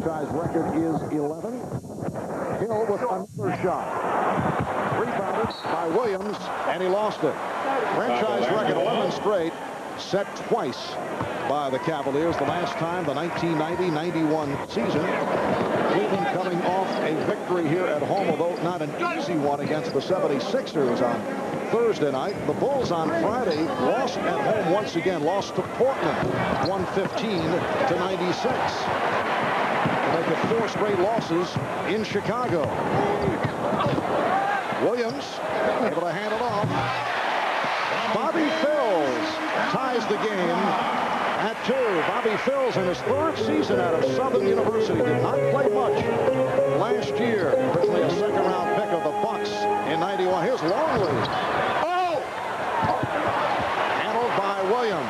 franchise record is 11. Hill with another shot. Rebounded by Williams, and he lost it. Franchise record 11 straight, set twice by the Cavaliers. The last time, the 1990-91 season. Cleveland coming off a victory here at home, although not an easy one against the 76ers on Thursday night. The Bulls on Friday lost at home once again, lost to Portland 115-96. They make it 4 straight losses in Chicago. Williams able to hand it off. Bobby Phills ties the game at 2. Bobby Phills in his 3rd season out of Southern University did not play much last year. Originally a 2nd-round pick of the Bucks in 91. Here's Longley. Oh! Handled by Williams.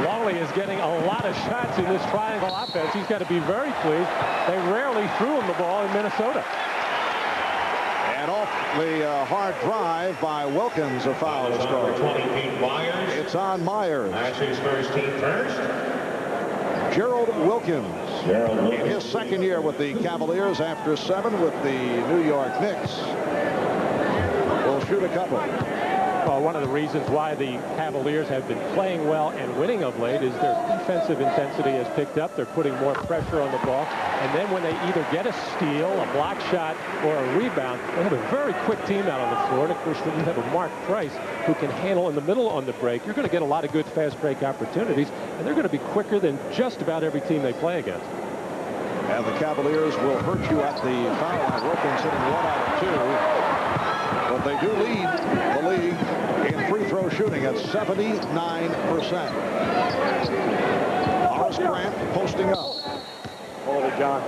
Longley is getting a lot of shots in this triangle offense. He's got to be very pleased. They rarely threw him the ball in Minnesota. And off the hard drive by Wilkins, a foul is called. It's on Myers. That's his first team first. Gerald Wilkins, in his 2nd year with the Cavaliers after 7 with the New York Knicks, will shoot a couple. Well, one of the reasons why the Cavaliers have been playing well and winning of late is their defensive intensity has picked up. They're putting more pressure on the ball. And then when they either get a steal, a block shot, or a rebound, they have a very quick team out on the floor. And of course, when you have a Mark Price who can handle in the middle on the break, you're going to get a lot of good fast break opportunities. And they're going to be quicker than just about every team they play against. And the Cavaliers will hurt you at the foul line. Wilkins hitting 1 out of 2. But they do lead the league in free throw shooting at 79%. Horace Grant posting up. John.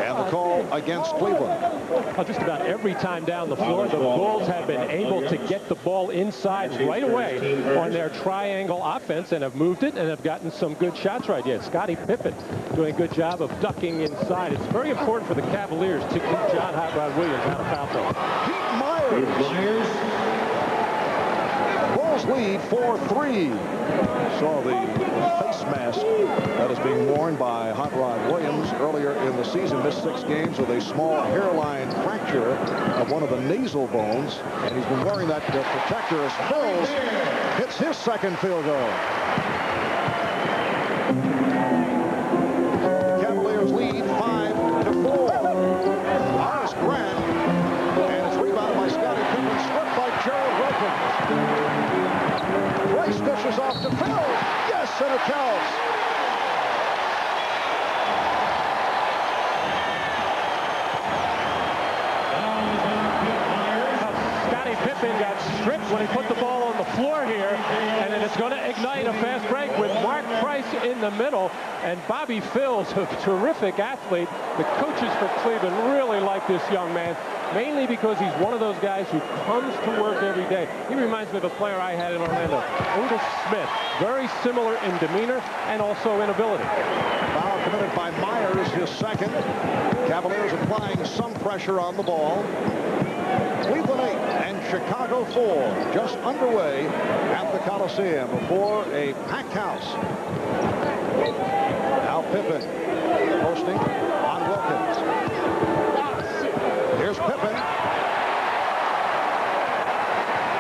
And the call against Cleveland. Well, just about every time down the floor, the Bulls have been able to get the ball inside right away on their triangle offense and have moved it and have gotten some good shots right yet. Scottie Pippen doing a good job of ducking inside. It's very important for the Cavaliers to keep John Hot Rod Williams out of foul trouble. Pete Myers. Bulls lead 4-3. Saw the face mask that is being worn by Hot Rod Williams earlier in the season. Missed 6 games with a small hairline fracture of one of the nasal bones, and he's been wearing that protector as Phills hits his 2nd field goal. Cavaliers lead 5-4. Horace Grant, and it's rebounded by Scottie Pippen, swept by Gerald Wilkins. Price dishes off to Phills. Yes, and it counts. Scottie Pippen got stripped when he put the ball on the floor here, and then it's going to ignite a fast break with Mark Price in the middle, and Bobby Phills, a terrific athlete. The coaches for Cleveland really like this young man, mainly because he's one of those guys who comes to work every day. He reminds me of a player I had in Orlando, Otis Smith. Very similar in demeanor and also in ability. Foul committed by Myers, his 2nd. Cavaliers applying some pressure on the ball. Cleveland 8 and Chicago 4 just underway at the Coliseum before a packed house. Now Pippen posting on Wilkins. Here's Pippen.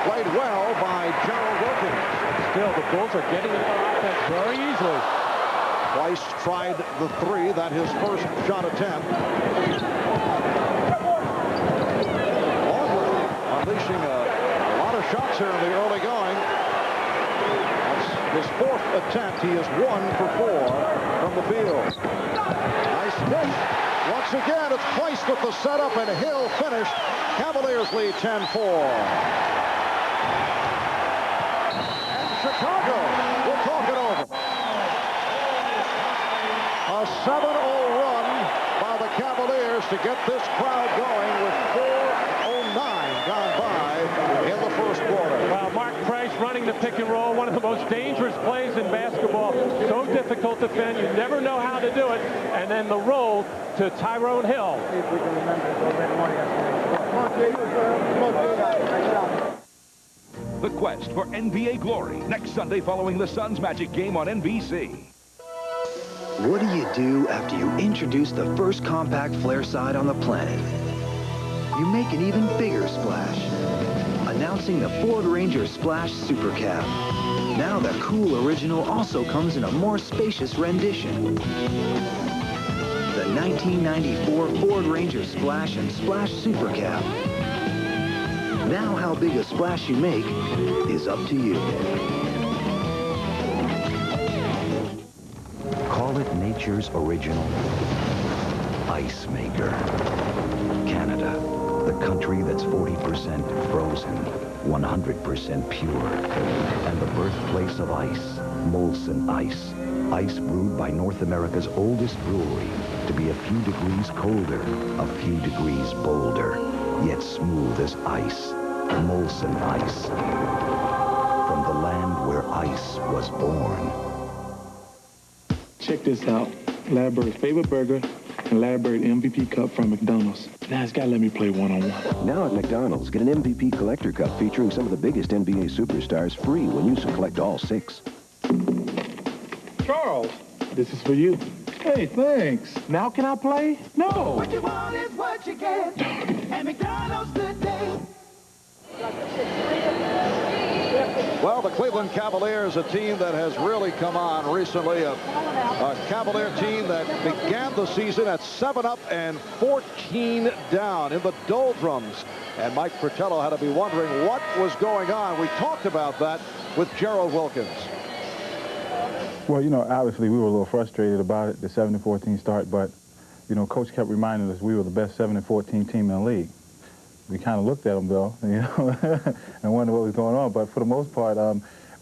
Played well by Gerald Wilkins. Still, the Bulls are getting into offense very easily. Twice tried the 3, that his first shot attempt. Longley unleashing a lot of shots here in the early going. That's his 4th attempt. He is 1 for 4 from the field. Nice dish. Once again, it's Price with the setup, and Hill finished. Cavaliers lead 10-4. And Chicago will talk it over. A 7-0 run by the Cavaliers to get this crowd going with 4:09 gone by in the first quarter. Well, Mark Price running the pick and roll, one of the most dangerous plays in basketball. So difficult to defend. You never know how to do it. And then the roll to Tyrone Hill. See if we can remember to go red morning. The quest for NBA glory next Sunday following the Suns Magic game on NBC. What do you do after you introduce the first compact flare side on the planet? You make an even bigger splash. Announcing the Ford Ranger Splash Super Cab. Now the cool original also comes in a more spacious rendition. The 1994 Ford Ranger Splash and Splash Super Cab. Now how big a splash you make is up to you. Call it nature's original ice maker. Canada, the country that's 40% frozen, 100% pure, and the birthplace of ice, Molson Ice. Ice brewed by North America's oldest brewery to be a few degrees colder, a few degrees bolder, yet smooth as ice. Molson Ice. From the land where ice was born. Check this out. Larry favorite burger and Larry MVP Cup from McDonald's. Now it's got to let me play one-on-one. Now at McDonald's, get an MVP Collector Cup featuring some of the biggest NBA superstars free when you collect all 6. Charles, this is for you. Hey, thanks. Now can I play? No. What you want is what you get. And McDonald's today. Well, the Cleveland Cavaliers, a team that has really come on recently, a Cavalier team that began the season at 7 up and 14 down in the doldrums. And Mike Fratello had to be wondering what was going on. We talked about that with Gerald Wilkins. Well, you know, obviously we were a little frustrated about it, the 7-14 start, but, you know, Coach kept reminding us we were the best 7-14 team in the league. We kind of looked at them, though, you know, and wondered what was going on. But for the most part,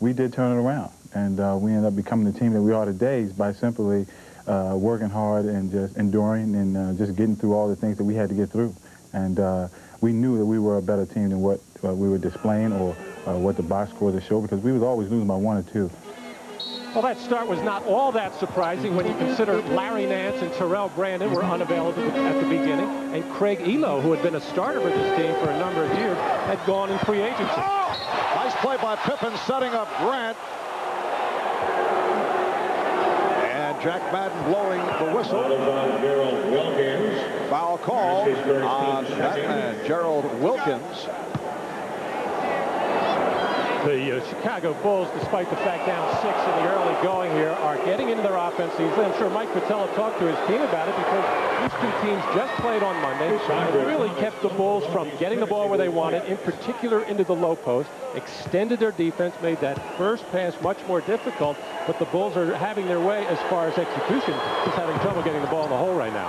we did turn it around. And we ended up becoming the team that we are today by simply working hard and just enduring and just getting through all the things that we had to get through. And we knew that we were a better team than what we were displaying or what the box score to show, because we was always losing by 1 or 2. Well, that start was not all that surprising when you consider Larry Nance and Terrell Brandon were unavailable at the beginning, and Craig Elo, who had been a starter for this team for a number of years, had gone in free agency. Oh! Nice play by Pippen, setting up Grant. And Jack Madden blowing the whistle. Foul call on that man, Gerald Wilkins. The Chicago Bulls, despite the fact down 6 in the early going here, are getting into their offense. I'm sure Mike Fratello talked to his team about it because these two teams just played on Monday. It really kept the Bulls from getting the ball where they wanted, in particular into the low post, extended their defense, made that first pass much more difficult, but the Bulls are having their way as far as execution, just having trouble getting the ball in the hole right now.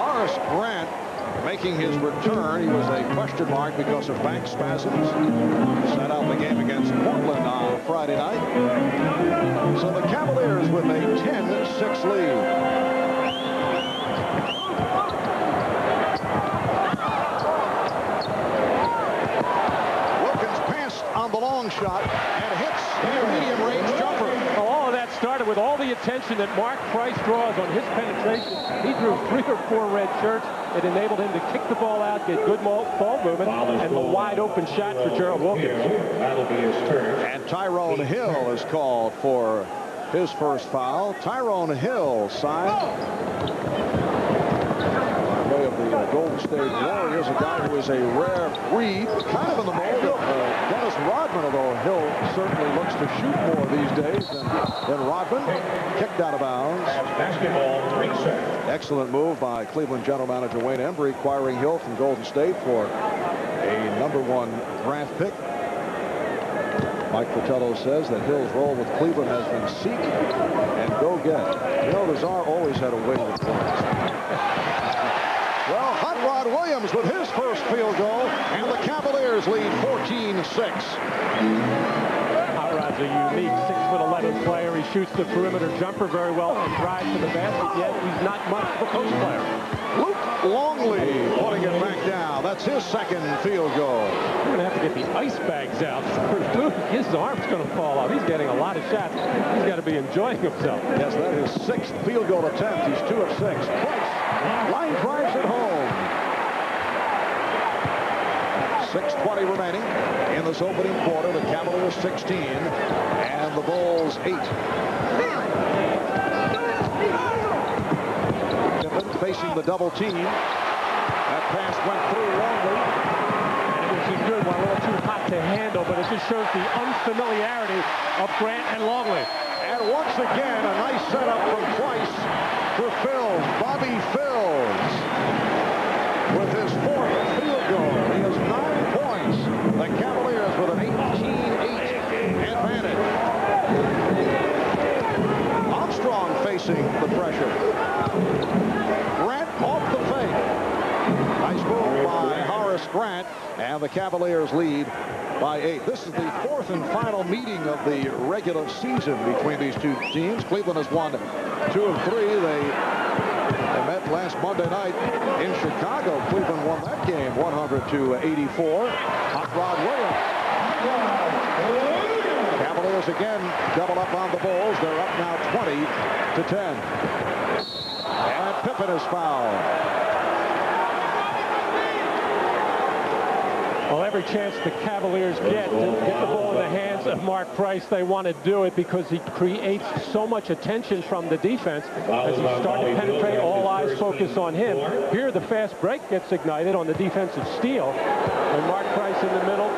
Horace Grant making his return. He was a question mark because of back spasms. Sat out the game against Portland on Friday night. So the Cavaliers with a 10-6 lead. Wilkins passed on the long shot and hits a medium-range jumper. All of that started with all the attention that Mark Price draws on his penetration. He drew 3 or 4 red shirts. It enabled him to kick the ball out, get good ball movement, and the wide open shot for Gerald Wilkins. That'll be his turn. And Tyrone Hill is called for his first foul. Tyrone Hill signed by way of the Golden State Warriors, a guy who is a rare breed, kind of in the mold of Dennis Rodman, although Hill certainly looks to shoot more these days than Rodman. Kicked out of bounds. Basketball reset. Excellent move by Cleveland general manager Wayne Embry, acquiring Hill from Golden State for a #1 draft pick. Mike Fratello says that Hill's role with Cleveland has been seek and go get. You know, the Czar always had a way with points. Well, Hot Rod Williams with his first field goal, and the Cavaliers lead 14-6. Hot Rod's a unique 6'11" player. He shoots the perimeter jumper very well and drives to the basket, yet he's not much of a post player. Luke Longley putting it back down. That's his second field goal. We're going to have to get the ice bags out. His arm's going to fall off. He's getting a lot of shots. He's got to be enjoying himself. Yes, that is his 6th field goal attempt. He's 2 of 6. Price, line drives it home. 6:20 remaining in this opening quarter. The Cavaliers 16 and the Bulls 8. facing the double team. That pass went through Longley. And it was a good one, a little too hot to handle, but it just shows the unfamiliarity of Grant and Longley. And once again, a nice setup from Twice for Phils. Bobby Phils with his 4th field goal. He has 9 points. The Cavaliers with an 18-8 advantage. Armstrong facing the pressure. Grant off the fake. Nice move by Horace Grant, and the Cavaliers lead by 8. This is the 4th and final meeting of the regular season between these two teams. Cleveland has won 2 of 3. They met last Monday night in Chicago. Cleveland won that game 100-84. Hot Rod Williams. Cavaliers again double up on the Bulls. They're up now 20-10. And Pippen is fouled. Well, every chance the Cavaliers get to get the ball in the hands of Mark Price, they want to do it because he creates so much attention from the defense. As he starts to penetrate, all eyes focus on him. Here, the fast break gets ignited on the defensive steal. And Mark Price in the middle,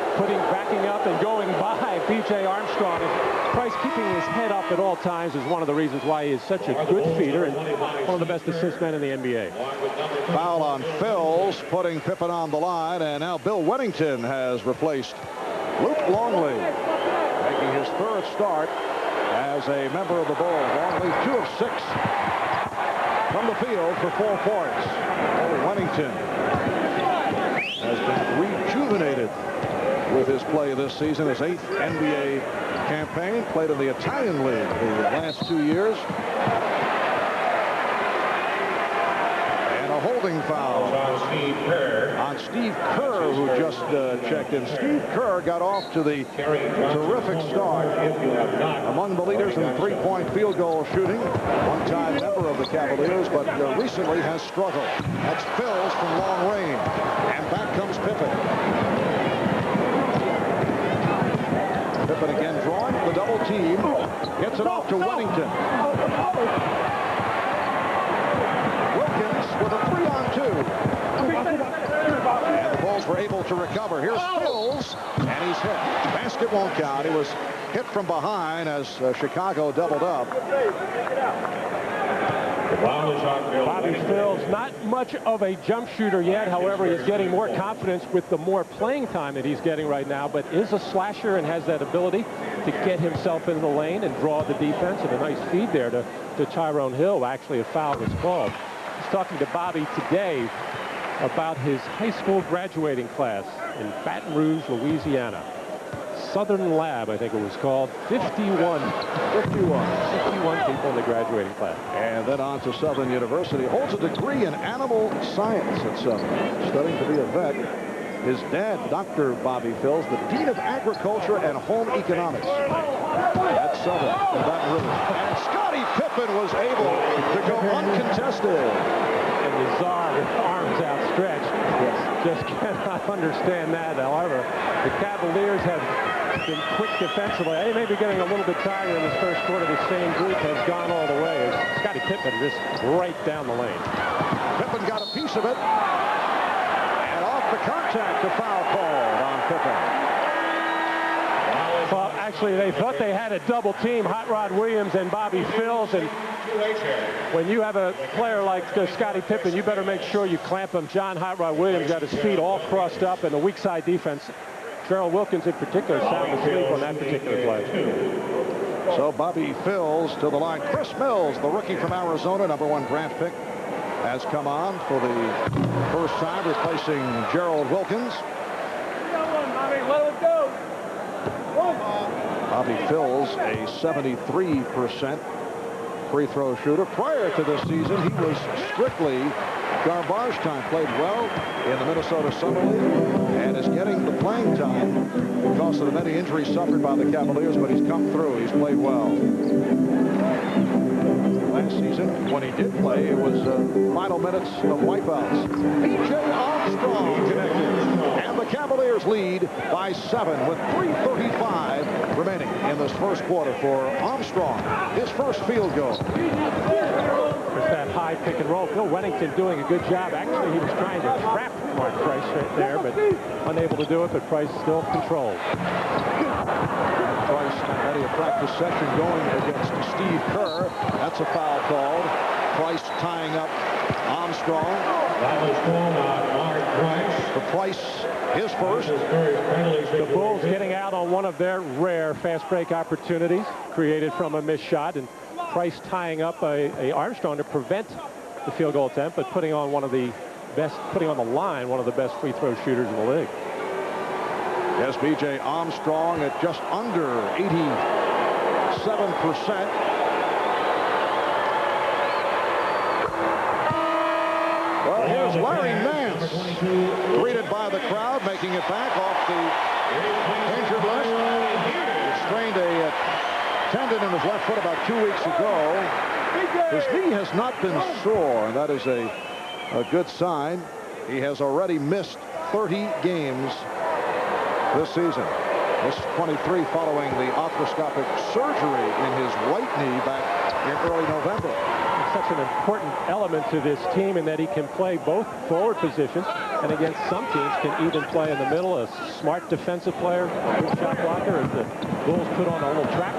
backing up and going by B.J. Armstrong. And Price keeping his head up at all times is one of the reasons why he is such a good feeder and one of the best assist men in the NBA. Foul on Phils, putting Pippen on the line, and now Bill Wennington has replaced Luke Longley, making his 3rd start as a member of the Bulls. Longley 2 of 6 from the field for 4 points. Wennington has been rejuvenated with his play this season. His 8th NBA campaign, played in the Italian League the last 2 years. Holding foul on Steve Kerr, who just checked in. Steve Kerr got off to the terrific start. Among the leaders in three-point field goal shooting. One-time member of the Cavaliers, but recently has struggled. That's Phils from long range. And back comes Pippen. Pippen again drawing the double team. Gets it off to Wennington. With a 3-on-2. And the Bulls were able to recover. Here's Phils, and he's hit. Basket won't count. He was hit from behind as Chicago doubled up. Bobby Phils, not much of a jump shooter yet. However, he's getting more confidence with the more playing time that he's getting right now, but is a slasher and has that ability to get himself in the lane and draw the defense. And a nice feed there to Tyrone Hill. Actually, a foul was called. Talking to Bobby today about his high school graduating class in Baton Rouge, Louisiana. Southern Lab, I think it was called. 51 people in the graduating class. And then on to Southern University. Holds a degree in animal science at Southern. Studying to be a vet. His dad, Dr. Bobby Phils, the Dean of Agriculture and Home Economics at Southern in Baton Rouge. And Scottie Pippen was able to go uncontested. And Nazar with arms outstretched. Just cannot understand that. However, the Cavaliers have been quick defensively. They may be getting a little bit tired in this first quarter. The same group has gone all the way. Scottie Pippen just right down the lane. Pippen got a piece of it. The contact, the foul called on Pippen. Well, actually, they thought they had a double team, Hot Rod Williams and Bobby Phils. And when you have a player like Scottie Pippen, you better make sure you clamp him. John Hot Rod Williams got his feet all crossed up, and the weak side defense, Gerald Wilkins in particular, sound asleep on that particular play. So Bobby Phils to the line. Chris Mills, the rookie from Arizona, #1 draft pick, has come on for the first time, replacing Gerald Wilkins. Bobby Phils, a 73% free throw shooter. Prior to this season, he was strictly garbage time. Played well in the Minnesota Summer League and is getting the playing time because of the many injuries suffered by the Cavaliers, but he's come through. He's played well. Last season, when he did play, it was final minutes of wipeouts. B.J. Armstrong connected. And the Cavaliers lead by 7 with 3:35 remaining in this first quarter for Armstrong. His first field goal. There's that high pick and roll. Phil Wennington doing a good job. Actually, he was trying to trap Mark Price right there, but unable to do it, but Price still controlled. Price had a practice session going against Steve Kerr. That's a foul called. Price tying up Armstrong. That was called on Mark Price. For Price, his first. The Bulls getting out on one of their rare fast break opportunities created from a missed shot, and Price tying up a Armstrong to prevent the field goal attempt, but putting on one of the best, putting on the line one of the best free throw shooters in the league. Yes, B.J. Armstrong at just under 87%. Well, here's Larry Nance, greeted by the crowd, making it back off the injured list. He strained a tendon in his left foot about 2 weeks ago. His knee has not been sore, and that is a good sign. He has already missed 30 games this season. This 23 following the arthroscopic surgery in his right knee back in early November. He's such an important element to this team in that he can play both forward positions, and against some teams can even play in the middle. A smart defensive player, a good shot blocker, as the Bulls put on a little trap.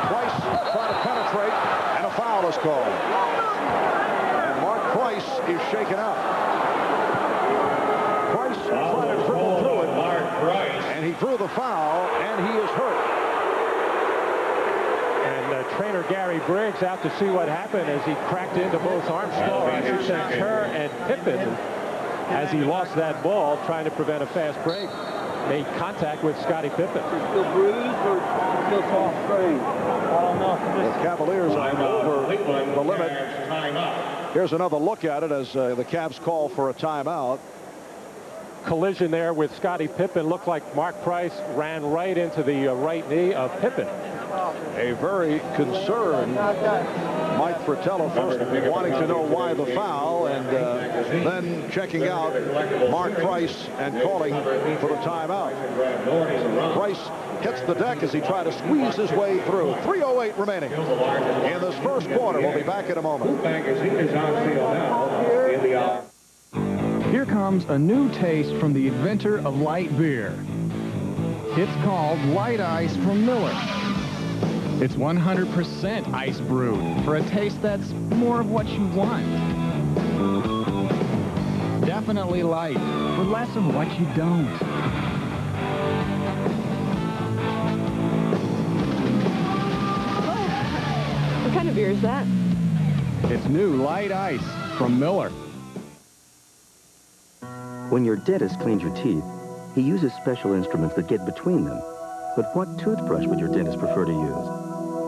Price trying to penetrate, and a foul is called. And Mark Price is shaken out. Price trying to dribble through it. And he drew the foul, and he is hurt. And trainer Gary Briggs out to see what happened as he cracked into both Armstrong, I should say, Kerr and Pippen. As he lost that ball, trying to prevent a fast break, made contact with Scottie Pippen. Still bruised or still soft sprain? I don't know. The Cavaliers are over the limit. Here's another look at it as the Cavs call for a timeout. Collision there with Scottie Pippen. Looked like Mark Price ran right into the right knee of Pippen. A very concerned Mike Fratello, first wanting to know why the foul, and then checking out Mark Price and calling for the timeout. Price hits the deck as he tried to squeeze his way through. 3:08 remaining in this first quarter. We'll be back in a moment. Here comes a new taste from the inventor of light beer. It's called Light Ice from Miller. It's 100% ice brewed for a taste that's more of what you want. Definitely light for less of what you don't. What kind of beer is that? It's new Light Ice from Miller. When your dentist cleans your teeth, he uses special instruments that get between them. But what toothbrush would your dentist prefer to use?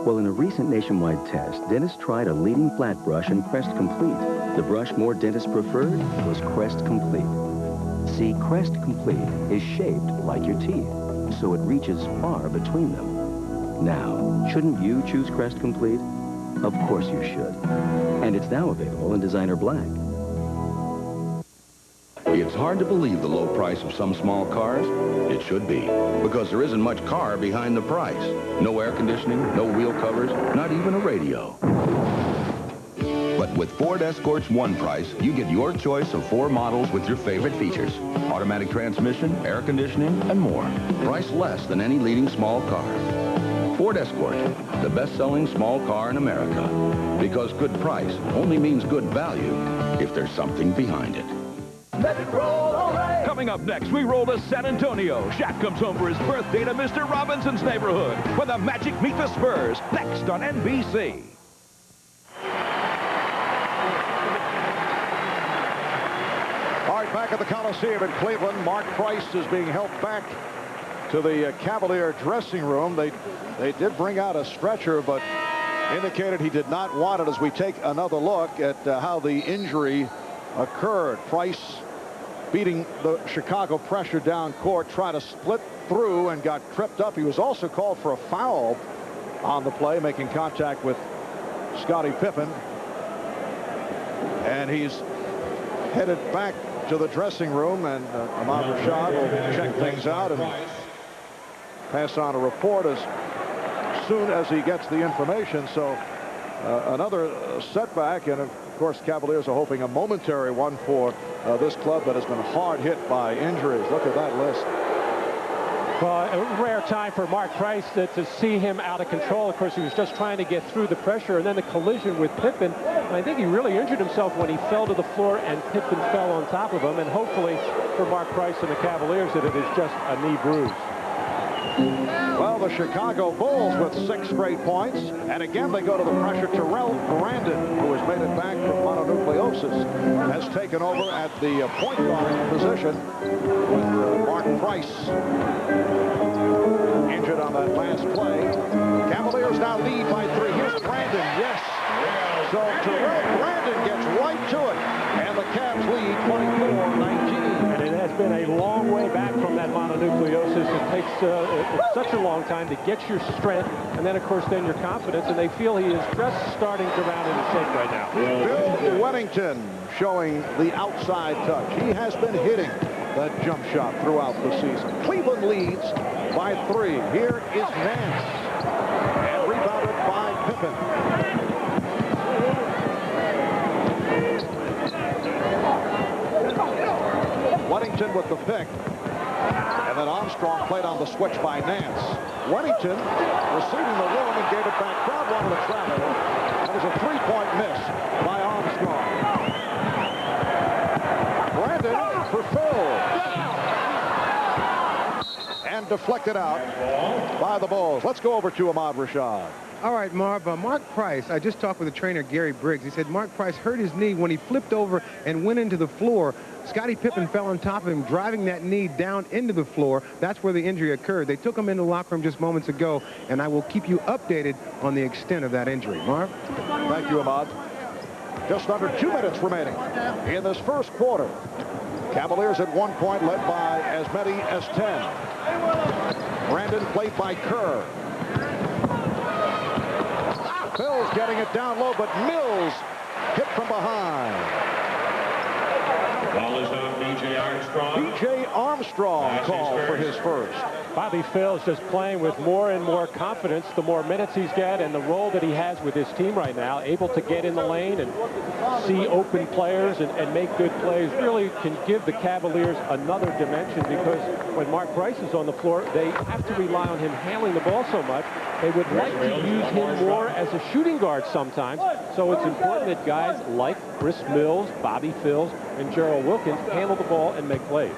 Well, in a recent nationwide test, dentists tried a leading flat brush and Crest Complete. The brush more dentists preferred was Crest Complete. See, Crest Complete is shaped like your teeth, so it reaches far between them. Now, shouldn't you choose Crest Complete? Of course you should. And it's now available in designer black. It's hard to believe the low price of some small cars. It should be, because there isn't much car behind the price. No air conditioning, no wheel covers, not even a radio. But with Ford Escort's one price, you get your choice of 4 models with your favorite features. Automatic transmission, air conditioning, and more. Price less than any leading small car. Ford Escort, the best-selling small car in America. Because good price only means good value if there's something behind it. Let it roll, all right. Coming up next, we roll to San Antonio. Shaq comes home for his birthday to Mr. Robinson's neighborhood when the Magic meet the Spurs. Next on NBC. All right, back at the Coliseum in Cleveland, Mark Price is being helped back to the Cavalier dressing room. They did bring out a stretcher, but indicated he did not want it as we take another look at how the injury occurred. Price beating the Chicago pressure down court, tried to split through and got tripped up. He was also called for a foul on the play, making contact with Scottie Pippen. And he's headed back to the dressing room, and Ahmad Rashad will check things out and pass on a report as soon as he gets the information. So Another setback, and of course Cavaliers are hoping a momentary one for this club that has been hard hit by injuries. Look at that list. Well, a rare time for Mark Price to see him out of control. Of course, he was just trying to get through the pressure, and then the collision with Pippen. And I think he really injured himself when he fell to the floor and Pippen fell on top of him. And hopefully for Mark Price and the Cavaliers that it is just a knee bruise. Well, the Chicago Bulls with 6 straight points. And again, they go to the pressure. Terrell Brandon, who has made it back from mononucleosis, has taken over at the point guard position with Mark Price injured on that last play. Cavaliers now lead by 3. Here's Brandon. Yes. So Terrell Brandon gets right to it. And the Cavs lead 24-19. And it has been a long way back from that mononucleosis. It takes such a long time to get your strength, and then, of course, then your confidence, and they feel he is just starting to round into shape right now. Bill Wennington showing the outside touch. He has been hitting that jump shot throughout the season. Cleveland leads by 3. Here is Nance, and rebounded by Pippen. Wennington with the pick. And then Armstrong played on the switch by Nance. Wennington receiving the room and gave it back. Crowd wanted to travel. That was a 3-point miss by Armstrong. Brandon for Phil. And deflected out by the Bulls. Let's go over to Ahmad Rashad. All right, Marv. Mark Price, I just talked with the trainer, Gary Briggs. He said Mark Price hurt his knee when he flipped over and went into the floor. Scottie Pippen fell on top of him, driving that knee down into the floor. That's where the injury occurred. They took him into the locker room just moments ago, and I will keep you updated on the extent of that injury. Marv? Thank you, Ahmad. Just under 2 minutes remaining in this first quarter. Cavaliers at one point led by as many as 10. Brandon played by Kerr. Phil's getting it down low, but Mills hit from behind. Ball is on B.J. Armstrong. B.J. Armstrong called for his first. Bobby Phil's just playing with more and more confidence the more minutes he's got, and the role that he has with his team right now, able to get in the lane and see open players and make good plays, really can give the Cavaliers another dimension, because when Mark Price is on the floor, they have to rely on him handling the ball so much. They would like to use him more as a shooting guard sometimes, so it's important that guys like Chris Mills, Bobby Phills, and Gerald Wilkins handle the ball and make plays.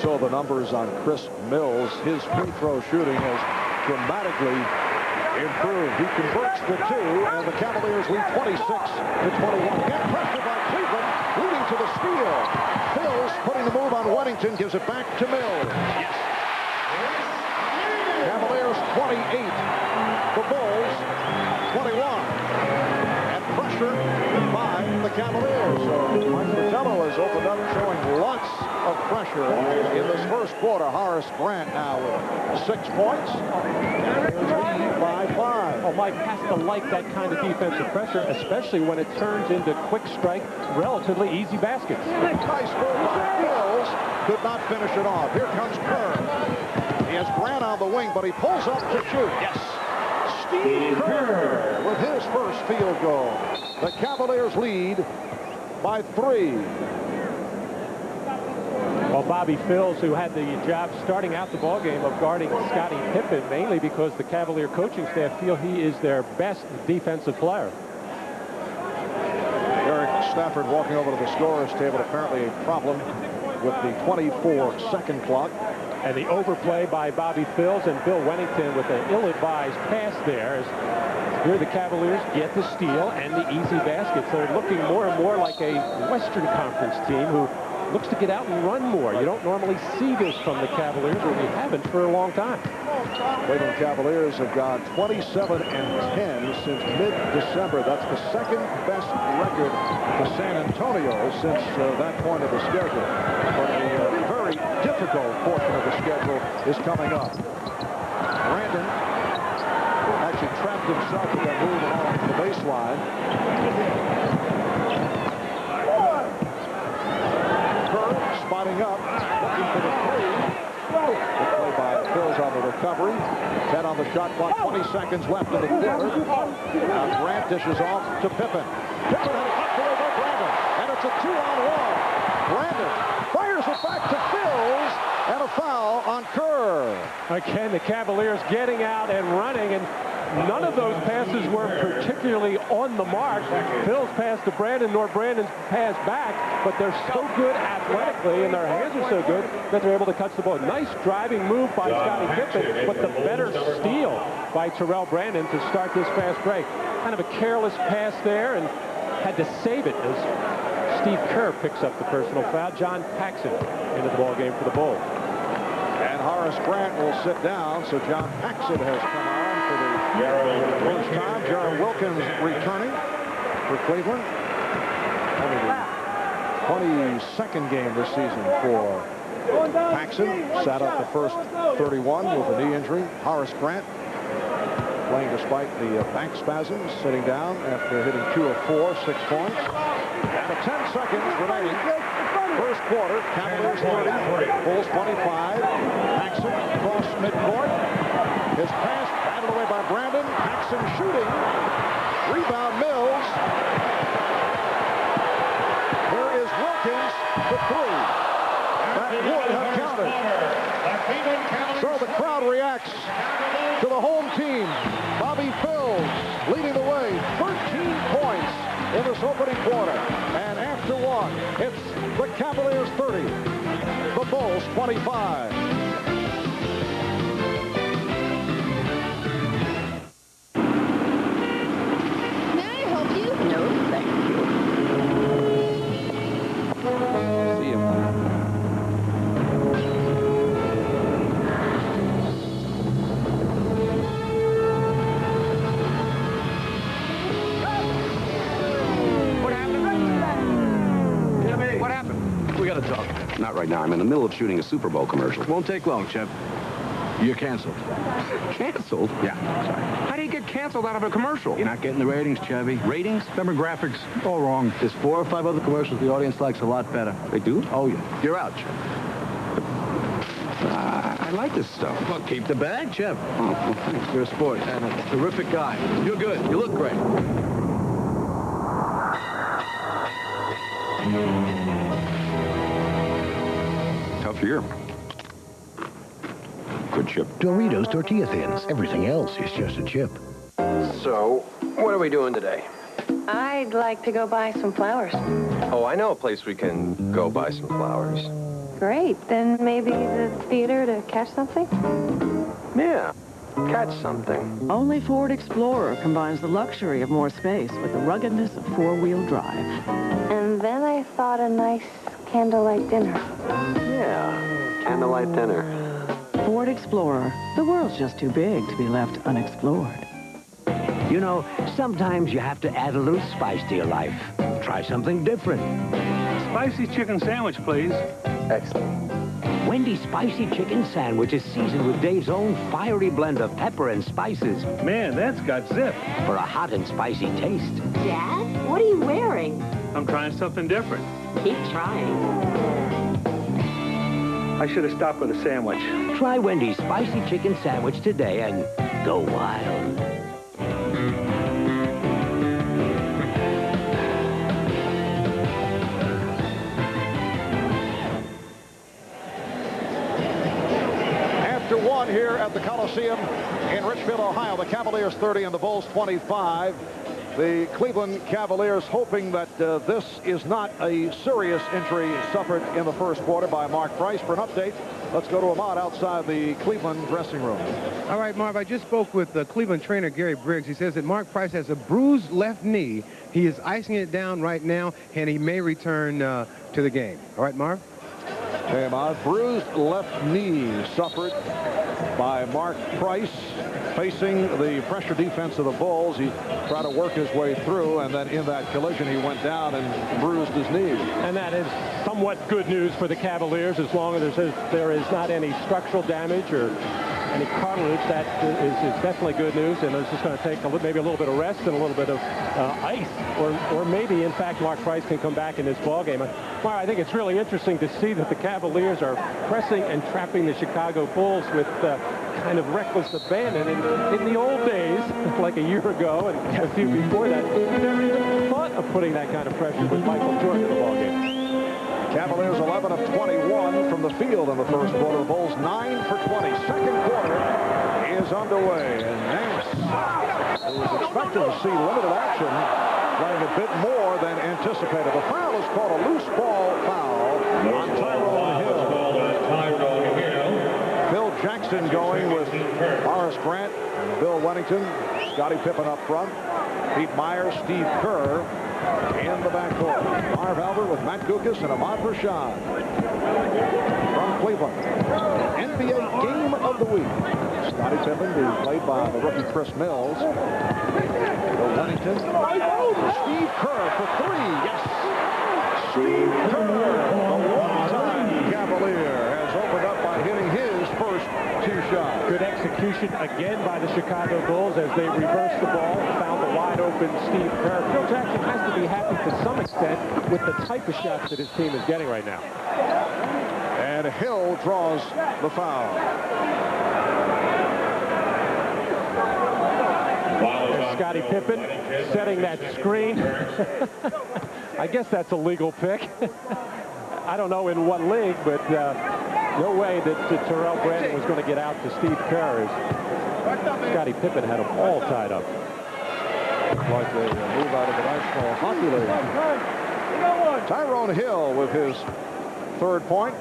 So the numbers on Chris Mills, his free throw shooting has dramatically improved. He converts the 2, and the Cavaliers lead 26-21. Again, pressure by Cleveland, leading to the steal. Phil's putting the move on Wennington, gives it back to Mills. Yes. Cavaliers 28, the Bulls 21. And pressure by the Cavaliers. So Mike Fratello has opened up, showing lots of pressure in this first quarter. Horace Grant now with 6 points. Cavaliers lead by 5. Well, Mike has to like that kind of defensive pressure, especially when it turns into quick strike, relatively easy baskets. Nice moves, and Mills could not finish it off. Here comes Kerr. He has Grant on the wing, but he pulls up to shoot. Yes. Steve Kerr with his first field goal. The Cavaliers lead by 3. Well, Bobby Phills, who had the job starting out the ballgame of guarding Scottie Pippen, mainly because the Cavalier coaching staff feel he is their best defensive player. Eric Stafford walking over to the scorer's table. Apparently a problem with the 24-second clock. And the overplay by Bobby Phills, and Bill Wennington with an ill-advised pass there. As here the Cavaliers get the steal and the easy baskets. They're looking more and more like a Western Conference team who looks to get out and run more. You don't normally see this from the Cavaliers, or we haven't for a long time. Cleveland Cavaliers have gone 27-10 since mid-December. That's the second best record to San Antonio since that point of the schedule. But a very difficult portion of the schedule is coming up. Brandon actually trapped himself with that move along the baseline. Kerr spotting up, looking for the 3. Good play by Phil's on the recovery. 10 on the Shot clock, 20 seconds left in the quarter. Now Grant dishes off to Pippen. Pippen had it knocked away by Brandon, and it's a 2-on-1. Brandon fires it back to Phils, and a foul on Kerr. Again, the Cavaliers getting out and running, and none of those passes were particularly on the mark. Phil's pass to Brandon, nor Brandon's pass back, but they're so good athletically, and their hands are so good that they're able to catch the ball. Nice driving move by Scottie Pippen, but the better steal by Terrell Brandon to start this fast break. Kind of a careless pass there, and had to save it as Steve Kerr picks up the personal foul. John Paxson into the ball game for the Bulls. And Horace Grant will sit down, so John Paxson has come on for the first time. Jaron Wilkins returning for Cleveland. Only the 22nd game this season for Paxson. Sat up the first 31 with a knee injury. Horace Grant playing despite the back spasms, sitting down after hitting 2 of 4, 6 points. And 10 seconds remaining. First quarter, Cavaliers 30, Bulls 25. Paxson across midcourt. His pass batted away by Brandon. Paxson shooting. Rebound Mills. Here is Wilkins for 3. That would have counted. So the crowd reacts to the home team. Bobby Phils leading the way, 13 points in this opening quarter. And after one, it's the Cavaliers 30, the Bulls 25. May I help you? No, thank you. See you. What happened? We gotta talk. Not right now. I'm in the middle of shooting a Super Bowl commercial. Won't take long, Chip. You're canceled. Canceled? Yeah, sorry. How do you get canceled out of a commercial? You're not getting the ratings, Chevy. Ratings? Demographics, all wrong. There's 4 or 5 other commercials the audience likes a lot better. They do? Oh, yeah. You're out, Chip. I like this stuff. Well, keep the bag, Chip. Oh, well, thanks. You're a sport and a terrific guy. You're good. You look great. Tough year. Good chip. Doritos Tortilla Thins. Everything else is just a chip. So, what are we doing today? I'd like to go buy some flowers. Oh, I know a place we can go buy some flowers. Great. Then maybe the theater to catch something? Yeah, catch something. Only Ford Explorer combines the luxury of more space with the ruggedness of four-wheel drive. And then I thought a nice candlelight dinner. Yeah, candlelight dinner. Ford Explorer. The world's just too big to be left unexplored. You know, sometimes you have to add a little spice to your life. Try something different. Spicy chicken sandwich, please. Excellent. Wendy's Spicy Chicken Sandwich is seasoned with Dave's own fiery blend of pepper and spices. Man, that's got zip. For a hot and spicy taste. Dad, what are you wearing? I'm trying something different. Keep trying. I should have stopped with a sandwich. Try Wendy's Spicy Chicken Sandwich today and go wild. After one here at the Coliseum in Richfield, Ohio, the Cavaliers 30 and the Bulls 25. The Cleveland Cavaliers hoping that this is not a serious injury suffered in the first quarter by Mark Price. For an update, let's go to Ahmad outside the Cleveland dressing room. All right, Marv, I just spoke with Cleveland trainer Gary Briggs. He says that Mark Price has a bruised left knee. He is icing it down right now, and he may return to the game. All right, Marv? Hey, Ahmad, bruised left knee suffered by Mark Price. Facing the pressure defense of the Bulls, he tried to work his way through, and then in that collision, he went down and bruised his knee. And that is somewhat good news for the Cavaliers as long as there is not any structural damage or any cartilage, that is definitely good news, and it's just going to take maybe a little bit of rest and a little bit of ice, or maybe, in fact, Mark Price can come back in this ball game. I think it's really interesting to see that the Cavaliers are pressing and trapping the Chicago Bulls with kind of reckless abandon. In the old days, like a year ago and a few before that, never even thought of putting that kind of pressure with Michael Jordan in the ball game. Cavaliers 11 of 21 from the field in the first quarter. The Bulls 9 for 20. Second quarter is underway. And Nance, who was expected to see limited action, playing a bit more than anticipated. The foul is called a loose ball foul on Tyrone Hill. Phil Jackson going with Horace Grant, Bill Wennington, Scottie Pippen up front, Pete Myers, Steve Kerr in the backcourt. Marv Albert with Matt Gukas and Ahmad Rashad from Cleveland. NBA Game of the Week. Scottie Pippen being played by the rookie Chris Mills. Bill Wennington. Steve Kerr for three. Yes. Steve Kerr, the one-time Cavalier, has opened up by hitting his first two shots. Good execution again by the Chicago Bulls as they reverse the ball, found the wide open Steve Kerr. Phil Jackson has to be happy to some extent with the type of shots that his team is getting right now. And Hill draws the foul. Scottie Pippen setting that screen. I guess that's a legal pick. I don't know in what league, but no way that Terrell Brandon was going to get out to Steve Kerr as Scottie Pippen had them all tied up. Like they move out of the National Hockey League. Tyrone Hill with his third point.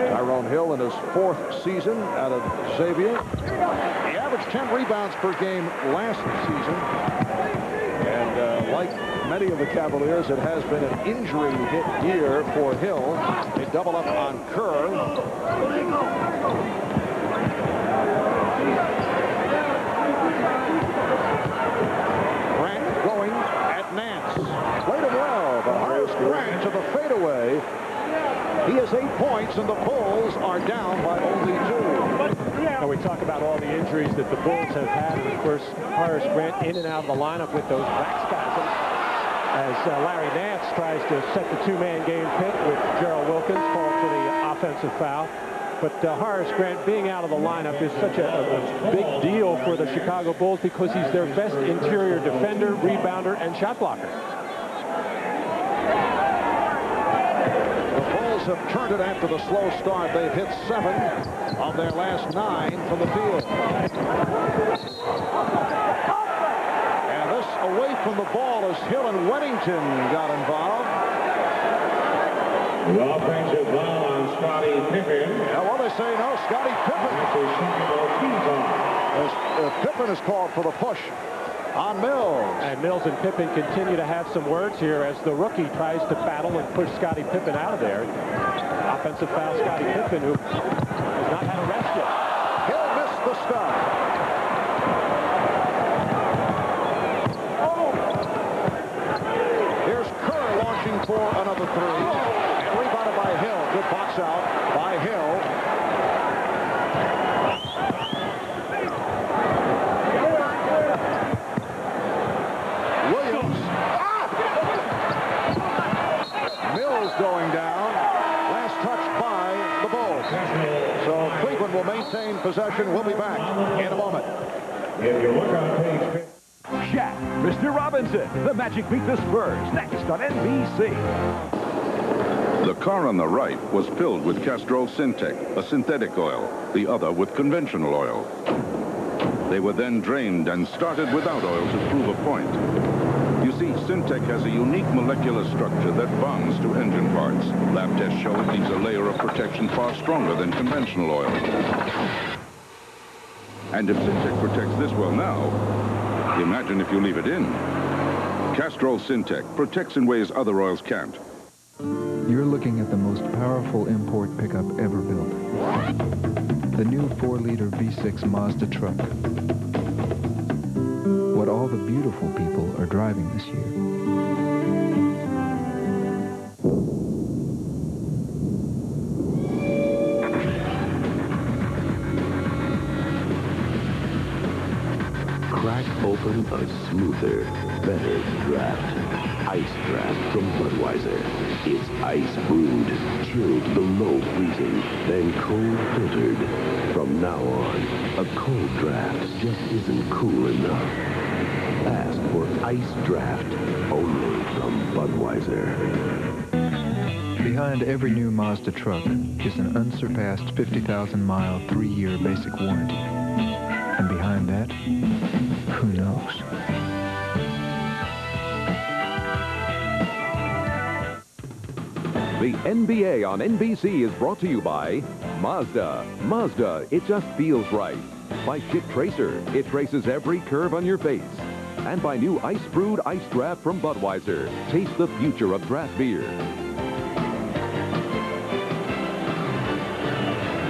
Tyrone Hill in his fourth season out of Xavier. He averaged 10 rebounds per game last season. And like many of the Cavaliers, it has been an injury-hit year for Hill. They double up on Kerr. Grant going at Nance. Played him well, but Horace Grant to the fadeaway. He has 8 points, and the Bulls are down by only 2. Now we talk about all the injuries that the Bulls have had, and of course, Horace Grant in and out of the lineup with those back spasms as Larry Nance tries to set the two-man game pit with Gerald Wilkins called for the offensive foul. But Horace Grant being out of the lineup is such a big deal for the Chicago Bulls because he's their best interior defender, rebounder, and shot blocker. Have turned it after the slow start. They've hit 7 of their last 9 from the field. And this away from the ball as Hill and Wennington got involved. The offensive foul on Scottie Pippen. Now, well, they say no, Scottie Pippen. As Pippen is called for the push on Mills. And Mills and Pippen continue to have some words here as the rookie tries to battle and push Scottie Pippen out of there. Offensive foul, Scottie Pippen, who has not had a rest yet. He'll miss the stop. Here's Kerr launching for another 3. And rebounded by Hill. Good box out by Hill. Going down. Last touch by the Bulls. So Cleveland will maintain possession. We'll be back in a moment. If you look on page 50. Shaq, Mr. Robinson, the Magic beat the Spurs. Next on NBC. The car on the right was filled with Castrol Syntec, a synthetic oil, the other with conventional oil. They were then drained and started without oil to prove a point. You see, Syntec has a unique molecular structure that bonds to engine parts. Lab tests show it leaves a layer of protection far stronger than conventional oil. And if Syntec protects this well now, imagine if you leave it in. Castrol Syntec protects in ways other oils can't. You're looking at the most powerful import pickup ever built. The new 4-liter V6 Mazda truck. What all the beautiful people are driving this year. Open a smoother, better draft. Ice Draft from Budweiser. It's ice brewed, chilled below freezing, then cold filtered. From now on, a cold draft just isn't cool enough. Ask for Ice Draft, only from Budweiser. Behind every new Mazda truck is an unsurpassed 50,000-mile, 3-year basic warranty. And behind that, who knows? The NBA on NBC is brought to you by Mazda. Mazda, it just feels right. By Chip Tracer, it traces every curve on your face. And by new Ice Brewed Ice Draft from Budweiser. Taste the future of draft beer.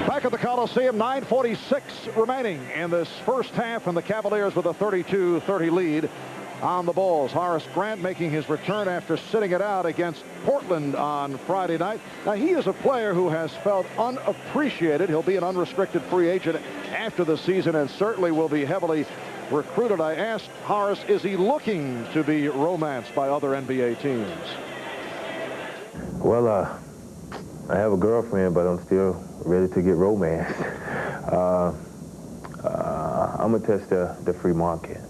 Back at the Coliseum, 9:46 remaining in this first half, and the Cavaliers with a 32-30 lead on the Bulls. Horace Grant making his return after sitting it out against Portland on Friday night. Now, he is a player who has felt unappreciated. He'll be an unrestricted free agent after the season and certainly will be heavily recruited. I asked Horace, is he looking to be romanced by other NBA teams? Well, I have a girlfriend, but I'm still ready to get romanced. I'm going to test the free market.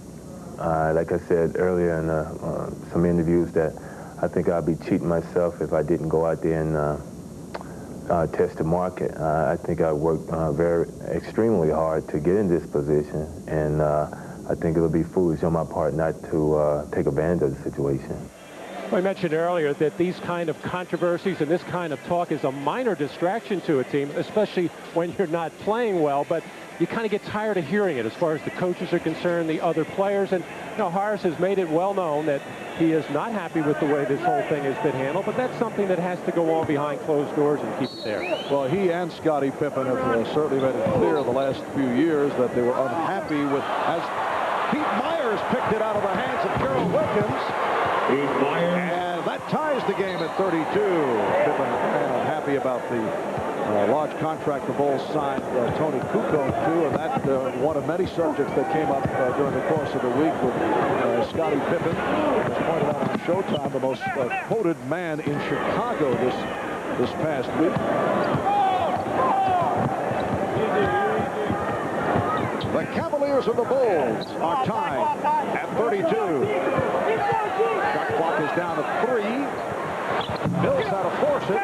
Like I said earlier in some interviews, that I think I'd be cheating myself if I didn't go out there and test the market. I think I worked extremely hard to get in this position, and I think it'll be foolish on my part not to take advantage of the situation. I mentioned earlier that these kind of controversies and this kind of talk is a minor distraction to a team, especially when you're not playing well, but you kind of get tired of hearing it as far as the coaches are concerned, the other players. And, you know, Horace has made it well known that he is not happy with the way this whole thing has been handled, but that's something that has to go on behind closed doors and keep it there. Well, he and Scottie Pippen have certainly made it clear the last few years that they were unhappy with, as Pete Myers picked it out of the hands of Gerald Wilkins. And that ties the game at 32. Pippen unhappy about the large contract the Bulls signed Tony Kukoc to, and that one of many subjects that came up during the course of the week with Scottie Pippen, as pointed out on Showtime, the most quoted man in Chicago this past week. The Cavaliers and the Bulls are tied at 32. Shot clock is down to 3. Mills had to force it.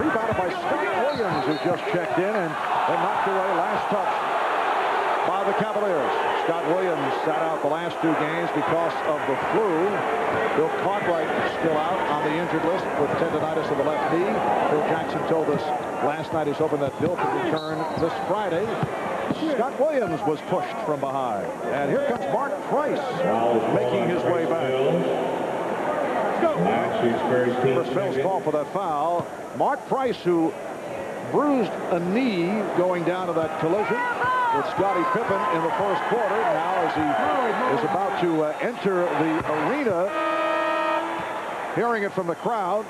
Rebounded by Scott Williams, who just checked in and knocked away last touch by the Cavaliers. Scott Williams sat out the last 2 games because of the flu. Bill Cartwright still out on the injured list with tendonitis of the left knee. Bill Jackson told us last night he's hoping that Bill can return this Friday. Scott Williams was pushed from behind. And here comes Mark Price making his way back. Chris Mills called for that foul. Mark Price, who bruised a knee going down to that collision with Scottie Pippen in the first quarter. Now as he is about to enter the arena, hearing it from the crowd,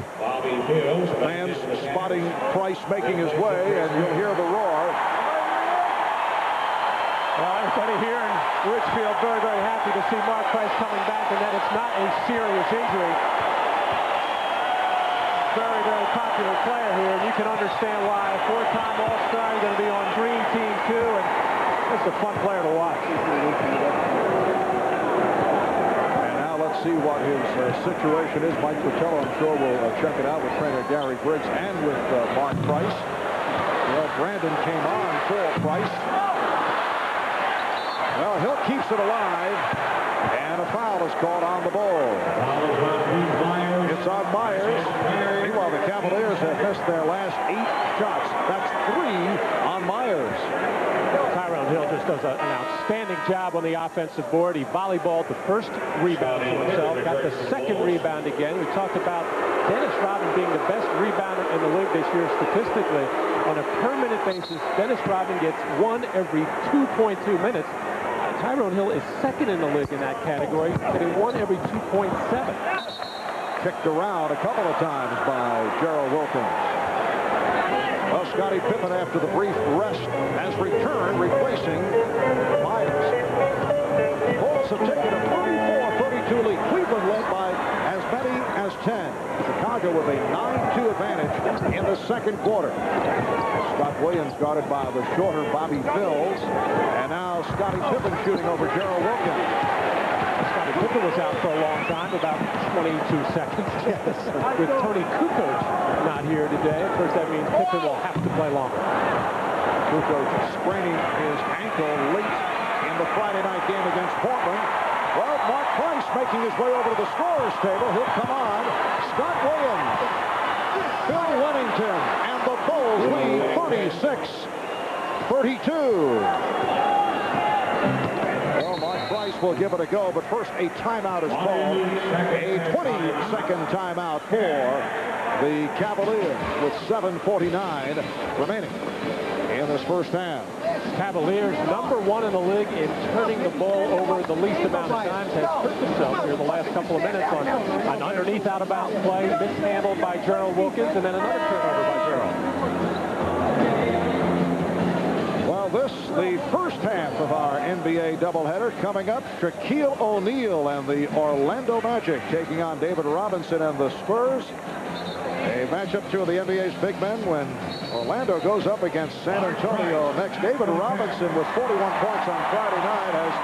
fans spotting Price making his way, and you'll hear the roar. Everybody here in Richfield very, very happy to see Mark Price coming back, and that it's not a serious injury. Very, very popular player here, and you can understand why. 4-time All-Star, going to be on Dream Team too, and just a fun player to watch. And now let's see what his situation is. Mike Fratello, I'm sure, will check it out with trainer Gary Briggs and with Mark Price. Well, Brandon came on for Price. Well, Hill keeps it alive, and a foul is called on the ball. It's on Myers. Meanwhile, the Cavaliers have missed their last 8 shots. That's 3 on Myers. Tyrone Hill just does an outstanding job on the offensive board. He volleyballed the first rebound to himself, got the second rebound again. We talked about Dennis Rodman being the best rebounder in the league this year statistically. On a per-minute basis, Dennis Rodman gets 1 every 2.2 minutes. Tyrone Hill is second in the league in that category, getting 1 every 2.7. Kicked around a couple of times by Gerald Wilkins. Well, Scottie Pippen, after the brief rest, has returned, replacing Myers. Bulls have Antonio with a 9-2 advantage in the second quarter. Scott Williams guarded by the shorter Bobby Phills. And now Scottie Pippen shooting over Gerald Wilkins. Scottie Pippen was out for a long time, about 22 seconds. Yes. With Tony Kukoc not here today, of course, that means Pippen will have to play longer. Kukoc spraining his ankle late in the Friday night game against Portland. Well, Mark Price making his way over to the scorer's table. He'll come on. Scott Williams, Bill Wennington, and the Bulls lead 36-32. Well, Mark Price will give it a go, but first a timeout is called. A 20-second timeout for the Cavaliers with 7:49 remaining in this first half. Cavaliers, #1 in the league in turning the ball over the least amount of times, has hurt himself here the last couple of minutes on an underneath out-of-bounds play, mishandled by Gerald Wilkins, and then another turnover by Gerald. Well, the first half of our NBA doubleheader coming up. Shaquille O'Neal and the Orlando Magic taking on David Robinson and the Spurs. A matchup to the NBA's big men when Orlando goes up against San Antonio next. David Robinson with 41 points on Friday night has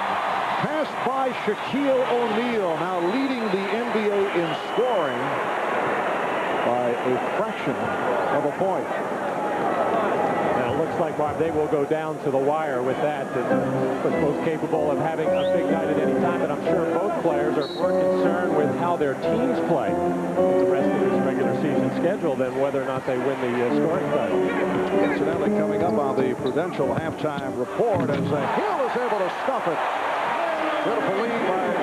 passed by Shaquille O'Neal, now leading the NBA in scoring by a fraction of a point. Now, it looks like, Bob, they will go down to the wire with that. Was most capable of having a big night at any time, but I'm sure both players are more concerned with how their teams play the rest of this regular season schedule than whether or not they win the scoring title. Incidentally, coming up on the Prudential halftime report, as Hill is able to stuff it. Beautiful lead by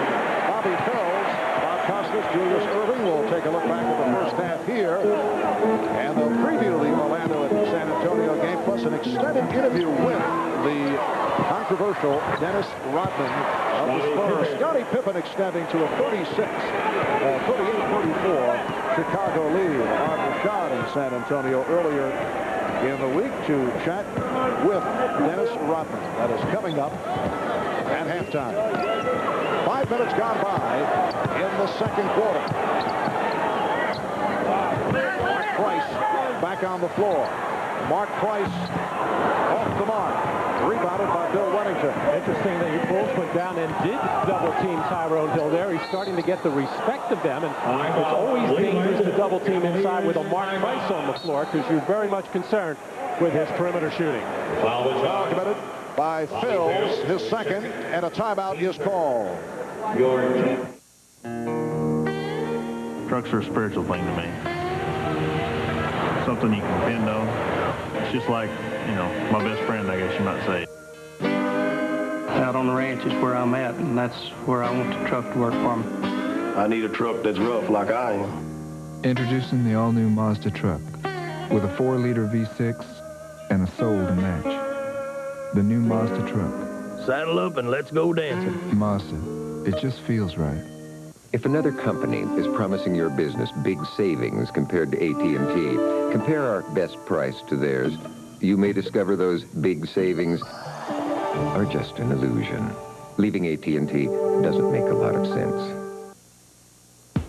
Bobby Phills. Bob Costas, Julius Irving will take a look back at the first half here. And they'll preview the Orlando and San Antonio game, plus an extended interview with the controversial Dennis Rodman of the Spurs. Scottie Pippen extending to a 38-34 Chicago lead. Bob Rashad in San Antonio earlier in the week to chat with Dennis Rodman. That is coming up at halftime. 5 minutes gone by in the second quarter. Mark Price back on the floor. Mark Price off the mark. Rebounded by Bill Wennington. Interesting that the Bulls went down and did double-team Tyrone Hill there. He's starting to get the respect of them, and it's always dangerous to double-team inside with a Mark Price on the floor because you're very much concerned with his perimeter shooting. Foul committed by Phills, his second, and a timeout is called. Trucks are a spiritual thing to me. Something you can depend on. It's just like, you know, my best friend, I guess you might say. Out on the ranch is where I'm at, and that's where I want the truck to work for me. I need a truck that's rough like I am. Introducing the all-new Mazda truck with a 4-liter V6 and a soul to match. The new Mazda truck. Saddle up and let's go dancing. Mazda. It just feels right. If another company is promising your business big savings compared to AT&T, compare our best price to theirs. You may discover those big savings are just an illusion. Leaving AT&T doesn't make a lot of sense.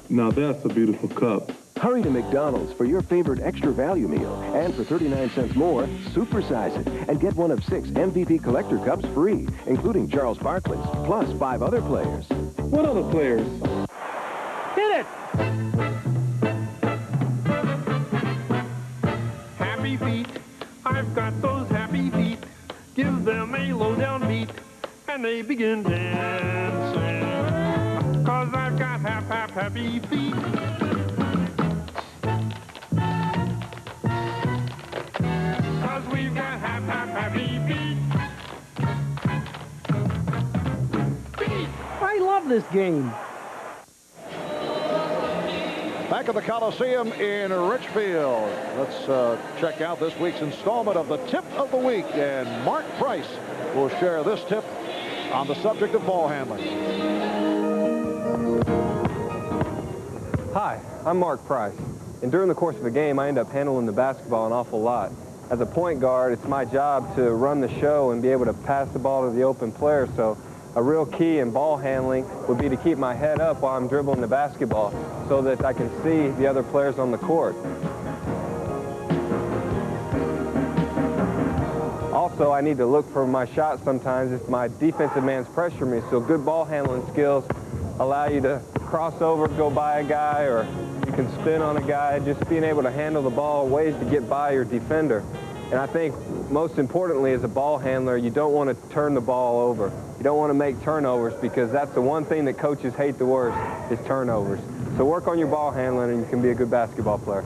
Now that's a beautiful cup. Hurry to McDonald's for your favorite extra value meal. And for 39 cents more, supersize it and get one of 6 MVP collector cups free, including Charles Barkley's, plus 5 other players. What other players? Hit it! Happy feet, I've got those happy feet. Give them a low-down beat, and they begin dancing. 'Cause I've got happy feet. 'Cause we've got happy feet. I love this game. Back at the Coliseum in Richfield. Let's check out this week's installment of the Tip of the Week. And Mark Price will share this tip on the subject of ball handling. Hi, I'm Mark Price. And during the course of a game, I end up handling the basketball an awful lot. As a point guard, it's my job to run the show and be able to pass the ball to the open player. So a real key in ball handling would be to keep my head up while I'm dribbling the basketball so that I can see the other players on the court. Also, I need to look for my shot sometimes if my defensive man's pressure me. So good ball handling skills allow you to cross over, go by a guy, or you can spin on a guy. Just being able to handle the ball, ways to get by your defender. And I think most importantly as a ball handler, you don't want to turn the ball over. You don't want to make turnovers because that's the one thing that coaches hate the worst is turnovers. So work on your ball handling and you can be a good basketball player.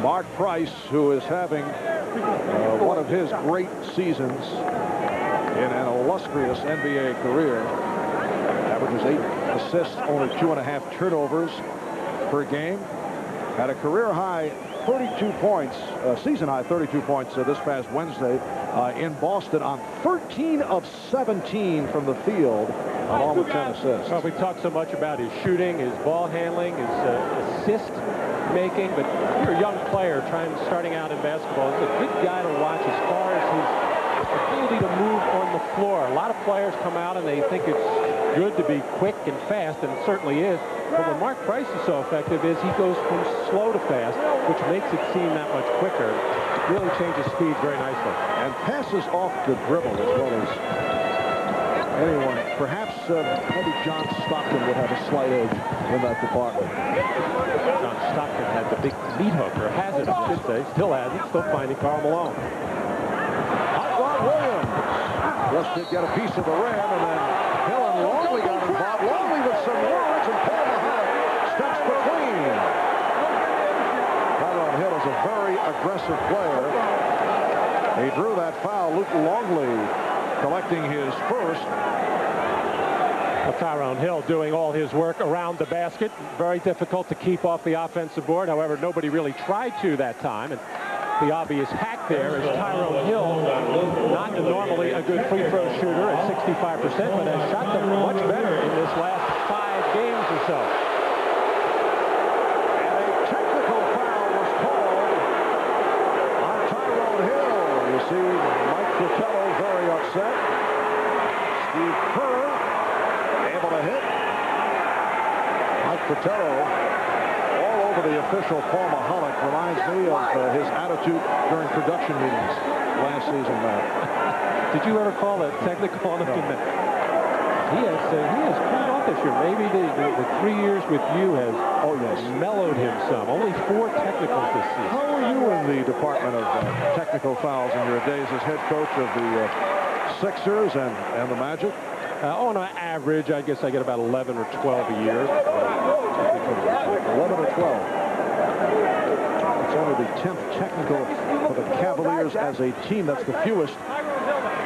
Mark Price, who is having one of his great seasons in an illustrious NBA career, averages 8 assists, only 2.5 turnovers per game, had a career-high 32 points, season-high 32 points this past Wednesday in Boston on 13 of 17 from the field, along with 10 assists. Well, we talked so much about his shooting, his ball handling, his assist making, but if you're a young player starting out in basketball, he's a good guy to watch as far as his ability to move on the floor. A lot of players come out and they think it's good to be quick and fast, and it certainly is. But what Mark Price is so effective is he goes from slow to fast, which makes it seem that much quicker. Really changes speed very nicely. And passes off the dribble as well as anyone. Perhaps maybe John Stockton would have a slight edge in that department. John Stockton had the big meat hook, or has it, I should say. Still has it. Still finding Karl Malone. Hot Williams just did get a piece of the rim, and then Hill and Longley got involved. Longley with some words, and Paul Mahalik steps between. Tyrone Hill is a very aggressive player. He drew that foul. Luke Longley collecting his first. Tyrone Hill doing all his work around the basket. Very difficult to keep off the offensive board. However, nobody really tried to that time. And the obvious hack there is Tyrone Hill, not normally a good free throw shooter at 65%, but has shot them much better in this last 5 games or so. And a technical foul was called on Tyrone Hill. You see Mike Fratello very upset. Steve Kerr able to hit. Mike Fratello all over the official. Paul Mahalik reminds me of his attitude during production meetings last season, Matt. Did you ever call a technical on him? No. He has cooled off this year. Maybe the 3 years with you has mellowed him some. Only 4 technicals this season. How were you in the department of technical fouls in your days as head coach of the Sixers and the Magic? On an average, I guess I get about 11 or 12 a year. 11 or 12. It's only the 10th technical for the Cavaliers as a team. That's the fewest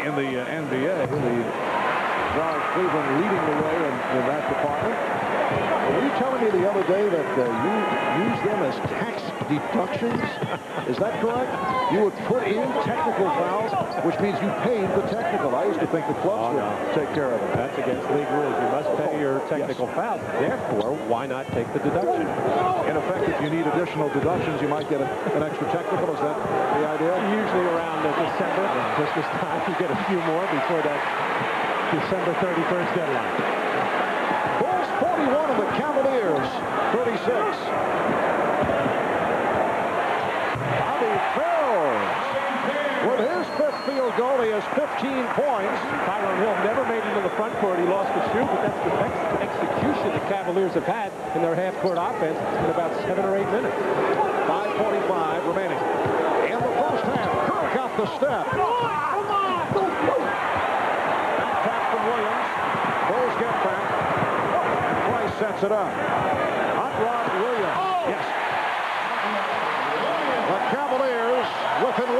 in the NBA. The Browns, Cleveland leading the way in that department. Were you telling me the other day that you use them as tax deductions? Is that correct? You would put in technical fouls, which means you paid the technical. I used to think the clubs would take care of it. That's against league rules. You must pay your technical fouls. Therefore, why not take the deduction? In effect, if you need additional deductions, you might get an extra technical. Is that the idea? Usually around December, Christmas time, you get a few more before that December 31st deadline. Bulls 41 and the Cavaliers 36. Bobby Phills with his 5th field goal. He has 15 points. Tyrone Hill never made it in the front court. He lost the shoot, but that's the best execution the Cavaliers have had in their half-court offense in about 7 or 8 minutes. 5:45 remaining in the first half. Kerr got the step. Tap from Williams. Bulls get back. Price sets it up. Hot Rod Williams. Yes. The Cavaliers within 1.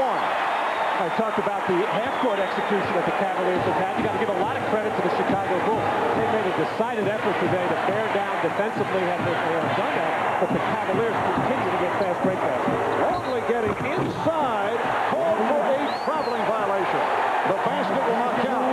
I talked about the half-court execution that the Cavaliers have had. You got to give a lot of credit to the Chicago Bulls. They made a decided effort today to bear down defensively. Had they done that, but the Cavaliers continue to get fast break baskets. Longley getting inside, called for a traveling violation. The basket will not count.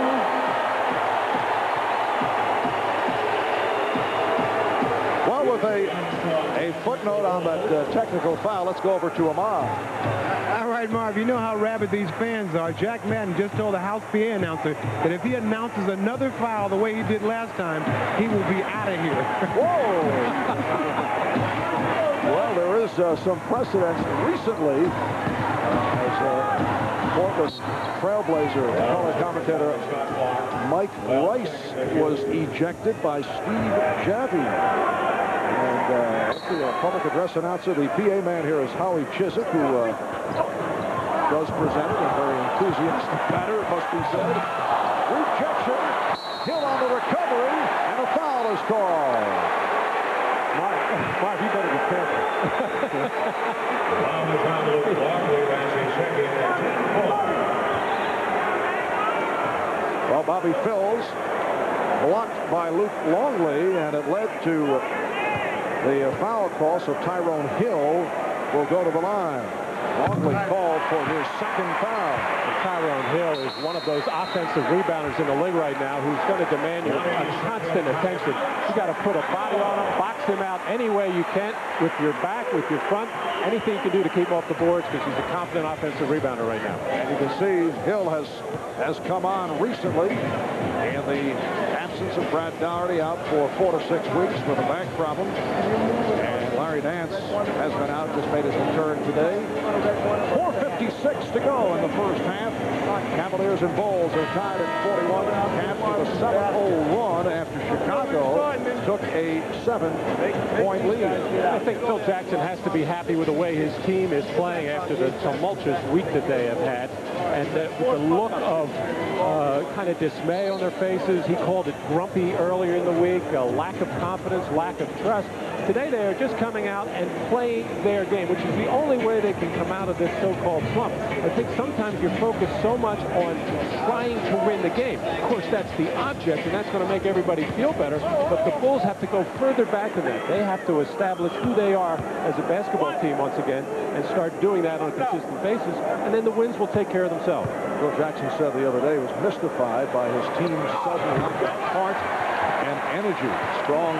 Well, with a footnote on that technical foul. Let's go over to Ahmad. All right, Marv, you know how rabid these fans are. Jack Madden just told the House PA announcer that if he announces another foul the way he did last time, he will be out of here. Whoa! Well, there is some precedence recently. Portland Trailblazer color commentator Mike Rice was ejected by Steve Jaffee. And the public address announcer, the PA man here is Howie Chiswick, who does present it in a very enthusiastic manner, it must be said. Rejection, Hill on the recovery, and a foul is called. Marv, you better be careful. Well, Bobby Phills blocked by Luke Longley, and it led to the foul call, so Tyrone Hill will go to the line. Longley called for his second foul. And Tyrone Hill is one of those offensive rebounders in the league right now who's going to demand your constant attention. You got to put a body on him, box him out any way you can, with your back, with your front, anything you can do to keep him off the boards, because he's a confident offensive rebounder right now. And you can see Hill has come on recently in the absence of Brad Doherty out for 4 to 6 weeks with a back problem. And Larry Nance has been out, just made his return today. 4:56 to go in the first half. Cavaliers and Bulls are tied at 41 half with a 7-0 run after Chicago took a 7-point lead. I think Phil Jackson has to be happy with the way his team is playing after the tumultuous week that they have had. And with the look of kind of dismay on their faces. He called it grumpy earlier in the week, a lack of confidence, lack of trust. Today they are just coming out and playing their game, which is the only way they can come out of this so-called slump. I think sometimes you're focused so much on trying to win the game. Of course, that's the object, and that's going to make everybody feel better. But the Bulls have to go further back than that. They have to establish who they are as a basketball team once again and start doing that on a consistent basis, and then the wins will take care of themselves. Phil Jackson said the other day he was mystified by his team's sudden heart and energy. Strong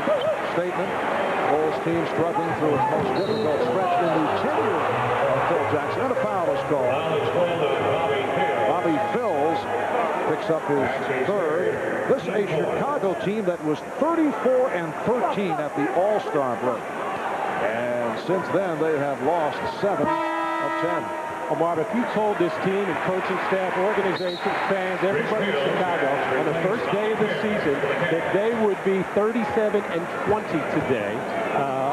statement. Bulls team struggling through its most difficult stretch in the tenure of Phil Jackson. And a foul is called. Bobby Phills picks up his third. This is a Chicago team that was 34-13 at the All-Star break. And since then, they have lost 7 of 10. Marv, if you told this team and coaching staff, organizations, fans, everybody in Chicago on the first day of the season that they would be 37-20 today,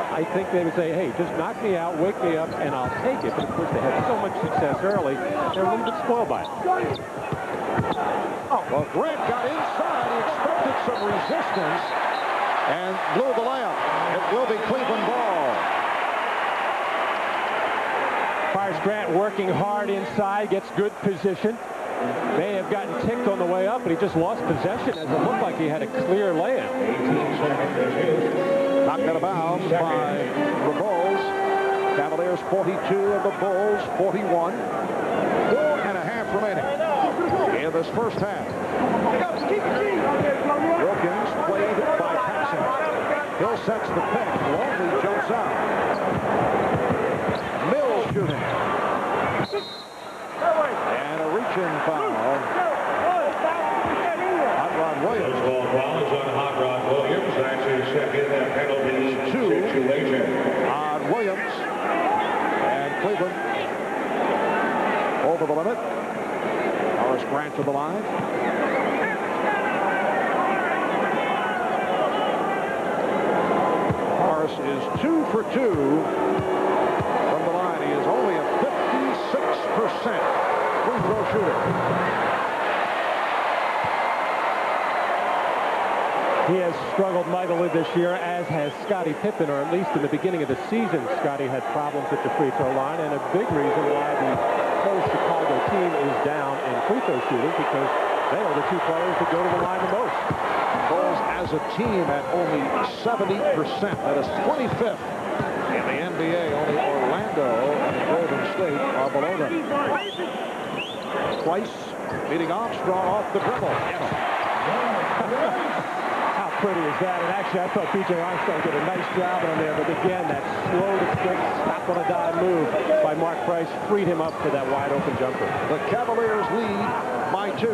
I think they would say, hey, just knock me out, wake me up, and I'll take it. But of course, they had so much success early, they're a little bit spoiled by it. Oh, well, Grant got inside. He expected some resistance and blew the layup. It will be Cleveland ball. Forrest Grant working hard inside, gets good position. May have gotten ticked on the way up, but he just lost possession as it looked like he had a clear layup. Knocked out of bounds by the Bulls. Cavaliers 42 and the Bulls 41. 4.5 remaining in this first half. Wilkins played by Paxson. Hill sets the pick. Longley jumps out. Mills shooting. And a reach-in foul. Hot Rod Williams. Hot Rod Williams. That's his second penalty situation. On Williams. And Cleveland over the limit. Horace Grant to the line. Horace is 2 for 2 from the line. He is only a 56% free throw shooter. He has struggled mightily this year, as has Scottie Pippen, or at least in the beginning of the season, Scottie had problems at the free throw line, and a big reason why the whole Chicago team is down in free throw shooting, because they are the two players that go to the line the most. Bulls as a team at only 70%. That is 25th in the NBA. Only Orlando and Golden State are below them. Price beating Armstrong off the dribble. Yes. How pretty as that. And actually, I thought B.J. Armstrong did a nice job on there. But again, that slow to quick stop-on-a-dime move by Mark Price freed him up for that wide-open jumper. The Cavaliers lead by 2.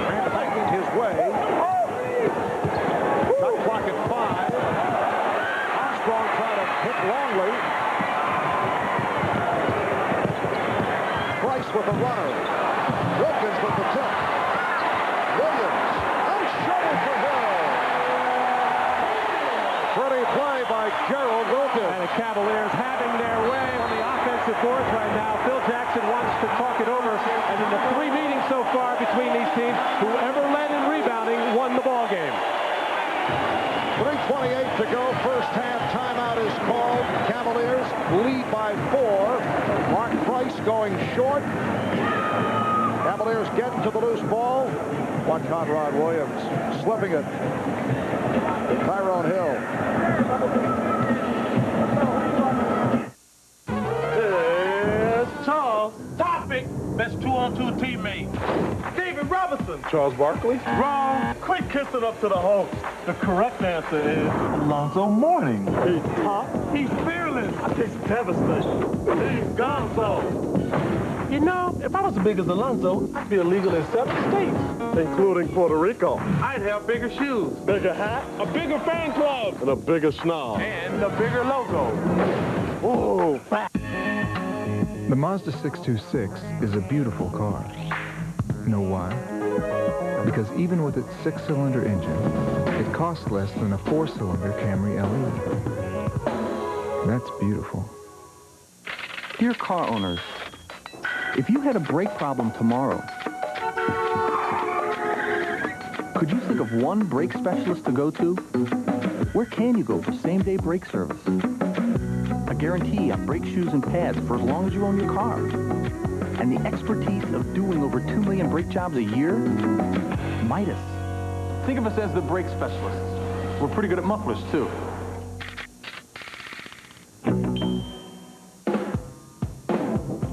Grant backing his way. Shot clock at 5. Armstrong trying to hit Longley. Price with the runner. Wilkins with the tip. Williams. And shoulder for Hill. Pretty play by Gerald Wilkins. And the Cavaliers having their way on the offensive boards right now. Phil Jackson wants to talk it over. And in the 3 meetings so far between these teams, whoever led in rebounding won the ball game. 3:28 to go. First half timeout is called. Cavaliers lead by 4. Mark Price going short. Cavaliers get to the loose ball. Watch Conrad Williams slipping it. Tyrone Hill. It's Charles. Topic. Best 2-on-2 teammate. David Robinson. Charles Barkley. Wrong. Quick kissing up to the host. The correct answer is Alonzo Mourning. He's tough. He's fearless. He's devastating. He's Gonzo. You know, if I was as big as Alonzo, I'd be illegal in 7 states, including Puerto Rico. I'd have bigger shoes, bigger hat, a bigger fan club, and a bigger schnoz, and a bigger logo. Ooh, fat. The Mazda 626 is a beautiful car. Know why? Because even with its 6-cylinder engine, it costs less than a 4-cylinder Camry LE. That's beautiful. Dear car owners, if you had a brake problem tomorrow, could you think of one brake specialist to go to? Where can you go for same-day brake service? A guarantee on brake shoes and pads for as long as you own your car. And the expertise of doing over 2 million brake jobs a year? Midas. Think of us as the brake specialists. We're pretty good at mufflers, too.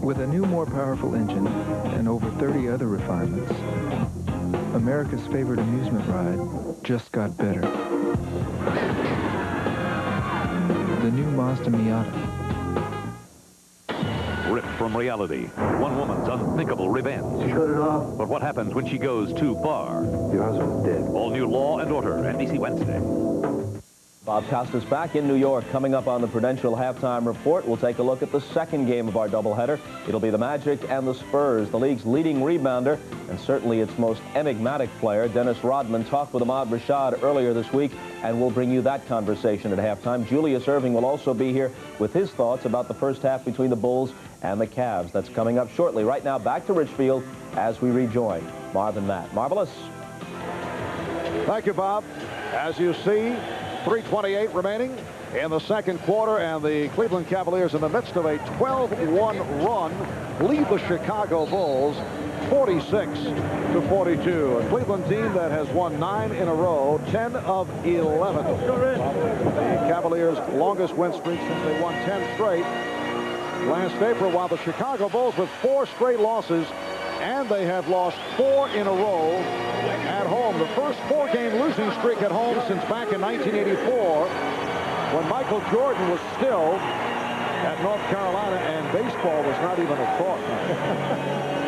With a new, more powerful engine and over 30 other refinements, America's favorite amusement ride just got better. The new Mazda Miata. Ripped from reality, one woman's unthinkable revenge. Shut it off. But what happens when she goes too far? Your husband's dead. All new Law and Order, NBC Wednesday. Bob Costas back in New York. Coming up on the Prudential Halftime Report, we'll take a look at the second game of our doubleheader. It'll be the Magic and the Spurs. The league's leading rebounder and certainly its most enigmatic player, Dennis Rodman, talked with Ahmad Rashad earlier this week, and we'll bring you that conversation at halftime. Julius Erving will also be here with his thoughts about the first half between the Bulls and the Cavs. That's coming up shortly. Right now, back to Richfield as we rejoin Marv and Matt. Marvelous. Thank you, Bob. As you see, 3:28 remaining in the second quarter, and the Cleveland Cavaliers in the midst of a 12-1 run lead the Chicago Bulls 46-42. A Cleveland team that has won 9 in a row, 10 of 11. The Cavaliers' longest win streak since they won 10 straight last April, while the Chicago Bulls with 4 straight losses, and they have lost 4 in a row at home. The first 4-game losing streak at home since back in 1984, when Michael Jordan was still at North Carolina and baseball was not even a thought.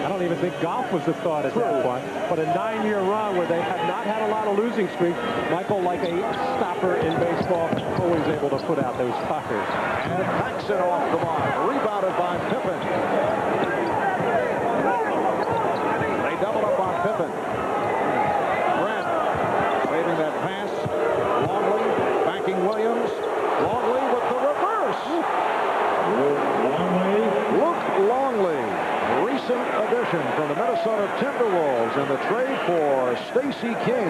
I don't even think golf was a thought at that point. But a 9-year run where they have not had a lot of losing streaks. Michael, like a stopper in baseball, always able to put out those puckers. And Paxson off the mark, rebounded by Pippen. They double up on Pippen. Grant saving that pass. Longley backing Williams. Longley with the reverse. Luke Longley, recent addition from the Minnesota Timberwolves in the trade for Stacey King.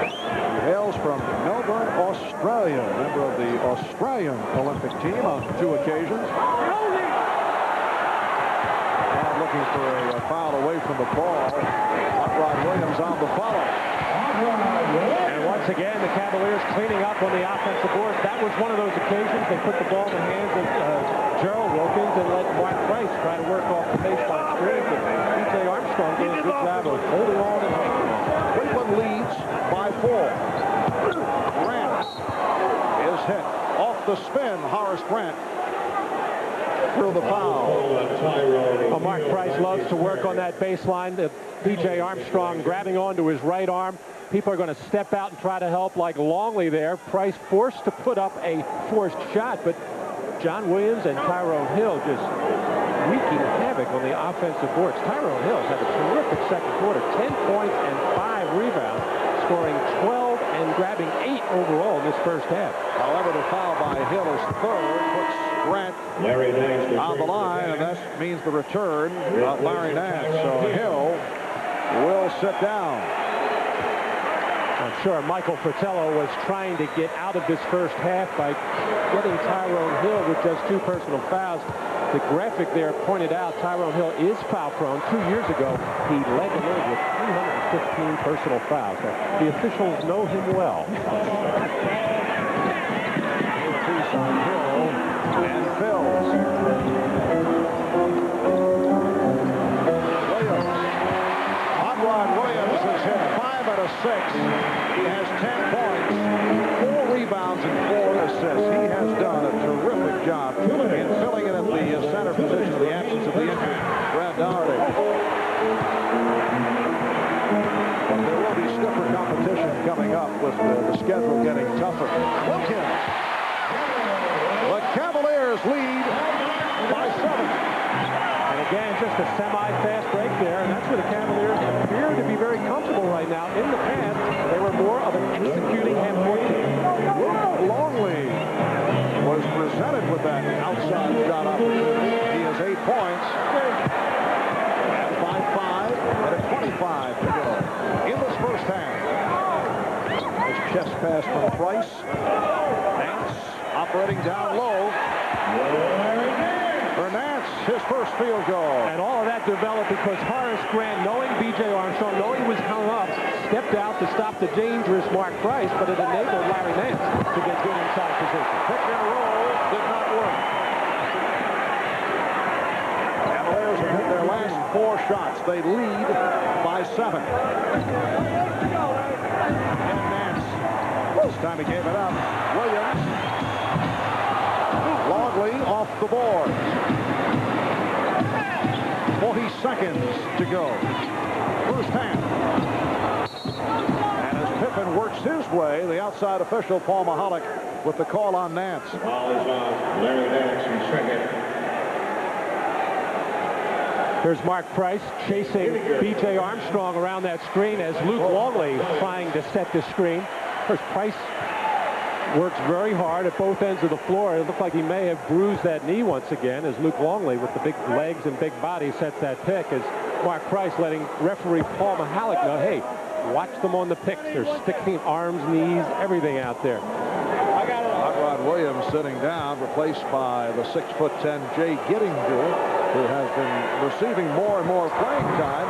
He hails from Melbourne, Australia, member of the Australian Olympic team on 2 occasions. And looking for a foul away from the ball. Rod Williams on the follow. And watch Once again, the Cavaliers cleaning up on the offensive board. That was one of those occasions they put the ball in the hands of Gerald Wilkins and let Mark Price try to work off the baseline screen. But B.J. Armstrong did a good job of holding on and hanging on. Cleveland leads by 4. Grant is hit. Off the spin, Horace Grant through the foul. Well, Mark Price loves to work on that baseline. B.J. Armstrong grabbing onto his right arm. People are going to step out and try to help like Longley there. Price forced to put up a forced shot, but John Williams and Tyrone Hill just wreaking havoc on the offensive boards. Tyrone Hill's had a terrific second quarter, 10 points and 5 rebounds, scoring 12 and grabbing 8 overall in this first half. However, the foul by Hill is third, puts Grant on the line, and that means the return of Larry Nance. So Hill will sit down. I'm sure Michael Fratello was trying to get out of this first half by getting Tyrone Hill with just 2 personal fouls. The graphic there pointed out Tyrone Hill is foul prone. 2 years ago, he led the league with 315 personal fouls. So the officials know him well. Hill and Phils. Williams. Hot Rod Williams has hit 5 out of 6. He has 10 points, 4 rebounds, and 4 assists. He has done a terrific job in filling in at the center position in the absence of the injured Brad Doherty. But there will be stiffer competition coming up with the schedule getting tougher. Wilkins. The Cavaliers lead by 7. And again, just a semi-fast break there, and that's where the Cavaliers appear to be very comfortable right now. In the past, they were more of an executing half-court team. Longley was presented with that outside shot opportunity. He has 8 points. And by 5 and a 25 to go in this first half. This chest pass from Price. Nance operating down low. For Nance, his first field goal. And all of that developed because Horace Grant, knowing B.J. Armstrong, knowing he was hung up, stepped out to stop the dangerous Mark Price, but it enabled Larry Nance to get good inside position. Pick and roll did not work. Cavaliers have hit their last 4 shots. They lead by 7. And Nance, this time he gave it up. Williams. Longley off the board. 40 seconds to go. First half. And as Pippen works his way, the outside official, Paul Mahalik, with the call on Nance. Ball is on Larry Nance in second. Here's Mark Price chasing B.J. Armstrong around that screen as Luke Longley trying to set the screen. First, Price works very hard at both ends of the floor. It looked like he may have bruised that knee once again as Luke Longley, with the big legs and big body, sets that pick, as Mark Price letting referee Paul Mahalik know, hey, watch them on the picks. They're sticking arms, knees, everything out there. Hot Rod Williams sitting down, replaced by the 6'10" Jay Gittinger, who has been receiving more and more playing time.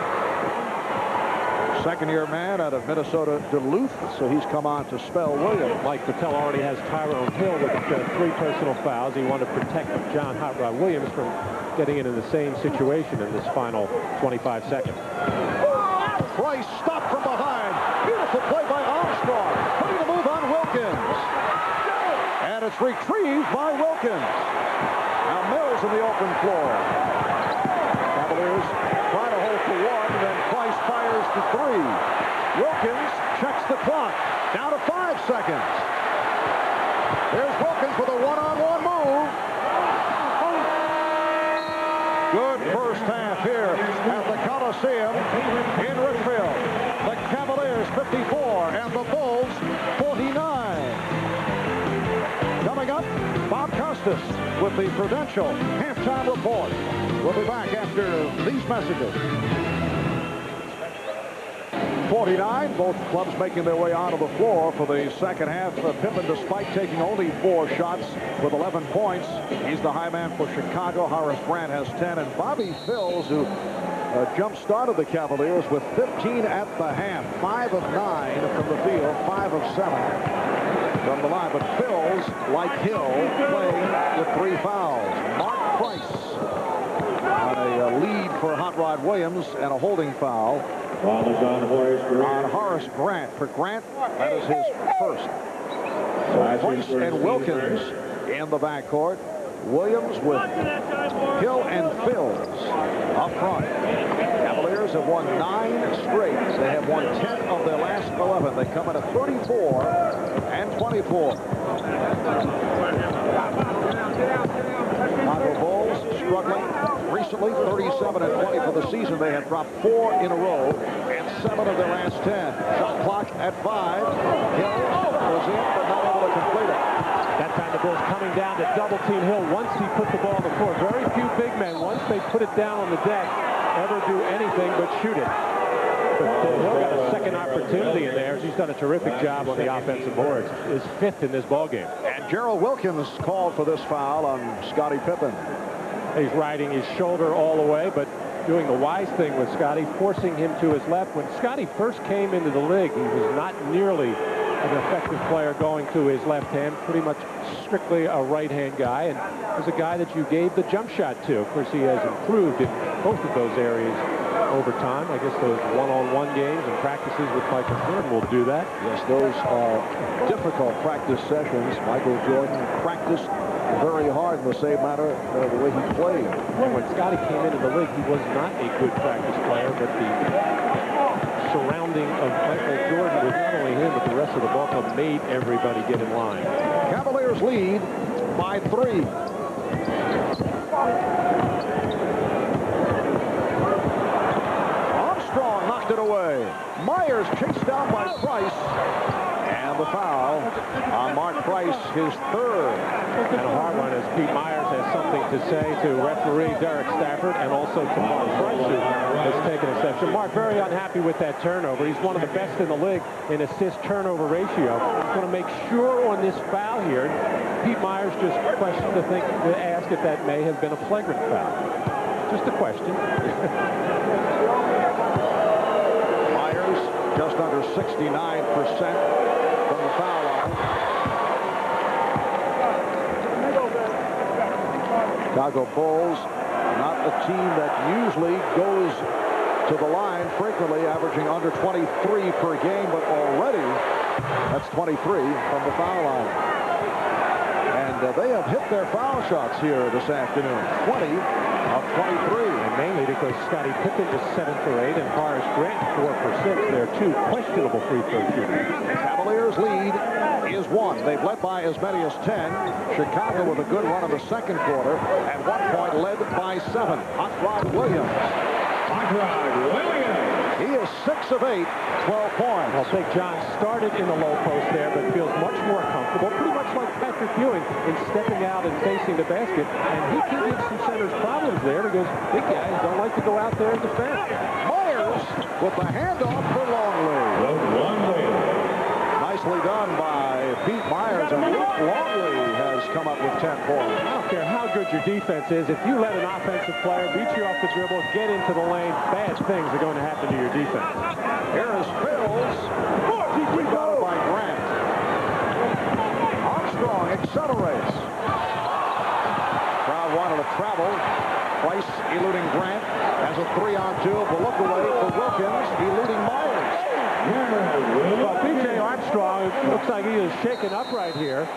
Second-year man out of Minnesota Duluth, so he's come on to spell Williams. Mike Patel already has Tyrone Hill with 3 personal fouls. He wanted to protect John Hot Rod Williams from getting into the same situation in this final 25 seconds. Price stopped from behind. Beautiful play by Armstrong, putting the move on Wilkins. And it's retrieved by Wilkins. Now Mills in the open floor. Cavaliers try to hold for 1, then Price fires to 3. Wilkins checks the clock. Down to 5 seconds. There's Wilkins with a one-on-one move. Good first half here at the Coliseum in Richfield. The Cavaliers 54 and the Bulls 49. Coming up, Bob Costas with the Prudential halftime report. We'll be back after these messages. 49, both clubs making their way onto the floor for the second half. Pippen, despite taking only 4 shots with 11 points, he's the high man for Chicago. Horace Grant has 10, and Bobby Phils, who jump started the Cavaliers with 15 at the half. 5 of 9 from the field, 5 of 7 from the line. But Phils, like Hill, playing with 3 fouls. Mark Price on a lead for Hot Rod Williams and a holding foul on Horace Grant. For Grant, that is his first. So Price and Wilkins in the backcourt. Williams with Hill and Phils up front. Cavaliers have won 9 straight. They have won 10 of their last 11. They come in at 34 and 24. Chicago Bulls struggling recently, 37 and 20 for the season. They have dropped 4 in a row and 7 of their last 10. Shot clock at 5. Hill was in, but not able to complete it. That time the Bulls coming down to double team Hill once he put the ball on the floor. Very few big men, once they put it down on the deck, ever do anything but shoot it. But Hill got a second opportunity in there. He's done a terrific job on the offensive boards. His 5th in this ballgame. And Gerald Wilkins called for this foul on Scottie Pippen. He's riding his shoulder all the way, but doing the wise thing with Scottie, forcing him to his left. When Scottie first came into the league, he was not nearly an effective player going to his left hand, pretty much strictly a right-hand guy, and was a guy that you gave the jump shot to. Of course, he has improved in both of those areas over time. I guess those one-on-one games and practices with Michael Jordan will do that. Yes, those are difficult practice sessions. Michael Jordan practiced very hard in the same manner the way he played. When Scottie came into the league, he was not a good practice player, but the surrounding of Michael Jordan with not only him, but the rest of the ball club made everybody get in line. Cavaliers lead by 3. Armstrong knocked it away. Myers chased down by Price. And the foul on Mark Price, his 3rd. And a hard one as Pete Myers has something to say to referee Derek Stafford and also to Mark Price, who has taken a step. So Mark very unhappy with that turnover. He's one of the best in the league in assist-turnover ratio. He's going to make sure on this foul here. Pete Myers just questioned to ask if that may have been a flagrant foul. Just a question. Myers just under 69% from the foul line. Chicago Bulls, not a team that usually goes to the line frequently, averaging under 23 per game, but already that's 23 from the foul line. And they have hit their foul shots here this afternoon, 20 of 23. And mainly because Scottie Pippen was 7 for 8 and Horace Grant 4 for 6. They're 2 questionable free throw shooters. Cavaliers lead is 1. They've led by as many as 10. Chicago with a good run in the second quarter. At one point led by 7. Hot Rod Williams. Hot Rod Williams. He is 6 of 8, 12 points. Well, Big John started in the low post there, but feels much more comfortable, pretty much like Patrick Ewing, in stepping out and facing the basket. And he can give some centers problems there because big guys don't like to go out there and defend. Myers with the handoff for Longley. Nicely done by Pete Myers, and Luke Longley has come up with 10 points. I don't care how good your defense is. If you let an offensive player beat you off the dribble, get into the lane, bad things are going to happen to your defense. Here is Phils. Rebounded by Grant. Armstrong accelerates. Crowd wanted to travel. Price eluding Grant as a 3-on-2. The look away for Wilkins, eluding Myers. Well, B.J. Armstrong looks like he is shaken up right here,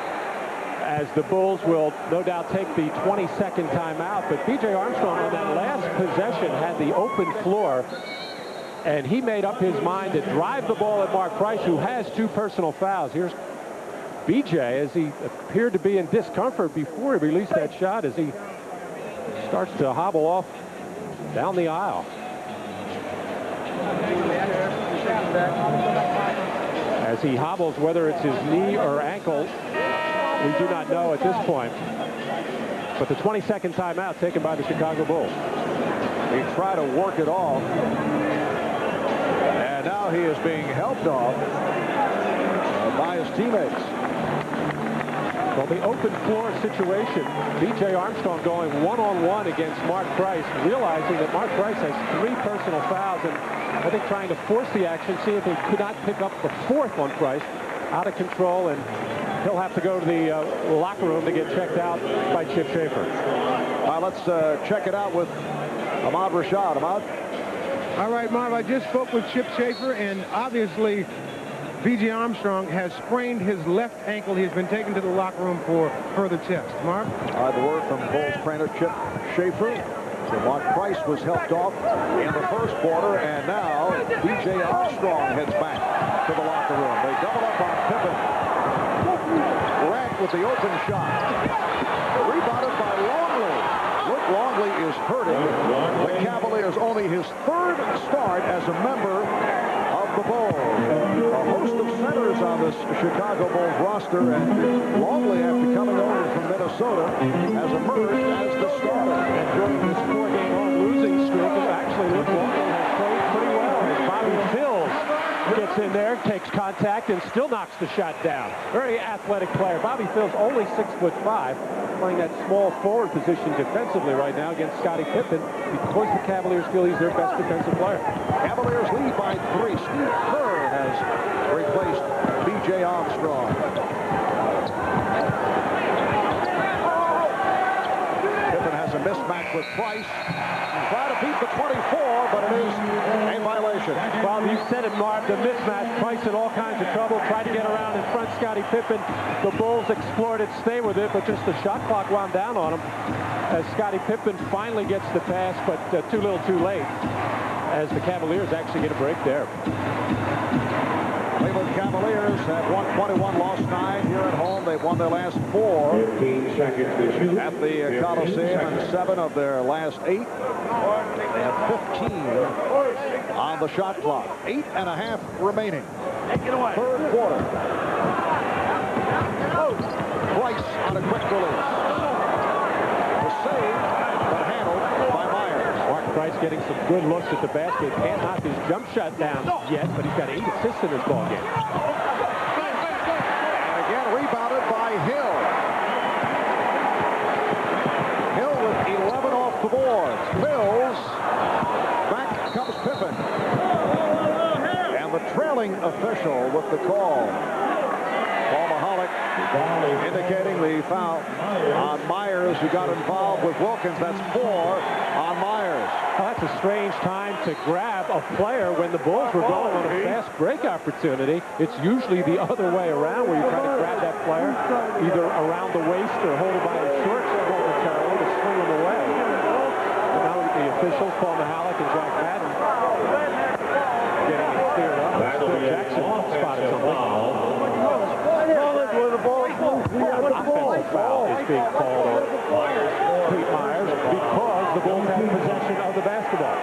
as the Bulls will no doubt take the 22nd timeout. But B.J. Armstrong on that last possession had the open floor, and he made up his mind to drive the ball at Mark Price, who has 2 personal fouls. Here's B.J. as he appeared to be in discomfort before he released that shot, as he starts to hobble off down the aisle. As he hobbles, whether it's his knee or ankle, we do not know at this point. But the 22nd timeout taken by the Chicago Bulls. He tried to work it off, and now he is being helped off by his teammates. Well, the open floor situation, B.J. Armstrong going one-on-one against Mark Price, realizing that Mark Price has 3 personal fouls, and I think trying to force the action, see if he could not pick up the 4th on Price. Out of control, and he'll have to go to the locker room to get checked out by Chip Schaefer. Let's check it out with Ahmad Rashad. Ahmad? All right, Marv, I just spoke with Chip Schaefer, and obviously B.J. Armstrong has sprained his left ankle. He has been taken to the locker room for further tests. Marv? The word from Bulls trainer Chip Schaefer. So Mark Price was helped off in the first quarter, and now B.J. Armstrong heads back to the locker room. They double up on Pippen. Grant with the open shot. Rebounded by Longley. Luke Longley is hurting the Cavaliers. Only his 3rd start as a member of the Bulls. A host of centers on this Chicago Bulls roster, and Longley, after coming over from Minnesota, has emerged as the starter. And during this 4-game losing streak, actually Luke Longley has played pretty well. As Bobby Phills gets in there, takes contact, and still knocks the shot down. Very athletic player. Bobby Phills only 6'5", playing that small forward position defensively right now against Scottie Pippen, because the Cavaliers feel he's their best defensive player. Cavaliers lead by 3. Steve Kerr has replaced B.J. Armstrong. Pippen has a mismatch with Price. Try to beat the 24, but it is a violation. Well, you said it, Marv, the mismatch. Price in all kinds of trouble. Tried to get around in front Scottie Pippen. The Bulls explored it, stay with it, but just the shot clock wound down on him as Scottie Pippen finally gets the pass, but too little too late, as the Cavaliers actually get a break there. Cleveland Cavaliers have won 21, lost 9 here at home. They've won their last 4 at the Coliseum, and 7 of their last 8. They have 15 on the shot clock. 8.5 remaining. 3rd quarter. Price on a quick release. The save, but handled by Myers. Mark Price getting some good looks at the basket. Can't knock his jump shot down yet, but he's got 8 assists in his ball game. And again, rebounded by Hill. Hill with 11 off the boards. Mills. Back comes Pippen. And the trailing official with the call. Paul Mahalik indicating the foul on Myers, who got involved with Wilkins. That's 4 on Myers. Well, that's a strange time to grab a player when the Bulls were going on a fast break opportunity. It's usually the other way around, where you try to grab that player either around the waist or hold him by his shorts momentarily to swing him away. And now the officials, Paul Mahalik and Jack Madden, getting it cleared up. Still Jackson spotted something. Offensive foul is being called on Pete Myers because the Bulls have possession of the basketball.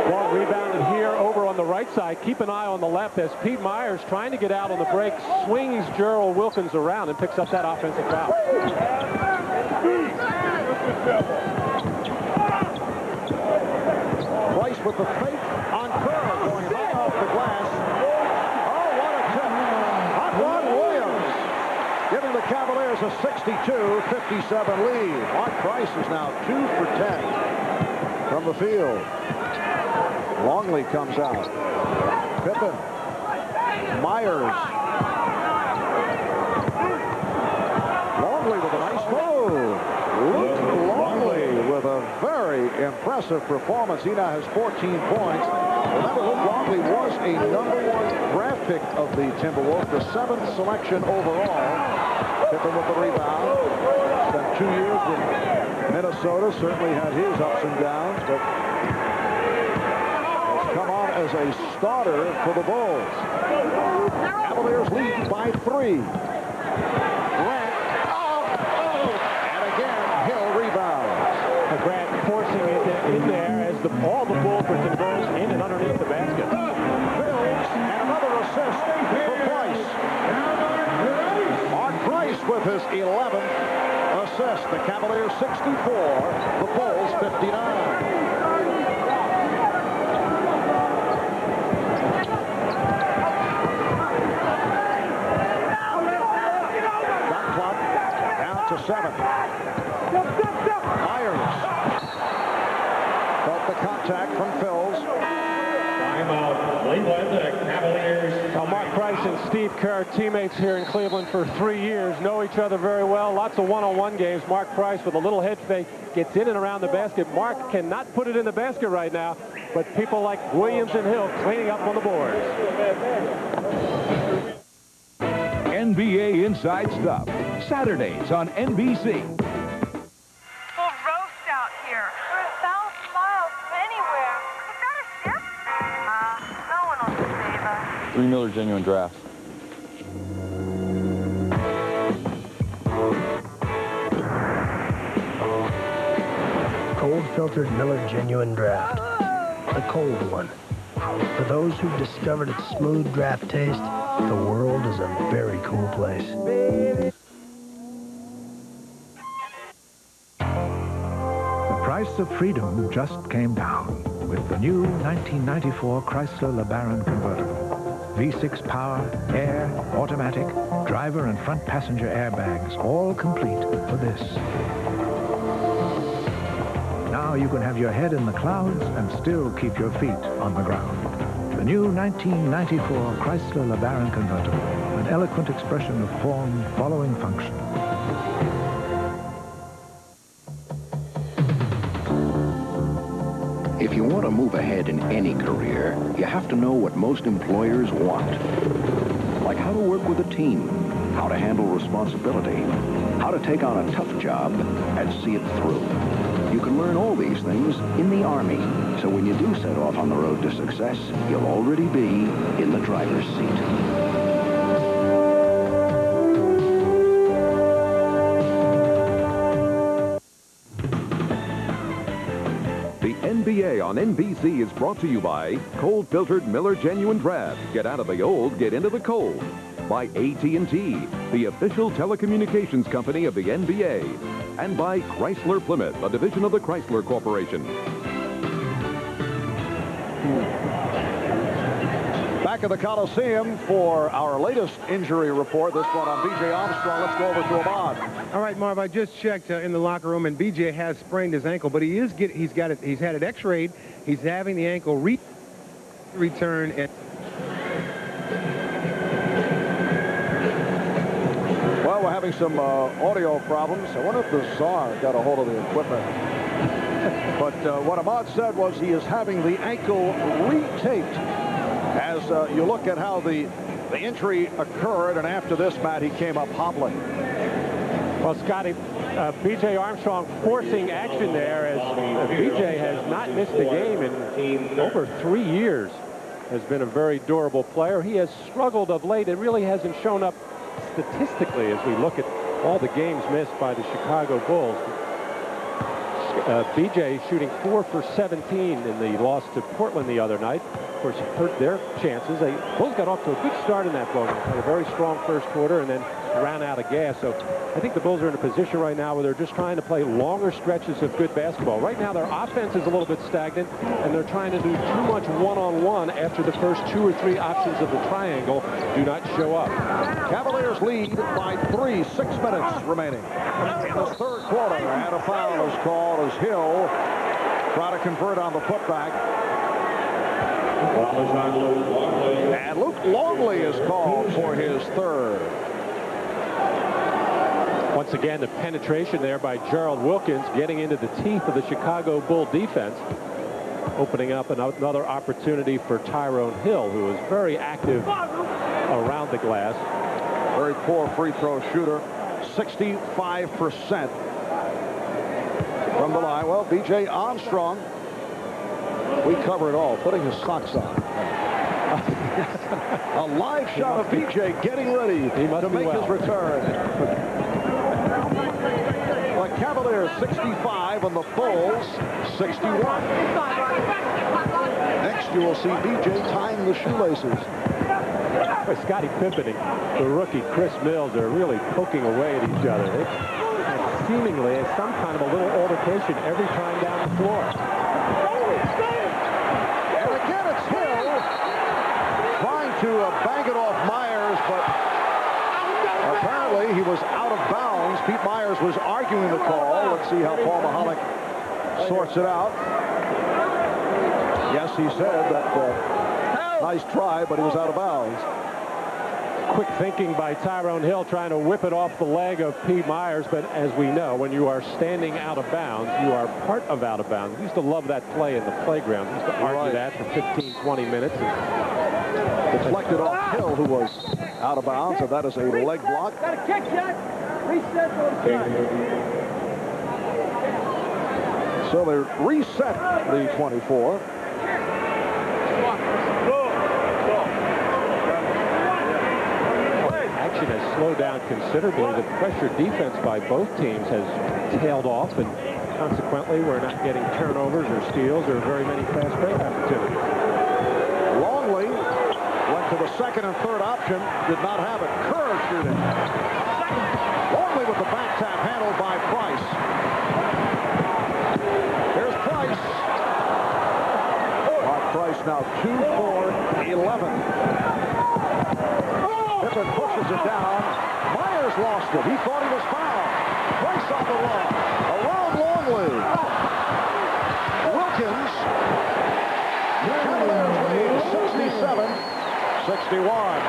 Ball rebounded here over on the right side. Keep an eye on the left as Pete Myers, trying to get out on the break, swings Gerald Wilkins around and picks up that offensive foul. Price with the fake on Kerr, going high off the glass. Giving the Cavaliers a 62-57 lead. Mark Price is now 2 for 10 from the field. Longley comes out. Pippen. Myers. Longley with a nice move. Luke Longley with a very impressive performance. He now has 14 points. Remember, Luke Longley was a #1 draft pick of the Timberwolves, the 7th selection overall. Pippen with the rebound. Spent 2 years with Minnesota. Certainly had his ups and downs, but has come on as a starter for the Bulls. Cavaliers lead by 3. Grant. And again, Hill rebounds. Grant forcing it in there as all the Bulls were converged in and underneath the basket. Phillips and another assist for Price. Mark Price with his 11th assist. The Cavaliers 64, the Bulls 59. But the contact from Phils. Timeout, Cleveland Cavaliers. Well, Mark Price and Steve Kerr, teammates here in Cleveland for 3 years, know each other very well. Lots of one-on-one games. Mark Price with a little head fake gets in and around the basket. Mark cannot put it in the basket right now, but people like Williams and Hill cleaning up on the boards. NBA Inside Stuff, Saturdays on NBC. Full roast out here. We're 1,000 miles from anywhere. Is that a ship? No one will save us. 3 Miller Genuine Draft. Cold filtered Miller Genuine Draft. The cold one. For those who've discovered its smooth draft taste, the world is a very cool place. The price of freedom just came down with the new 1994 Chrysler LeBaron convertible. V6 power, air, automatic, driver and front passenger airbags, all complete for this. Now you can have your head in the clouds and still keep your feet on the ground. The new 1994 Chrysler LeBaron convertible, an eloquent expression of form following function. If you want to move ahead in any career, you have to know what most employers want. Like how to work with a team, how to handle responsibility, how to take on a tough job and see it through. You can learn all these things in the Army, so when you do set off on the road to success, you'll already be in the driver's seat. The NBA on NBC is brought to you by cold-filtered Miller Genuine Draft. Get out of the old, get into the cold. By AT&T, the official telecommunications company of the NBA. And by Chrysler Plymouth, a division of the Chrysler Corporation. Back at the Coliseum for our latest injury report. This one on B.J. Armstrong. Let's go over to Ahmad. All right, Marv, I just checked in the locker room, and B.J. has sprained his ankle, but he's had it X-rayed. He's having the ankle return. And well, we're having some audio problems. I wonder if the czar got a hold of the equipment. But what Ahmad said was he is having the ankle retaped. As you look at how the injury occurred, and after this, Matt, he came up hobbling. Well, Scotty, B.J. Armstrong forcing action there as B.J. has not missed a game in over 3 years. Has been a very durable player. He has struggled of late. It really hasn't shown up statistically as we look at all the games missed by the Chicago Bulls. B.J. shooting 4 for 17 in the loss to Portland the other night. Of course, hurt their chances. The Bulls got off to a good start in that ball game. Had a very strong first quarter and then ran out of gas. So I think the Bulls are in a position right now where they're just trying to play longer stretches of good basketball. Right now, their offense is a little bit stagnant, and they're trying to do too much one-on-one after the first 2 or 3 options of the triangle do not show up. Cavaliers lead by 3, 6 minutes remaining. In the third quarter, and a foul is called as Hill try to convert on the putback. And Luke Longley is called for his third. Once again, the penetration there by Gerald Wilkins getting into the teeth of the Chicago Bull defense, opening up another opportunity for Tyrone Hill, who is very active around the glass. Very poor free throw shooter, 65% from the line. Well, B.J. Armstrong, we cover it all, putting his socks on. A live shot of B.J. getting ready to make his return. The Cavaliers 65 and the Bulls 61. Next, you will see B.J. tying the shoelaces. Scottie Pippen and the rookie Chris Mills are really poking away at each other. It's seemingly some kind of a little altercation every time down the floor. And again, it's Hill trying to bang it off Myers, but apparently he was out of bounds. Pete Myers was arguing the call. Let's see how Paul Mahalik sorts it out. Yes, he said that nice try, but he was out of bounds. Quick thinking by Tyrone Hill trying to whip it off the leg of P. Myers, but as we know, when you are standing out of bounds, you are part of out of bounds. We used to love that play in the playground. We used to argue that for 15, 20 minutes. Deflected off Hill, who was out of bounds, and that is a leg block. Got a kick, Jack. Reset those So they reset the 24. Action has slowed down considerably. The pressure defense by both teams has tailed off, and consequently, we're not getting turnovers or steals or very many fast break opportunities. Longley went to the second and third option, did not have it. Kerr shooting. Longley with the back tap handled by Price. Here's Price. Mark Price now 2 for 11. Pippen pushes it down. Myers lost it. He thought he was fouled. Price on the run. Around Longley. Wilkins. Cavaliers lead 67-61.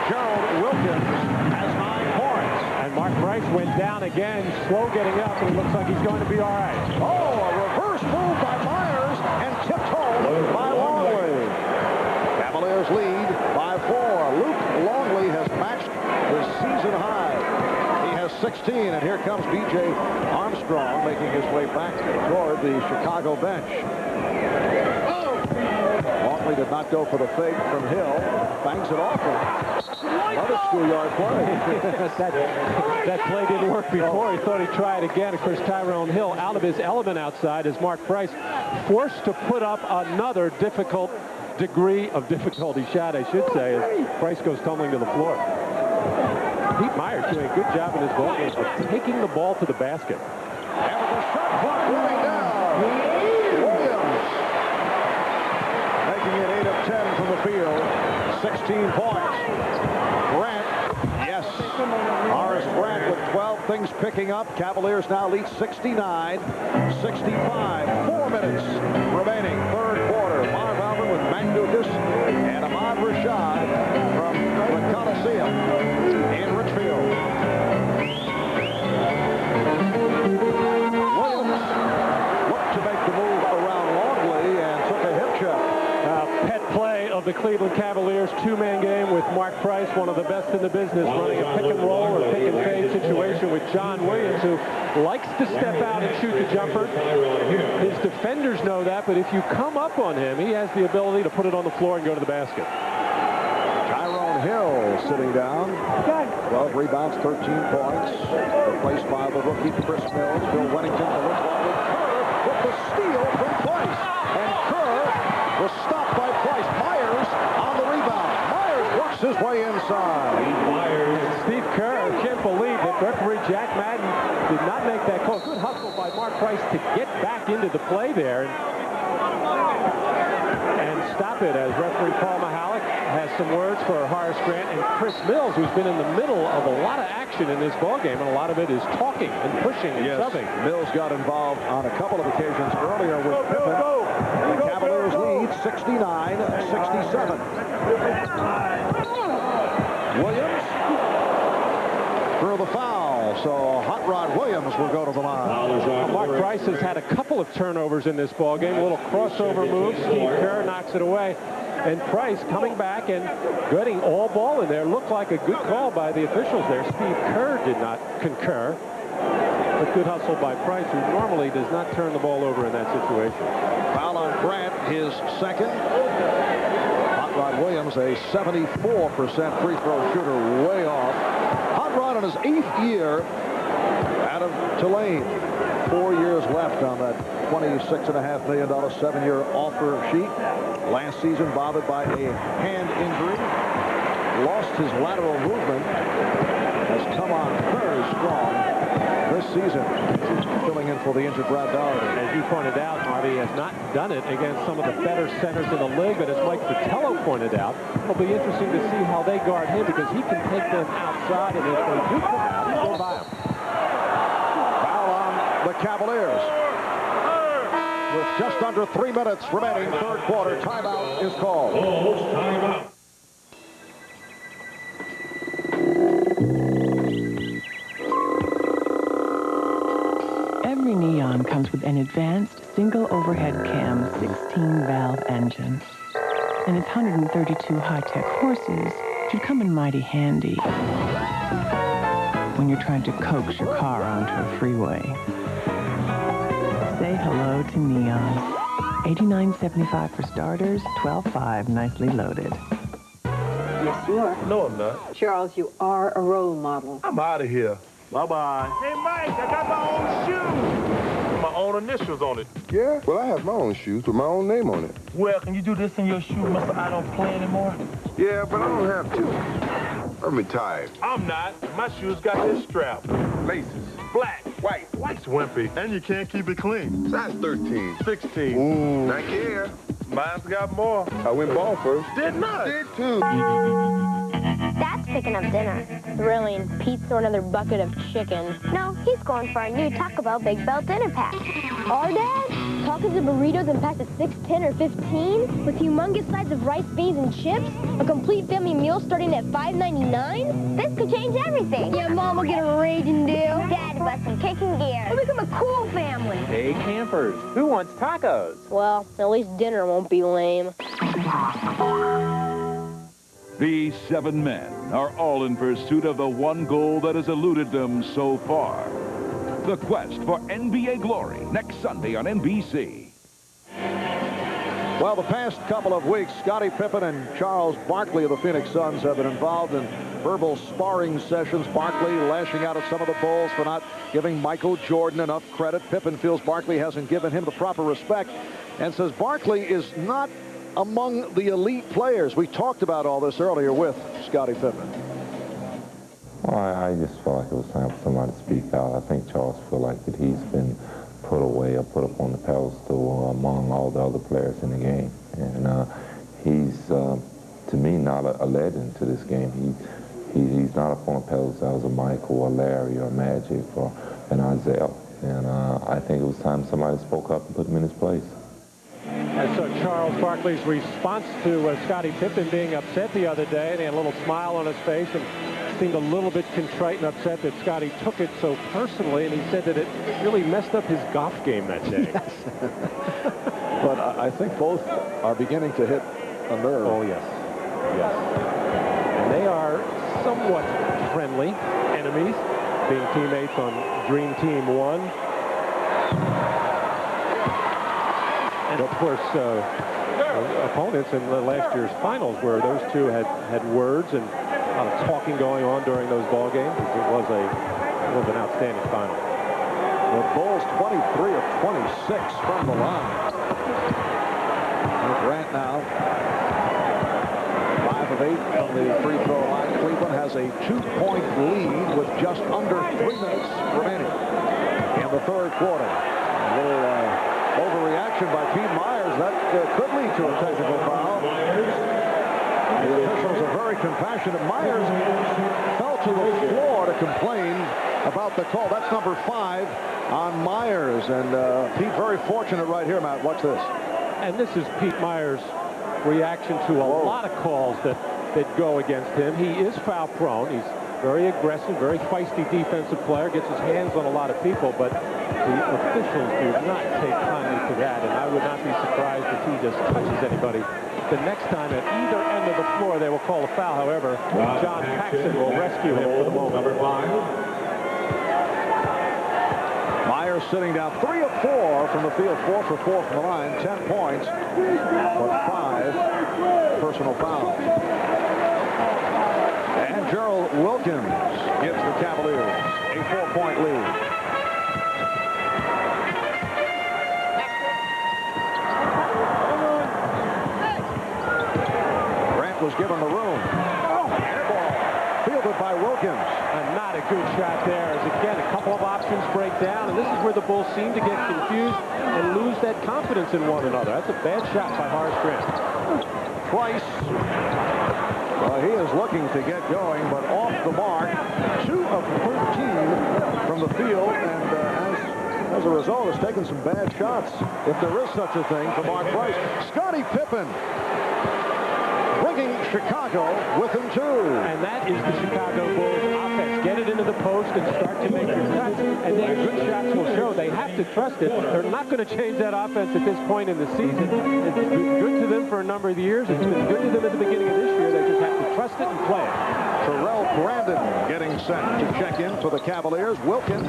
Gerald Wilkins has 9 points. And Mark Price went down again, slow getting up, and it looks like he's going to be all right. Oh, a reverse move by Myers and tipped home by Longley. Cavaliers lead by 4. Luke Longley has matched his season high. He has 16, and here comes B.J. Armstrong making his way back toward the Chicago bench. Longley did not go for the fake from Hill. Bangs it off him. Another schoolyard play. that play didn't work before. He thought he'd try it again. Of course, Tyrone Hill out of his element outside as Mark Price forced to put up another degree of difficulty shot, I should say, as Price goes tumbling to the floor. Pete Myers doing a good job in his ball game of taking the ball to the basket. And with the shot clock running down, Williams making it 8 of 10 from the field, 16 points. Grant, yes, Horace Grant with 12, things picking up. Cavaliers now lead 69-65. 4 minutes remaining, third quarter. Marv Albert with Mandukas and Ahmad Rashad from the Coliseum in Richfield. Williams looked to make the move around Longley and took a hip shot. Pet play of the Cleveland Cavaliers, two-man game with Mark Price, one of the best in the business, running a pick and roll or pick and fade situation with John Williams, who likes to step out and shoot the jumper. His defenders know that, but if you come up on him, he has the ability to put it on the floor and go to the basket. Tyrone Hill sitting down. 12 rebounds, 13 points. Replaced by the rookie Chris Mills. Bill Wennington to look forward. Kerr with the steal from Price. And Kerr was stopped by Price. Myers on the rebound. Myers works his way inside. Steve Kerr can't believe that referee Jack Madden did not make that call. Good hustle by Mark Price to get back into the play there and stop it, as referee Paul Mahalik has some words for Horace Grant and Chris Mills, who's been in the middle of a lot of action in this ballgame, and a lot of it is talking and pushing and shoving. Mills got involved on a couple of occasions earlier with Pippen. And the Cavaliers lead 69-67. Williams through the foul, so Hot Rod Williams will go to the line. Mark Price has had a couple of turnovers in this ballgame. A little crossover move. Steve Kerr knocks it away. And Price coming back and getting all ball in there. Looked like a good call by the officials there. Steve Kerr did not concur. But good hustle by Price, who normally does not turn the ball over in that situation. Foul on Grant, his second. Hot Rod Williams, a 74% free throw shooter, way off. Hot Rod in his 8th year out of Tulane. 4 years left on that $26.5 million 7-year offer sheet. Last season bothered by a hand injury. Lost his lateral movement. Has come on very strong this season, filling in for the injured Brad Doherty. As you pointed out, Marty has not done it against some of the better centers in the league, but as Mike Fratello pointed out, it'll be interesting to see how they guard him, because he can take them outside, and if they do come out, he'll go by them. Foul on the Cavaliers. with just under 3 minutes remaining. Third quarter timeout is called. Bulls timeout. Every Neon comes with an advanced single overhead cam 16-valve engine. And its 132 high-tech horses should come in mighty handy when you're trying to coax your car onto a freeway. Say hello to Neon. $89.75 for starters, $12.5 nicely loaded. Yes, you are. No, I'm not. Charles, you are a role model. I'm out of here. Bye-bye. Hey, Mike, I got my own shoes. My own initials on it. Yeah? Well, I have my own shoes with my own name on it. Well, can you do this in your shoe, Mr. I don't play anymore? Yeah, but I don't have to. I'm retired. I'm not. My shoes got this strap. Laces. Black. White. White's wimpy. And you can't keep it clean. Size 13. 16. Ooh. Nike Air. Mine's got more. I went ball first. Did not. Did too. Dad's picking up dinner. Grilling pizza or another bucket of chicken. No, he's going for our new Taco Bell Big Bell dinner pack. Our dad? Tacos and burritos and packs of 6, 10, or 15? With humongous sides of rice, beans, and chips? A complete family meal starting at $5.99? This could change everything. Yeah, Mom will get a raging deal. Dad bust some kicking gears. We'll become a cool family. Hey, campers, who wants tacos? Well, at least dinner won't be lame. These 7 men are all in pursuit of the one goal that has eluded them so far. The quest for NBA glory, next Sunday on NBC. Well, the past couple of weeks, Scottie Pippen and Charles Barkley of the Phoenix Suns have been involved in verbal sparring sessions. Barkley lashing out at some of the Bulls for not giving Michael Jordan enough credit. Pippen feels Barkley hasn't given him the proper respect and says Barkley is not among the elite players. We talked about all this earlier with Scottie Pippen. Well, I just felt like it was time for somebody to speak out. I think Charles feels like that he's been put away or put up on the pedestal among all the other players in the game. And he's, to me, not a legend to this game. He's not up on a pedestal as a Michael or Larry or Magic or an Isaiah. And I think it was time somebody spoke up and put him in his place. And so Charles Barkley's response to Scottie Pippen being upset the other day, and he had a little smile on his face and seemed a little bit contrite and upset that Scottie took it so personally, and he said that it really messed up his golf game that day. Yes. But I think both are beginning to hit a nerve. Oh, yes. Yes. And they are somewhat friendly enemies, being teammates on Dream Team 1. And of course, opponents in the last year's finals, where those two had words and a lot of talking going on during those ball games. It was an outstanding final. The Bulls 23 of 26 from the line. Grant now 5 of 8 from the free throw line. Cleveland has a 2-point lead with just under 3 minutes remaining in the third quarter. A little overreaction by Pete Myers. That could lead to a technical foul. The officials are very compassionate. Myers fell to the floor to complain about the call. That's number 5 on Myers. And Pete very fortunate right here, Matt. Watch this. And this is Pete Myers' reaction to a lot of calls that go against him. He is foul prone. He's very aggressive, very feisty defensive player, gets his hands on a lot of people, but the officials do not take kindly to that, and I would not be surprised if he just touches anybody. The next time at either end of the floor, they will call a foul. However, John Paxson will rescue him for the moment. Number 5. Myers sitting down 3 of 4 from the field, 4 for 4 from the line, 10 points, but 5 personal fouls. And Gerald Wilkins gives the Cavaliers a 4-point lead. Grant was given the room. Air ball fielded by Wilkins. And not a good shot there, as again a couple of options break down, and this is where the Bulls seem to get confused and lose that confidence in one another. That's a bad shot by Horace Grant. Price, well, he is looking to get going, but off the mark. 2 of 13 from the field, and as As a result, has taken some bad shots, if there is such a thing, for Mark Price. Scottie Pippen bringing Chicago within 2. And that is the Chicago Bulls offense. Get it into the post and start to make your cuts, and then good shots will show. They have to trust it. They're not going to change that offense at this point in the season. It's been good to them for a number of years. It's been good to them at the beginning of this year. They just have to trust it and play it. Terrell Brandon getting set to check in for the Cavaliers. Wilkins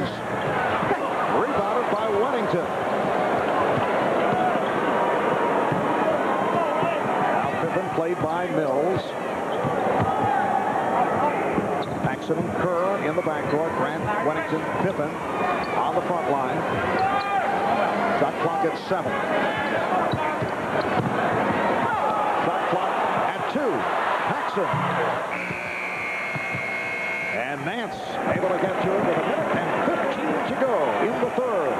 rebounded by Wennington. Played by Mills. Paxson and Kerr in the backcourt. Grant, Wennington, Pippen on the front line. Shot clock at 7. Shot clock at 2. Paxson. And Nance able to get to it with 1:15 to go in the 3rd.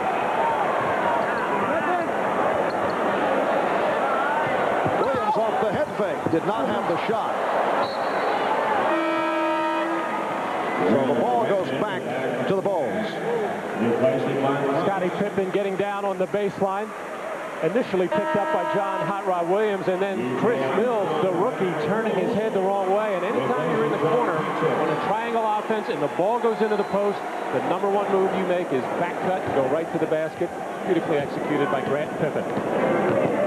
Off the head fake, did not have the shot. So the ball goes back to the Bulls. Scottie Pippen getting down on the baseline. Initially picked up by John Hot Rod Williams, and then Chris Mills, the rookie, turning his head the wrong way. And anytime you're in the corner on a triangle offense and the ball goes into the post, the #1 move you make is back cut, go right to the basket. Beautifully executed by Grant and Pippen.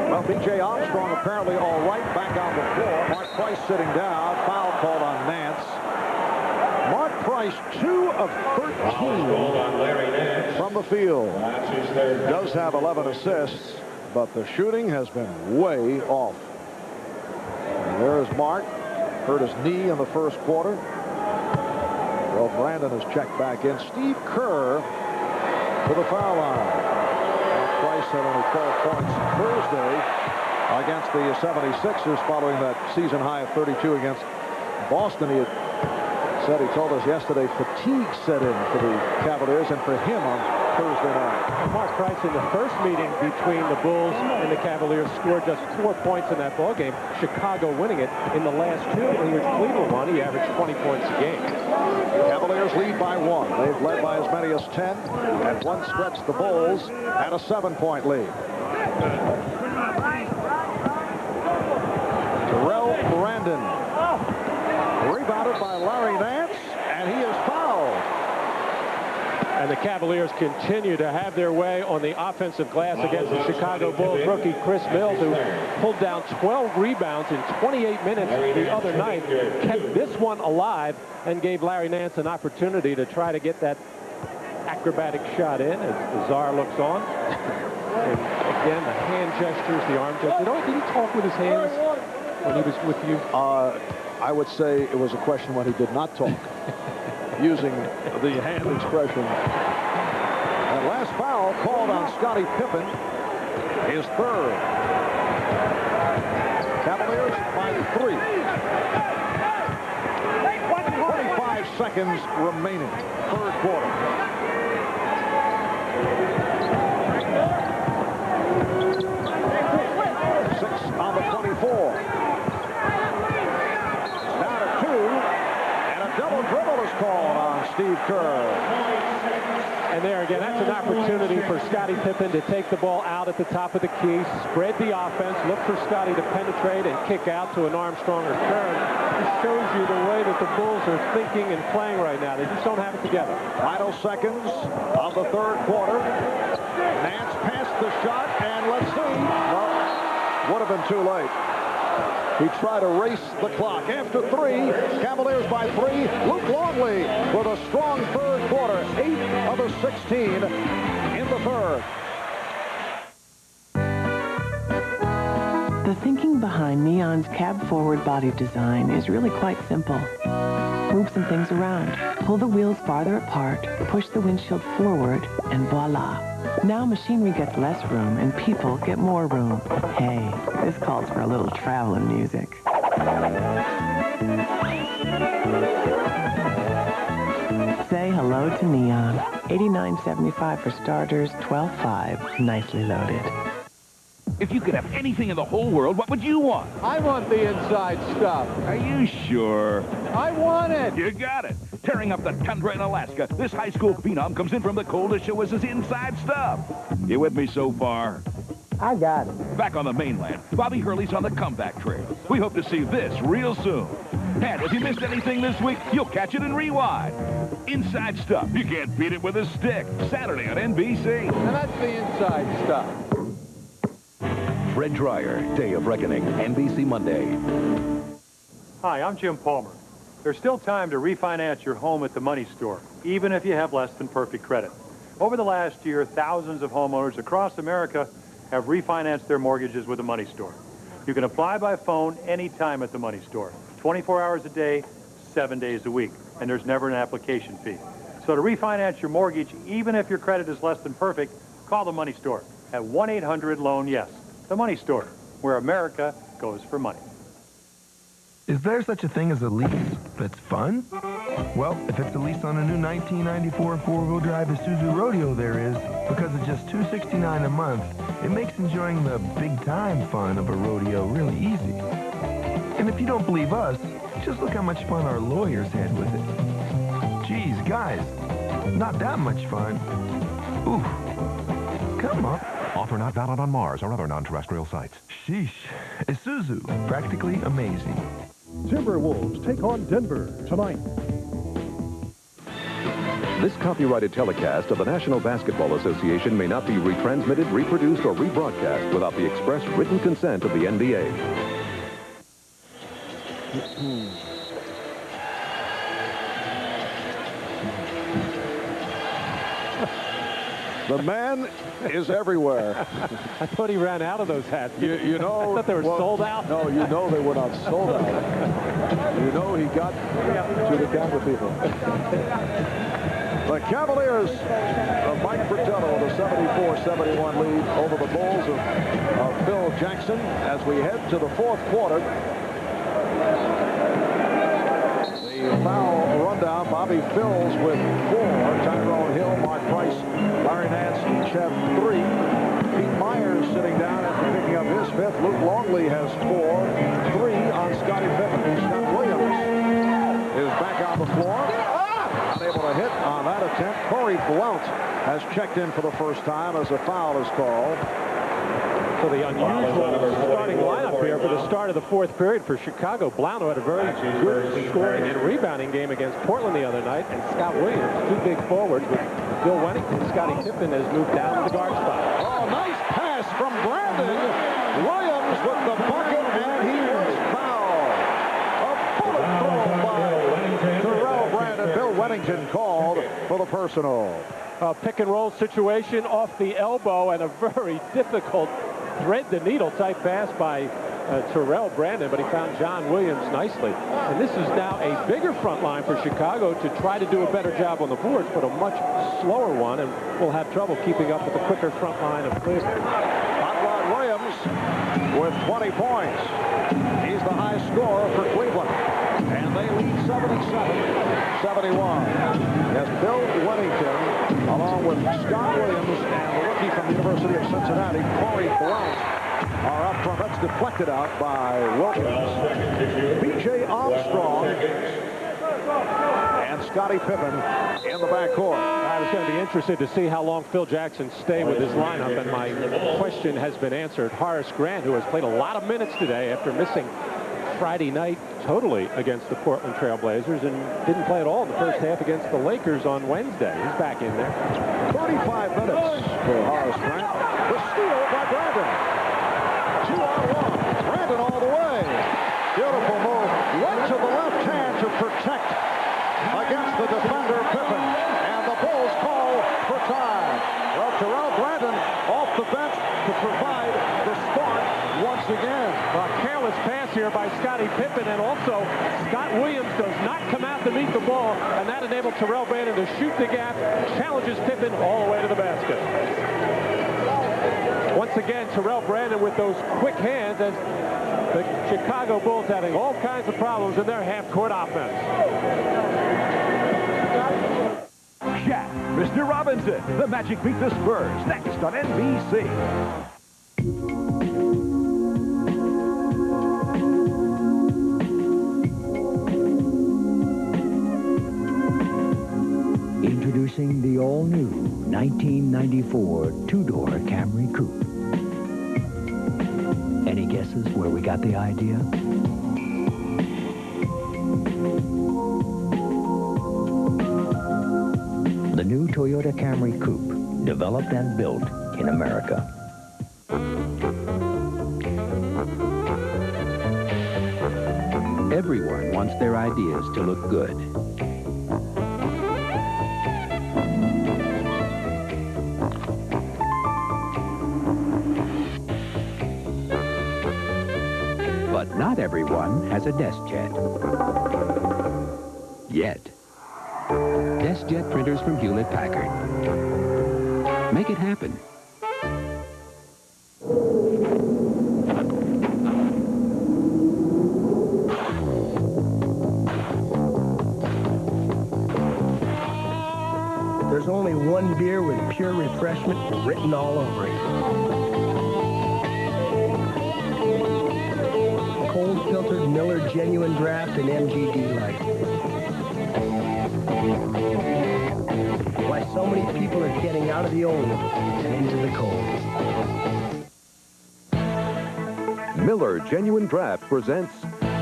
Well, B.J. Armstrong apparently all right back on the floor. Mark Price sitting down. Foul called on Nance. Mark Price, 2 of 13 from the field. Does have 11 assists, but the shooting has been way off. And there's Mark. Hurt his knee in the 1st quarter. Well, Brandon has checked back in. Steve Kerr to the foul line. Price had only 12 points Thursday against the 76ers following that season high of 32 against Boston. He had said, he told us yesterday, fatigue set in for the Cavaliers and for him on Thursday night. Mark Price in the first meeting between the Bulls and the Cavaliers scored just 4 points in that ball game. Chicago winning it. In the last 2, in which Cleveland won, he averaged 20 points a game. Cavaliers lead by 1. They've led by as many as 10. At one stretch, the Bulls had a 7-point lead. Terrell Brandon rebounded by Larry Nance, and he is fouled. And the Cavaliers continue to have their way on the offensive glass against the Chicago Bulls rookie Chris Mills, who pulled down 12 rebounds in 28 minutes the other night, kept this one alive, and gave Larry Nance an opportunity to try to get that acrobatic shot in as Czar looks on. And again, the hand gestures, the arm gestures. Did he talk with his hands when he was with you? I would say it was a question when he did not talk, using the hand expression. And last foul called on Scottie Pippen, his 3rd. Cavaliers by 3. 25 seconds remaining, 3rd quarter. On the 24. Down to 2, and a double dribble is called on Steve Kerr. And there again, that's an opportunity for Scottie Pippen to take the ball out at the top of the key, spread the offense, look for Scottie to penetrate and kick out to an Armstrong or Kerr. This shows you the way that the Bulls are thinking and playing right now. They just don't have it together. Final seconds of the 3rd quarter. Nance passed the shot, and let's see. Well, would have been too late. He tried to race the clock. After 3, Cavaliers by 3. Luke Longley with a strong 3rd quarter. 8 of the 16 in the 3rd. The thinking behind Neon's cab-forward body design is really quite simple. Move some things around. Pull the wheels farther apart, push the windshield forward, and voila. Now machinery gets less room and people get more room. Hey, this calls for a little traveling music. Say hello to Neon. $89.75 for starters, $12.5. Nicely loaded. If you could have anything in the whole world, what would you want? I want the inside stuff. Are you sure? I want it. You got it. Tearing up the tundra in Alaska, this high school phenom comes in from the cold to show us his inside stuff. You with me so far? I got it. Back on the mainland, Bobby Hurley's on the comeback trail. We hope to see this real soon. And if you missed anything this week, you'll catch it in Rewind. Inside stuff. You can't beat it with a stick. Saturday on NBC. And that's the inside stuff. Fred Dreyer, Day of Reckoning, NBC Monday. Hi, I'm Jim Palmer. There's still time to refinance your home at the Money Store, even if you have less than perfect credit. Over the last year, thousands of homeowners across America have refinanced their mortgages with the Money Store. You can apply by phone anytime at the Money Store, 24 hours a day, 7 days a week, and there's never an application fee. So to refinance your mortgage, even if your credit is less than perfect, call the Money Store at 1-800-LOAN-YES. The Money Store, where America goes for money. Is there such a thing as a lease that's fun? Well, if it's a lease on a new 1994 four-wheel drive Isuzu Rodeo, there is. Because at just $269 a month, it makes enjoying the big-time fun of a rodeo really easy. And if you don't believe us, just look how much fun our lawyers had with it. Geez, guys, not that much fun. Oof. Come on. Offer not valid on Mars or other non-terrestrial sites. Sheesh. Isuzu, practically amazing. Timberwolves take on Denver tonight. This copyrighted telecast of the National Basketball Association may not be retransmitted, reproduced, or rebroadcast without the express written consent of the NBA. The man is everywhere. I thought he ran out of those hats. You know, I thought they were sold out. No, you know they were not sold out. You know he got to the camera people. The Cavaliers of Mike Fratello with a 74-71 lead over the Bulls of Phil Jackson as we head to the fourth quarter. The foul rundown, Bobby Phills with 4, Tyrone Hill, Mark Price, Larry Nance each have 3. Pete Myers sitting down after picking up his 5th. Luke Longley has 4, 3 on Scottie Pippen. Scott Williams is back on the floor. Unable to hit on that attempt. Corey Blount has checked in for the first time as a foul is called. So the unusual starting lineup here for the start of the fourth period for Chicago. Blount, who had a very good scoring and rebounding game against Portland the other night, and Scott Williams, 2 big forwards with Bill Wennington. Scottie Pippen has moved down to the guard spot. Oh, nice pass from Brandon. Williams with the bucket, and he was fouled. A bullet throw by Terrell Brandon. Bill Wennington called for the personal. Pick and roll situation off the elbow, and a very difficult thread-the-needle type pass by Terrell Brandon, but he found John Williams nicely. And this is now a bigger front line for Chicago to try to do a better job on the boards, but a much slower one, and will have trouble keeping up with the quicker front line of Cleveland. Hot Rod Williams with 20 points. He's the high scorer for Cleveland. And they lead 77-71. As Bill Wennington, along with Scott Williams and the rookie from the University of Cincinnati, Corey Blount, are up front. That's deflected out by Wilkins. B.J. Armstrong and Scottie Pippen in the backcourt. I was going to be interested to see how long Phil Jackson stay with his lineup, and my question has been answered. Horace Grant, who has played a lot of minutes today after missing Friday night totally against the Portland Trail Blazers and didn't play at all in the first half against the Lakers on Wednesday. He's back in there. 35 minutes for Horace Grant. The steal by Brandon. 2-on-1. Brandon all the way. Beautiful move. Right to the left hand to protect against the defender Pippen. And the Bulls call for time. Well, Terrell Brandon off the bench to provide the spark once again. A careless pass here by Scottie Pippen, and also Scott Williams does not come out to meet the ball, and that enabled Terrell Brandon to shoot the gap, challenges Pippen all the way to the basket. Once again, Terrell Brandon with those quick hands, as the Chicago Bulls having all kinds of problems in their half-court offense. Shaq, Mr. Robinson, the Magic beat the Spurs, next on NBC. 1994 two-door Camry Coupe. Any guesses where we got the idea? The new Toyota Camry Coupe, developed and built in America. Everyone wants their ideas to look good. But not everyone has a desk jet. Yet. Desk jet printers from Hewlett-Packard. Make it happen. There's only one beer with pure refreshment written all over it. Cold filtered Miller Genuine Draft and MGD Light. Why so many people are getting out of the old and into the cold. Miller Genuine Draft presents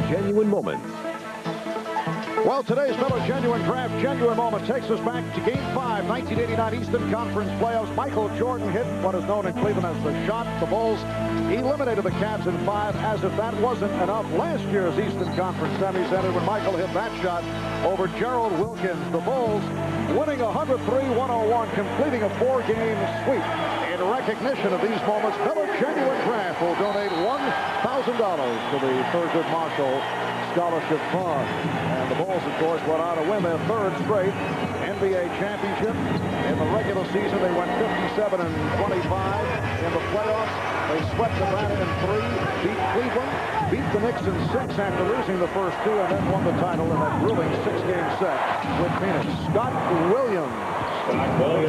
Genuine Moments. Well, today's Miller Genuine Draft Genuine Moment takes us back to Game 5, 1989 Eastern Conference Playoffs. Michael Jordan hit what is known in Cleveland as the shot. The Bulls eliminated the Cavs in 5. As if that wasn't enough, last year's Eastern Conference semis ended when Michael hit that shot over Gerald Wilkins. The Bulls winning 103-101, completing a 4-game sweep. In recognition of these moments, Miller Genuine Draft will donate $1,000 to the Thurgood Marshall Scholarship Fund. And the Bulls, of course, went on to win their 3rd straight NBA championship. In the regular season, they went 57-25. In the playoffs, they swept Atlanta in 3, beat Cleveland, beat the Knicks in 6 after losing the first 2, and then won the title in that grueling 6-game set with Phoenix. Scott Williams,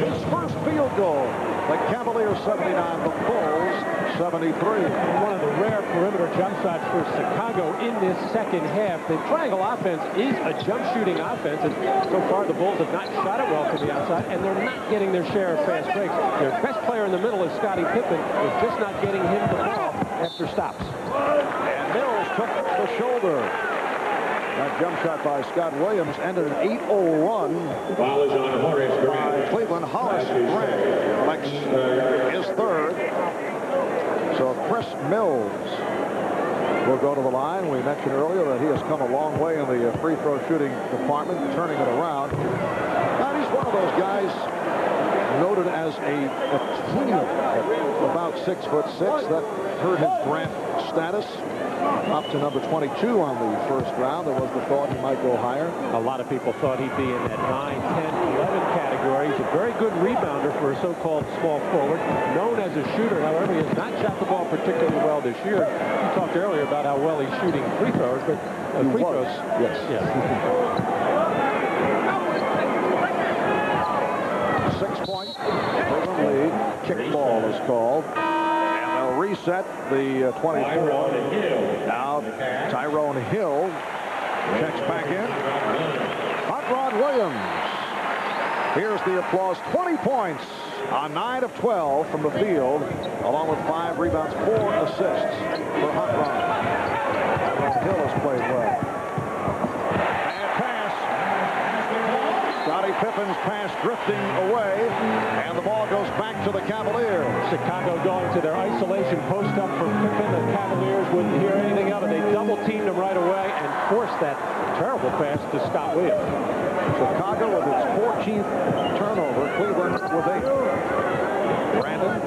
his first field goal. The Cavaliers 79, the Bulls 73. One of the rare perimeter jump shots for Chicago in this second half. The triangle offense is a jump shooting offense, and so far the Bulls have not shot it well from the outside, and they're not getting their share of fast breaks. Their best player in the middle is Scottie Pippen. They're just not getting him the ball after stops. And Mills took the shoulder. That jump shot by Scott Williams ended an 8-0 run by Cleveland. Hollis Grant is 3rd. So Chris Mills will go to the line. We mentioned earlier that he has come a long way in the free throw shooting department, turning it around. And he's one of those guys noted as a tweener at about 6'6". That hurt his Grant status. Up to number 22 on the first round. There was the thought he might go higher. A lot of people thought he'd be in that 9, 10, 11 category. He's a very good rebounder for a so-called small forward. Known as a shooter, however, he has not shot the ball particularly well this year. You talked earlier about how well he's shooting free throws, but free throws. Yes. Yeah. 6-point Cleveland lead. Kick ball is called. Reset the 24. Now Tyrone Hill checks back in. Hot Rod Williams. Here's the applause. 20 points on 9 of 12 from the field, along with 5 rebounds, 4 assists for Hot Rod. Tyrone Hill has played well. Bad pass. Scottie Pippen's pass drifting away, and the ball goes back to the Cavaliers. Chicago going to their isolation post up for Pippen. The Cavaliers wouldn't hear anything of it. They double-teamed him right away and forced that terrible pass to Scott Williams. Chicago with its 14th turnover. Cleveland with 8. Brandon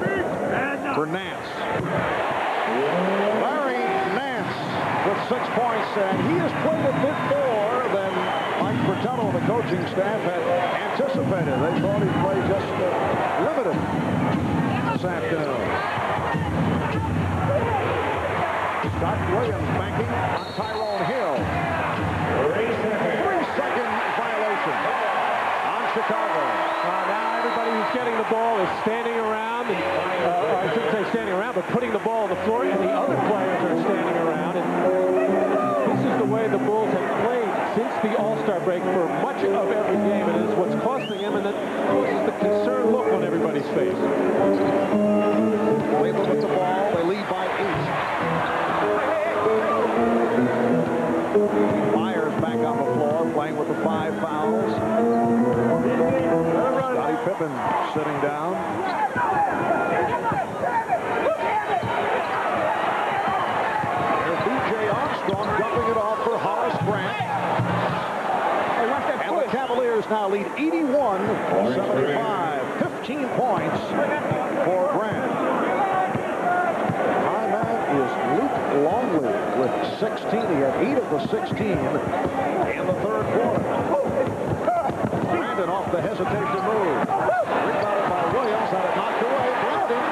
for Nance. Larry Nance with 6 points, and he has played a bit more than Mike Fratello and the coaching staff had anticipated. They thought he'd play just limited this afternoon. Scott Williams banking on Tyrone Hill. 3-second violation on Chicago. Now everybody who's getting the ball is standing around, and I shouldn't say standing around, but putting the ball on the floor, and the other players are standing around. And this is the way the Bulls have played since the All-Star break for much of every game, and it's what's costing them, and that causes the concerned look on every Myers back on the floor, playing with the 5 fouls. Scottie Pippen sitting down. There's B.J. Armstrong dumping it off for Horace Grant. And the Cavaliers now lead 81-75. 15 points for Grant. High man is Luke Longley with 16. He had 8 of the 16 in the third quarter. Brandon off the hesitation move. Rebounded by Williams. Had it knocked away. Brandon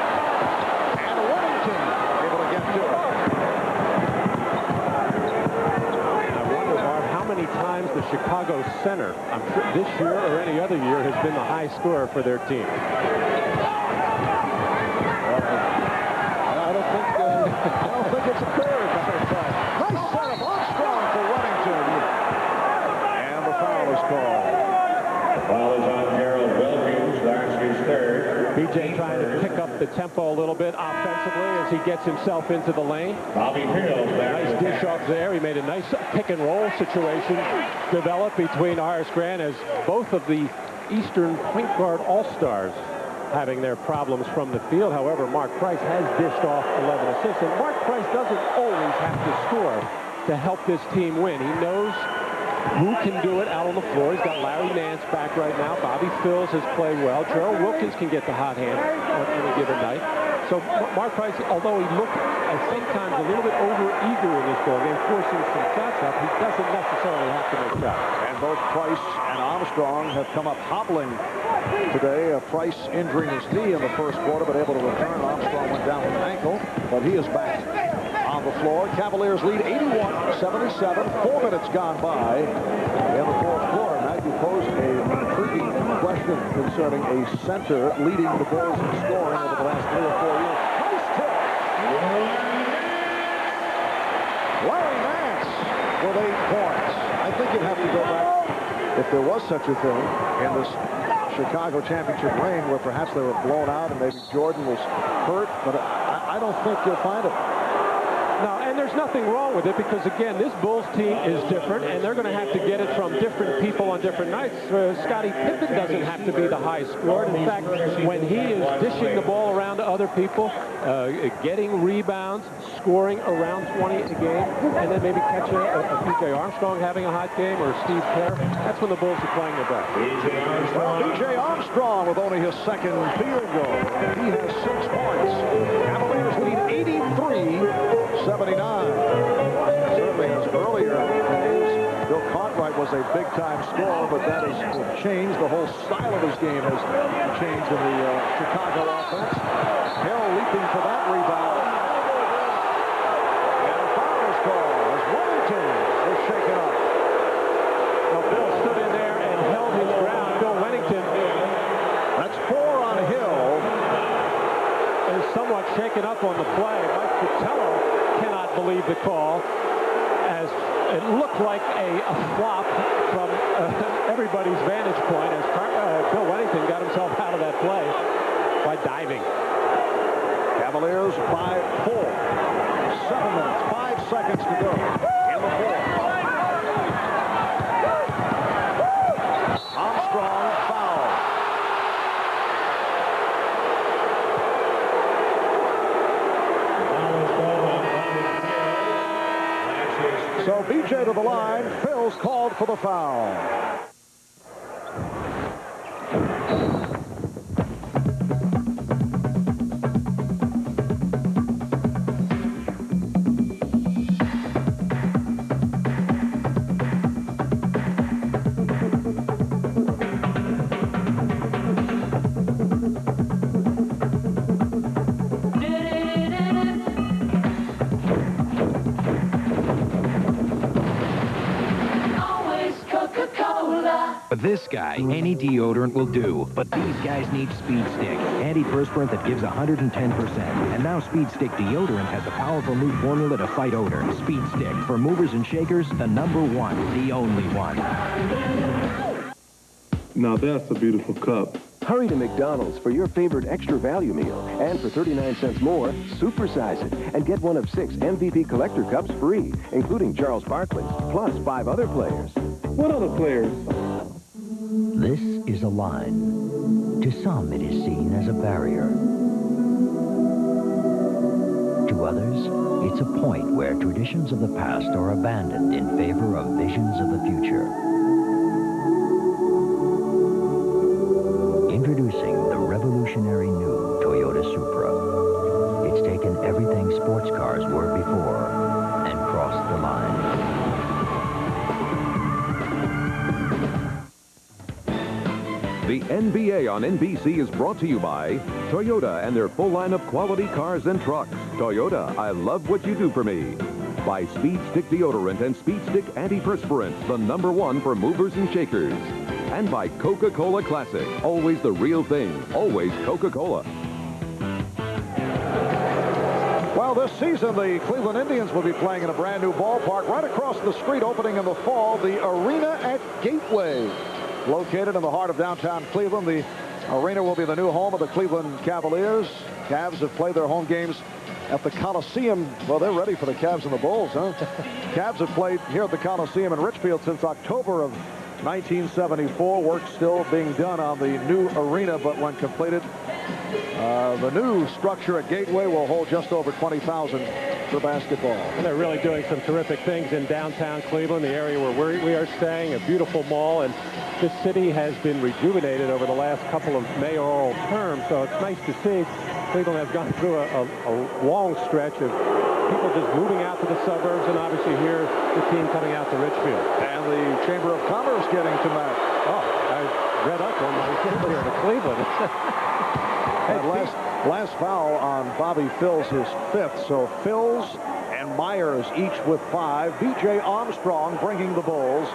and Whittington able to get to it. How many times the Chicago center, I'm sure this year or any other year, has been the high scorer for their team? I don't think it's occurred. Nice setup. Armstrong for Whittington. And the foul is called. Foul is on Harold Wilkins. That's his third. B.J. trying to pick up the tempo a little bit offensively as he gets himself into the lane. Bobby Fields. Nice dish off there. He made a nice pick and roll situation develop between Horace Grant as both of the Eastern point guard all-stars having their problems from the field. However, Mark Price has dished off 11 assists, and Mark Price doesn't always have to score to help this team win. He knows who can do it out on the floor. He's got Larry Nance back right now. Bobby Phills has played well. Gerald Wilkins can get the hot hand on any given night. So Mark Price, although he looked at sometimes a little bit over-eager in this ball game, forcing some shots up, he doesn't necessarily have to make shots. And both Price and Armstrong have come up hobbling today. Price injuring his knee in the first quarter, but able to return. Armstrong went down with an ankle, but he is back on the floor. Cavaliers lead 81-77. 4 minutes gone by in the fourth quarter. Now you pose an intriguing question concerning a center leading the Bulls in scoring over the last 3 or 4 years. Nice tip. Larry Nance with 8 points. I think you'd have to go back, if there was such a thing, in this Chicago championship reign where perhaps they were blown out and maybe Jordan was hurt, but I don't think you'll find it. No, and there's nothing wrong with it because, again, this Bulls team is different, and they're going to have to get it from different people on different nights. Scottie Pippen doesn't have to be the high scorer. In fact, when he is dishing the ball around to other people, getting rebounds, scoring around 20 a game, and then maybe catch a P.J. Armstrong having a hot game or Steve Kerr, that's when the Bulls are playing their best. P.J. Armstrong with only his second field goal. He has 6 points. Cavaliers lead 83-79. Certainly as earlier days, Bill Cartwright was a big-time scorer, but that has changed. The whole style of his game has changed in the Chicago offense. Hill leaping for that rebound. And a foul is called as Whittington is shaken up. Now, Bill stood in there and held his ground. Bill Whittington. That's 4 on Hill. Is somewhat shaken up on the play. Mike Fratello cannot believe the call, as it looked like a flop from everybody's vantage point as Bill Whittington got himself out of that play by diving. Cavaliers by 4. 7 minutes, 5 seconds to go in the fourth. Armstrong foul. So B.J. to the line. Phil's called for the foul. But this guy, any deodorant will do. But these guys need Speed Stick, antiperspirant that gives 110%. And now Speed Stick deodorant has a powerful new formula to fight odor. Speed Stick, for movers and shakers, the #1, the only one. Now that's a beautiful cup. Hurry to McDonald's for your favorite extra value meal. And for 39 cents more, supersize it and get one of 6 MVP collector cups free, including Charles Barkley, plus 5 other players. What other players? This is a line. To some, it is seen as a barrier. To others, it's a point where traditions of the past are abandoned in favor of visions of the future. Introducing the revolutionary new Toyota Supra. It's taken everything sports cars were before and crossed the line. The NBA on NBC is brought to you by Toyota and their full line of quality cars and trucks. Toyota, I love what you do for me. By Speed Stick Deodorant and Speed Stick Antiperspirant, the #1 for movers and shakers. And by Coca-Cola Classic, always the real thing, always Coca-Cola. Well, this season, the Cleveland Indians will be playing in a brand new ballpark right across the street, opening in the fall, the Arena at Gateway. Located in the heart of downtown Cleveland, the arena will be the new home of the Cleveland Cavaliers. Cavs have played their home games at the Coliseum. Well, they're ready for the Cavs and the Bulls, huh? Cavs have played here at the Coliseum in Richfield since October of 1974. Work still being done on the new arena, but when completed, the new structure at Gateway will hold just over 20,000 for basketball. And they're really doing some terrific things in downtown Cleveland, the area where we are staying, a beautiful mall, and this city has been rejuvenated over the last couple of mayoral terms, so it's nice to see. Cleveland has gone through a long stretch of people just moving out to the suburbs, and obviously here the team coming out to Richfield. And the Chamber of Commerce getting to Matt. Oh, I read up on my trip here to Cleveland. Last foul on Bobby Phills, his 5th. So Phills and Myers each with 5. B.J. Armstrong bringing the Bulls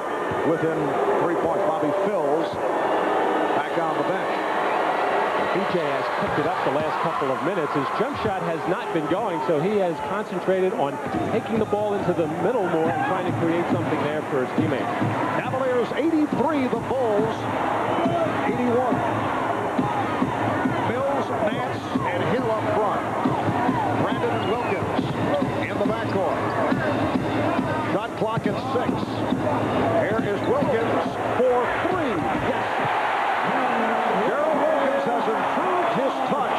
within 3 points. Bobby Phills back on the bench. B.J. has picked it up the last couple of minutes. His jump shot has not been going, so he has concentrated on taking the ball into the middle more and trying to create something there for his teammates. Cavaliers 83, the Bulls 81. Mills, Nance, and Hill up front. Brandon and Wilkins in the backcourt. Shot clock at 6. Here is Wilkins for 3. Yes. Gerald Wilkins has improved his touch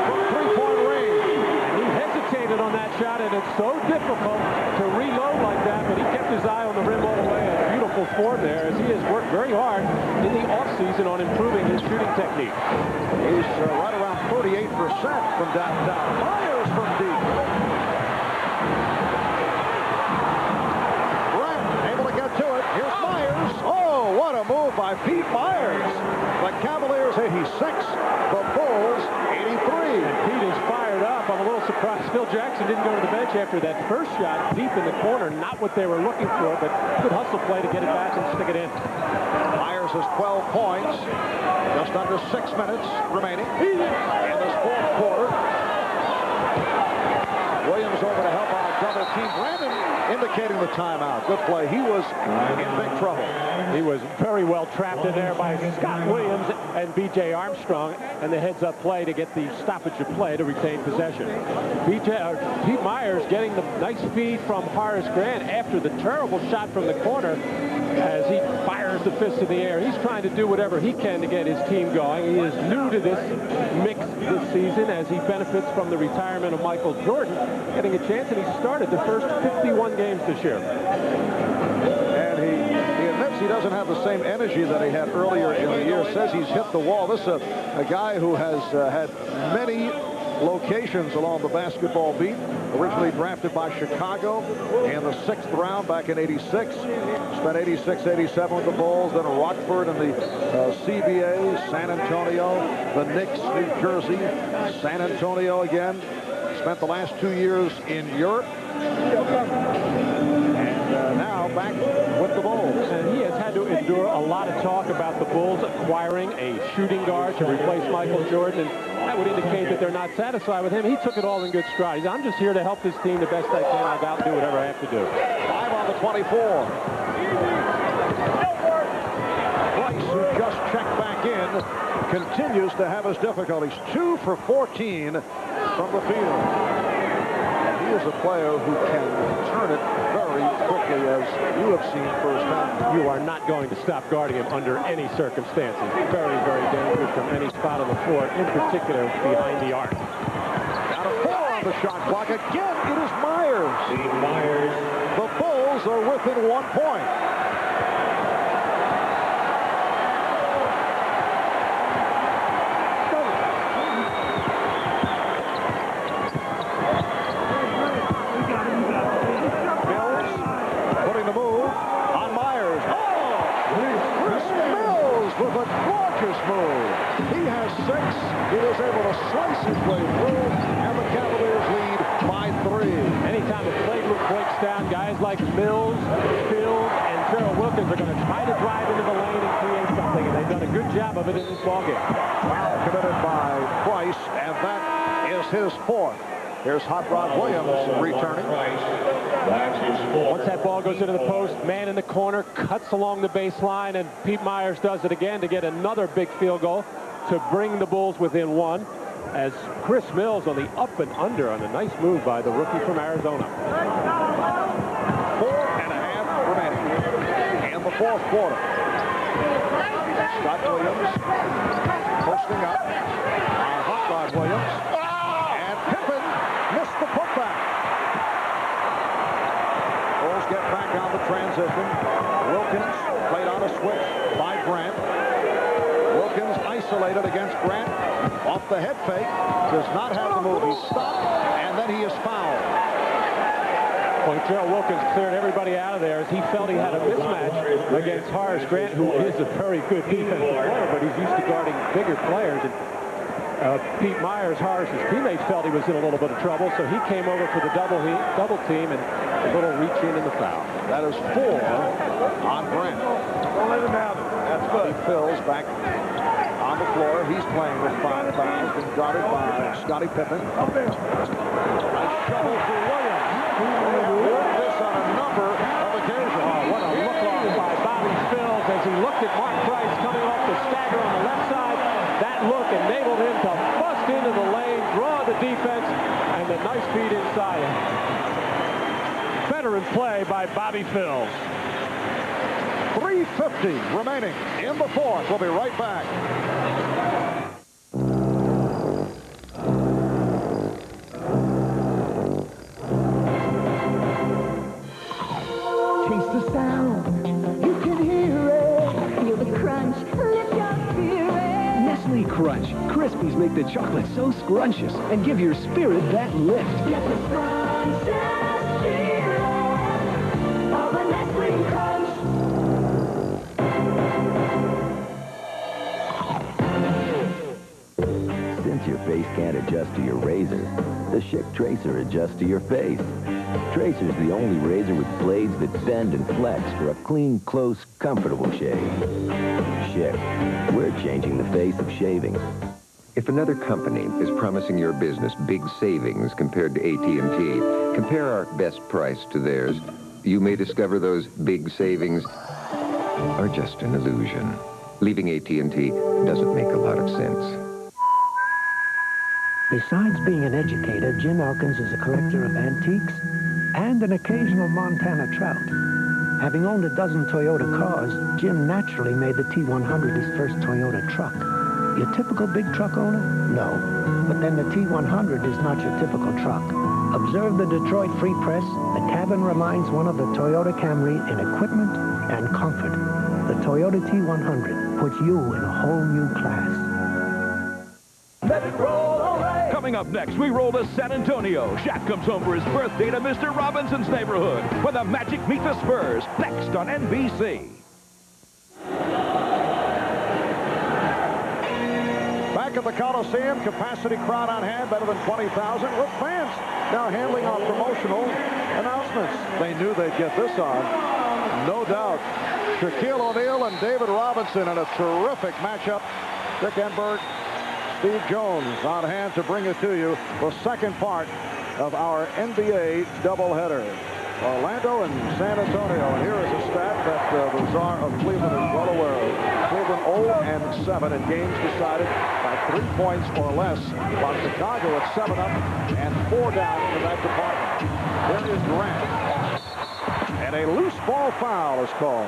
from 3-point range. And he hesitated on that shot, and it's so difficult to reload like that, but he kept his eye on the rim all the way. A beautiful form there, as he has worked very hard in the offseason on improving his shooting technique. He's right around 38% from downtown. Myers from deep. Brent able to get to it. Here's Myers. Oh, what a move by Pete Myers. The Cavaliers 86, the Bulls 83. And Pete is fired up. I'm a little surprised Phil Jackson didn't go to the bench after that first shot deep in the corner. Not what they were looking for, but good hustle play to get it back and stick it in. Myers has 12 points. Just under 6 minutes remaining in this 4th quarter. Williams over to help on a double team. Brandon indicating the timeout. Good play. He was in big trouble. He was very well trapped in there by Scott Williams and B.J. Armstrong, and the heads-up play to get the stoppage of play to retain possession. Pete Myers getting the nice feed from Horace Grant after the terrible shot from the corner as he fires the fist in the air. He's trying to do whatever he can to get his team going. He is new to this mix this season as he benefits from the retirement of Michael Jordan, getting a chance, and he started the first 51 games this year. And he admits he doesn't have the same energy that he had earlier in the year. Says he's hit the wall. This is a guy who has had many locations along the basketball beat. Originally drafted by Chicago in the 6th round back in '86. Spent '86, '87 with the Bulls, then Rockford in the CBA, San Antonio, the Knicks, New Jersey, San Antonio again. Spent the last 2 years in Europe. And now back with the Bulls. And he has had to endure a lot of talk about the Bulls acquiring a shooting guard to replace Michael Jordan. And that would indicate that they're not satisfied with him. He took it all in good stride. He said, I'm just here to help this team the best I can. I'll go out and do whatever I have to do. 5 on the 24. Price, who just checked back again continues to have his difficulties. 2 for 14 from the field. And he is a player who can turn it very quickly, as you have seen firsthand. You are not going to stop guarding him under any circumstances. Very, very dangerous from any spot on the floor, in particular behind the arc. Got a 4 on the shot clock. Again, it is Myers. The Bulls are within 1 point. With a gorgeous move. He has 6. He was able to slice his way through, and the Cavaliers lead by 3. Anytime the playbook breaks down, guys like Mills, Field, and Terrell Wilkins are going to try to drive into the lane and create something, and they've done a good job of it in this ballgame. Foul committed by Price, and that is his 4th. Here's Hot Rod Williams returning. Once that ball goes into the post, man in the corner, cuts along the baseline, and Pete Myers does it again to get another big field goal to bring the Bulls within 1, as Chris Mills on the up and under on a nice move by the rookie from Arizona. 4.5 remaining in the 4th quarter. Scott Williams posting up on Hot Rod Williams. And Pippen missed the putback. Bulls get back on the transition. Wilkins played on a switch by Grant. Wilkins isolated against Grant. Off the head fake. Does not have the move. He's stopped, and then he is fouled. Well, Terrell Wilkins cleared everybody out of there as he felt he had a mismatch against Horace Grant, who is a very good defensive player, but he's used to guarding bigger players. And Pete Myers, Horace's teammate, felt he was in a little bit of trouble, so he came over for the double team and a little reach in the foul. That is 4 on Grant. Don't let him have it. That's good. Phil's back on the floor. He's playing with 5 fouls. Been guarded by Scottie Pippen. Nice shovel for Williams. Worked this on a number of occasions. Oh, what a look-off by Bobby Phills as he looked at Mark Price coming off the stagger on the left side. That look enabled him to bust into the lane, draw the defense, and the nice feed inside. Veteran play by Bobby Phills. 3:50 remaining in the 4th. We'll be right back. Taste the sound. You can hear it. Feel the crunch. Lift your spirit. Nestle Crunch. Crispies make the chocolate so scrumptious and give your spirit that lift. Get the scrumptious feeling of a Nestle Crunch. Since your face can't adjust to your razor, the Schick Tracer adjusts to your face. Tracer's the only razor with blades that bend and flex for a clean, close, comfortable shave. Schick, we're changing the face of shaving. If another company is promising your business big savings compared to AT&T, compare our best price to theirs. You may discover those big savings are just an illusion. Leaving AT&T doesn't make a lot of sense. Besides being an educator, Jim Elkins is a collector of antiques and an occasional Montana trout. Having owned a dozen Toyota cars, Jim naturally made the T100 his first Toyota truck. Your typical big truck owner? No. But then the T100 is not your typical truck. Observe the Detroit Free Press. The cabin reminds one of the Toyota Camry in equipment and comfort. The Toyota T100 puts you in a whole new class. Let it roll, all right. Coming up next, we roll to San Antonio. Shaq comes home for his birthday to Mr. Robinson's neighborhood, where the Magic meet the Spurs. Next on NBC. Back at the Coliseum, capacity crowd on hand, better than 20,000, with fans now handling our promotional announcements. They knew they'd get this on, no doubt. Shaquille O'Neal and David Robinson in a terrific matchup. Dick Enberg, Steve Jones on hand to bring it to you, the second part of our NBA doubleheader. Orlando and San Antonio. And here is a stat that the czar of Cleveland is well aware of. Cleveland 0-7 in games decided by 3 points or less, while Chicago at 7 up and 4 down in that department. There is Grant. And a loose ball foul is called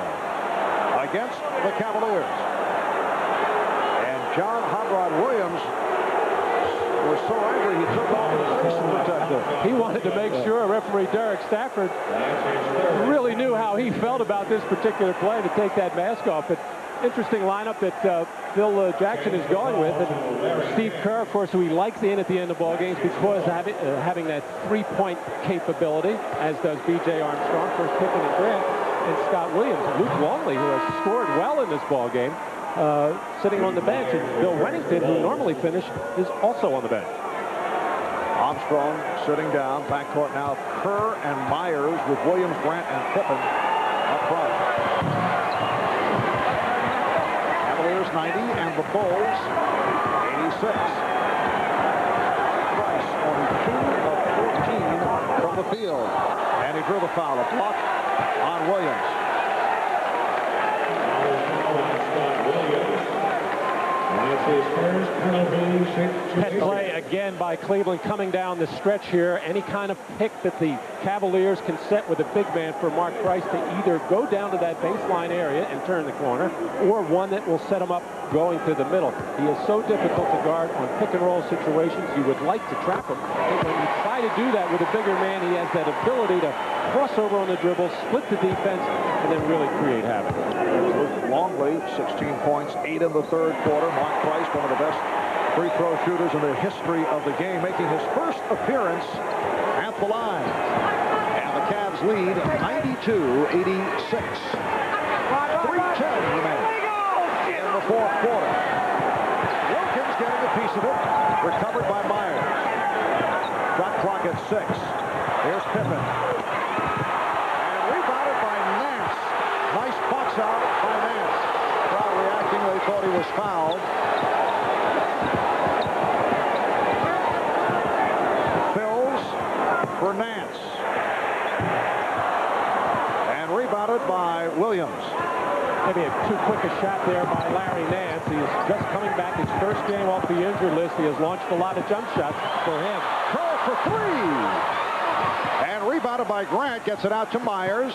against the Cavaliers. And John Hot Rod Williams was so angry he took off his face protector. He wanted to make sure referee Derek Stafford really knew how he felt about this particular play to take that mask off. But interesting lineup that Phil Jackson is going with. And Steve Kerr, of course, who he likes in at the end of ball games because of having that three-point capability, as does B.J. Armstrong, first Pippen and Grant, and Scott Williams. Luke Longley, who has scored well in this ball game, sitting on the bench. And Bill Wennington, who normally finished, is also on the bench. Armstrong sitting down. Backcourt now Kerr and Myers with Williams, Grant, and Pippen up front. Cavaliers 90 and the Bulls 86. Price only 2 of 14 from the field. And he drew the foul. A block on Williams. Pet play again by Cleveland coming down the stretch here. Any kind of pick that the Cavaliers can set with a big man for Mark Price to either go down to that baseline area and turn the corner, or one that will set him up going to the middle. He is so difficult to guard on pick-and-roll situations. You would like to trap him. But when you try to do that with a bigger man, he has that ability to cross over on the dribble, split the defense, and then really create havoc. Longley, 16 points, 8 in the third quarter. Mark Price, one of the best free throw shooters in the history of the game, making his first appearance at the line. And the Cavs lead 92-86. 3:10 remaining in the fourth quarter. Wilkins getting a piece of it. Recovered by Myers. Shot clock at 6. Here's Pippen. And rebounded by Nance. Nice box out by Nance. Crowd reacting. They thought he was fouled. Fills for Nance. And rebounded by Williams. Maybe too quick a shot there by Larry Nance. He is just coming back his first game off the injured list. He has launched a lot of jump shots for him. Curl for 3. And rebounded by Grant. Gets it out to Myers.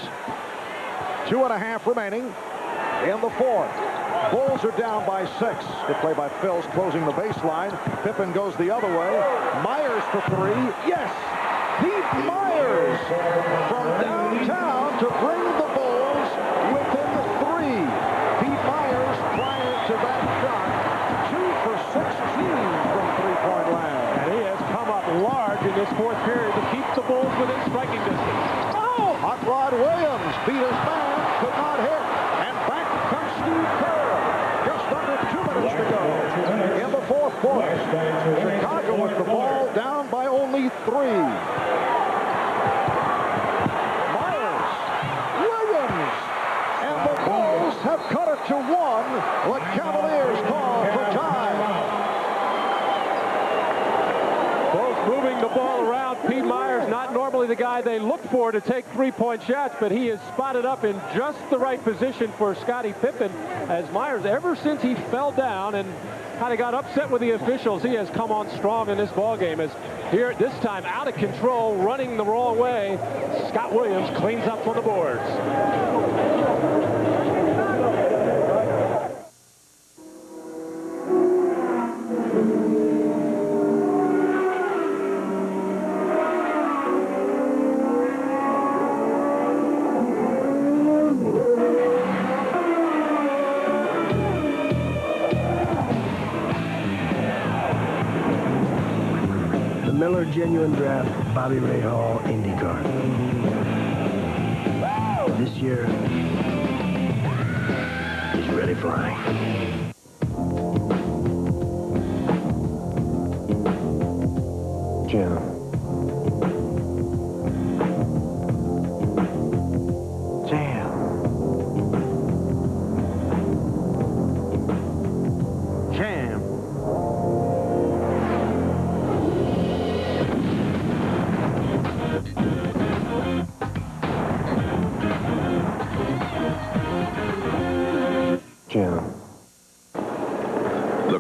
2.5 remaining in the fourth. Bulls are down by 6. Good play by Phils closing the baseline. Pippen goes the other way. Myers for 3. Yes! Pete Myers from downtown to bring the Bulls within the 3. Pete Myers, prior to that shot, 2 for 16 from three-point land. And he has come up large in this fourth period to keep the Bulls within striking distance. Oh! Hot Rod Williams beat his man, could not hit. And back comes Steve Kerr. Just under 2 minutes to go in the fourth quarter. Chicago with the ball down by only 3. Myers, Williams, and the Bulls have cut it to 1. The Cavaliers call for time. Both moving the ball around. Pete Myers, not normally the guy they look for to take three-point shots, but he is spotted up in just the right position for Scottie Pippen. As Myers, ever since he fell down and kind of got upset with the officials, he has come on strong in this ball game. As here, this time out of control, running the wrong way, Scott Williams cleans up on the boards. Miller Genuine Draft, Bobby Ray Hall, IndyCar. This year is ready flying. Jim.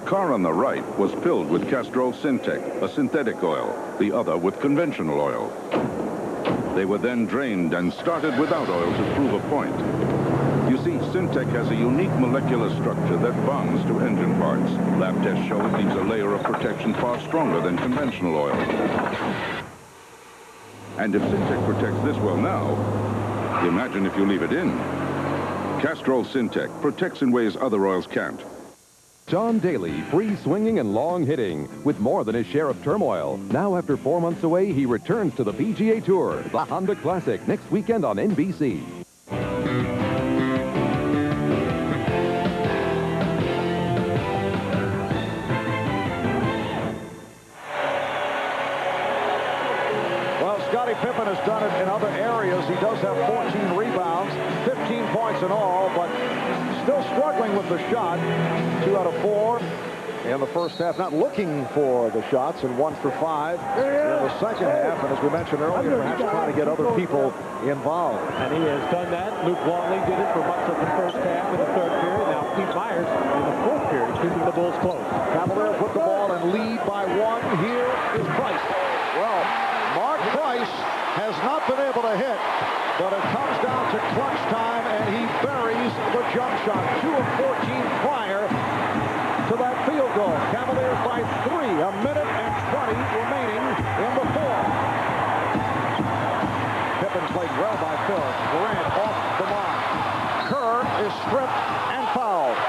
car on the right was filled with Castrol Syntec, a synthetic oil, the other with conventional oil. They were then drained and started without oil to prove a point. You see, Syntec has a unique molecular structure that bonds to engine parts. Lab tests show it leaves a layer of protection far stronger than conventional oil. And if Syntec protects this well now, imagine if you leave it in. Castrol Syntec protects in ways other oils can't. John Daly, free swinging and long hitting, with more than his share of turmoil. Now, after 4 months away, he returns to the PGA Tour, the Honda Classic, next weekend on NBC. Well, Scottie Pippen has done it in other areas. He does have 14 rebounds, 15 points in all, but still struggling with the shot. 2 out of 4 in the first half, not looking for the shots, and 1 for 5 in the second half. And as we mentioned earlier, perhaps trying to get other people involved. And he has done that. Luke Longley did it for much of the first half in the third period. Now Pete Myers in the fourth period, keeping the Bulls close. Cavaliers with the ball and lead by 1. Here is Price. Well, Mark Price has not been able to hit, but it comes down to clutch time, and he buries the jump shot. 2 of 14 prior to that field goal. Cavaliers by 3, a minute and 20 remaining in the fourth. Pippen played well by Phil. Durant off the mark. Kerr is stripped and fouled.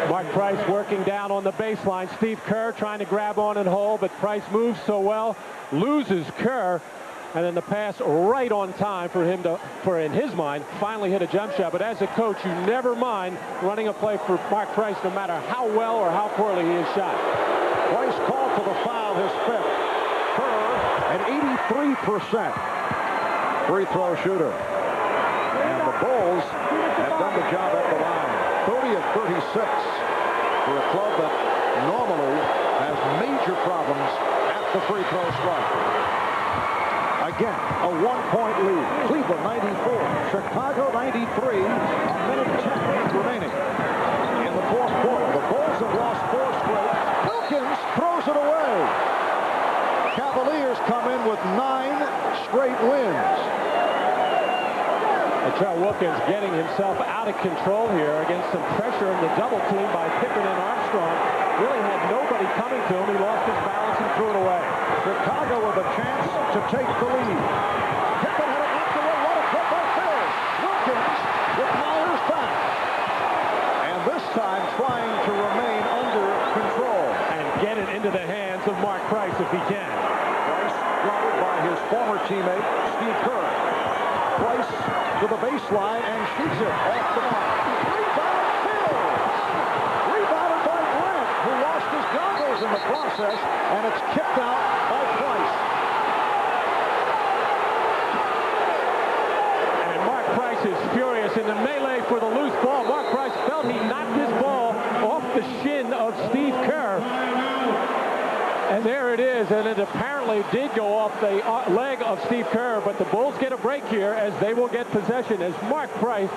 Mark Price working down on the baseline. Steve Kerr trying to grab on and hold, but Price moves so well, loses Kerr, and then the pass right on time for him to, in his mind, finally hit a jump shot. But as a coach, you never mind running a play for Mark Price, no matter how well or how poorly he is shot. Price called for the foul, his 5th. Kerr, an 83% free throw shooter. And the Bulls have done the job at the line. 30 of 36 for a club that normally has major problems at the free throw stripe. Again, a 1-point lead. Cleveland 94, Chicago 93, a minute 10 remaining. In the fourth quarter, the Bulls have lost 4 straight. Wilkins throws it away. Cavaliers come in with 9 straight wins. Latrell Wilkins getting himself out of control here against some pressure in the double team by Pippen and Armstrong. Really had nobody coming to him. He lost his balance and threw it away. Chicago with a chance to take the lead. Pippen had it knocked away. What a flip by Phil. Wilkins with Myers back. And this time trying to remain under control. And get it into the hands of Mark Price if he can. Price guarded by his former teammate, Steve Kerr. Price to the baseline and shoots it off the mark. Rebound, Phil! Rebounded by Grant, who lost his goggles in the process, and it's kicked out by Price. And Mark Price is furious in the melee for the loose ball. Mark Price felt he knocked this ball off the shin of Steve Kerr. And there it is, and it apparently did go off the leg of Steve Kerr, but the Bulls get a break here as they will get possession as Mark Price,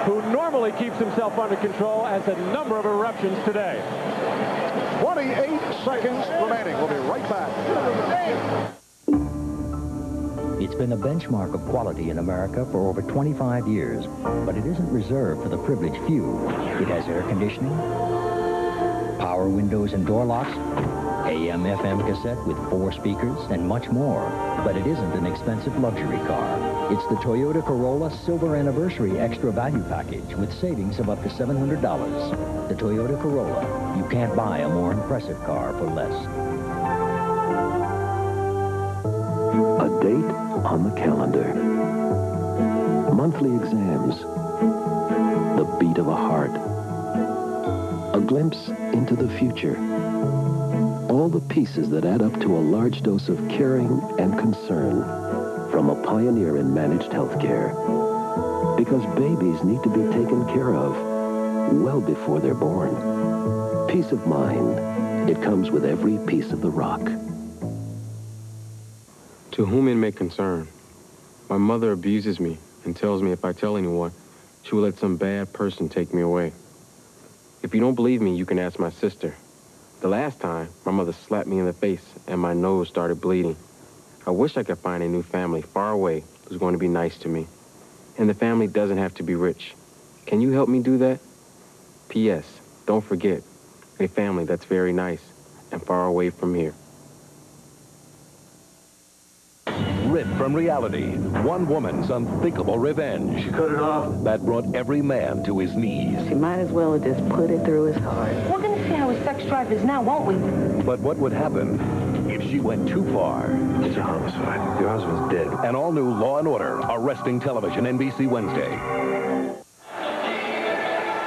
who normally keeps himself under control, has a number of eruptions today. 28 seconds remaining. We'll be right back. It's been a benchmark of quality in America for over 25 years, but it isn't reserved for the privileged few. It has air conditioning, power windows and door locks, AM/FM cassette with 4 speakers, and much more. But it isn't an expensive luxury car. It's the Toyota Corolla Silver Anniversary Extra Value Package with savings of up to $700. The Toyota Corolla. You can't buy a more impressive car for less. A date on the calendar. Monthly exams. The beat of a heart. A glimpse into the future. All the pieces that add up to a large dose of caring and concern from a pioneer in managed healthcare. Because babies need to be taken care of well before they're born. Peace of mind. It comes with every piece of the rock. To whom it may concern, my mother abuses me and tells me if I tell anyone, she would let some bad person take me away. If you don't believe me, you can ask my sister. The last time, my mother slapped me in the face and my nose started bleeding. I wish I could find a new family far away who's going to be nice to me. And the family doesn't have to be rich. Can you help me do that? P.S. Don't forget, a family that's very nice and far away from here. Ripped from reality, one woman's unthinkable revenge. She cut it off. That brought every man to his knees. She might as well have just put it through his heart. We're going to see how his sex drive is now, won't we? But what would happen if she went too far? It's a homicide. Your husband's dead. An all-new Law & Order, Arresting Television, NBC Wednesday.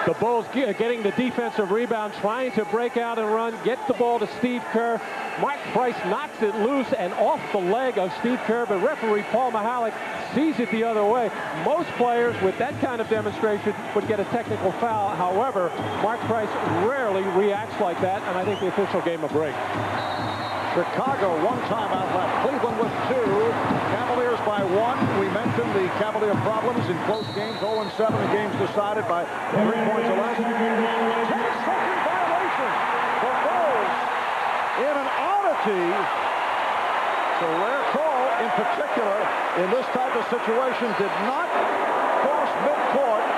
The Bulls getting the defensive rebound, trying to break out and run, get the ball to Steve Kerr. Mark Price knocks it loose and off the leg of Steve Kerr, but referee Paul Mihalik sees it the other way. Most players with that kind of demonstration would get a technical foul. However, Mark Price rarely reacts like that, and I think the official gave him a break. Chicago, one timeout left. Cleveland with 2. Cavaliers by 1. We mentioned the Cavalier problems in close games. 0-7 in games decided by 3 points or less. 10-second violation for Bulls in an oddity. It's a rare call in particular in this type of situation. Did not cross midcourt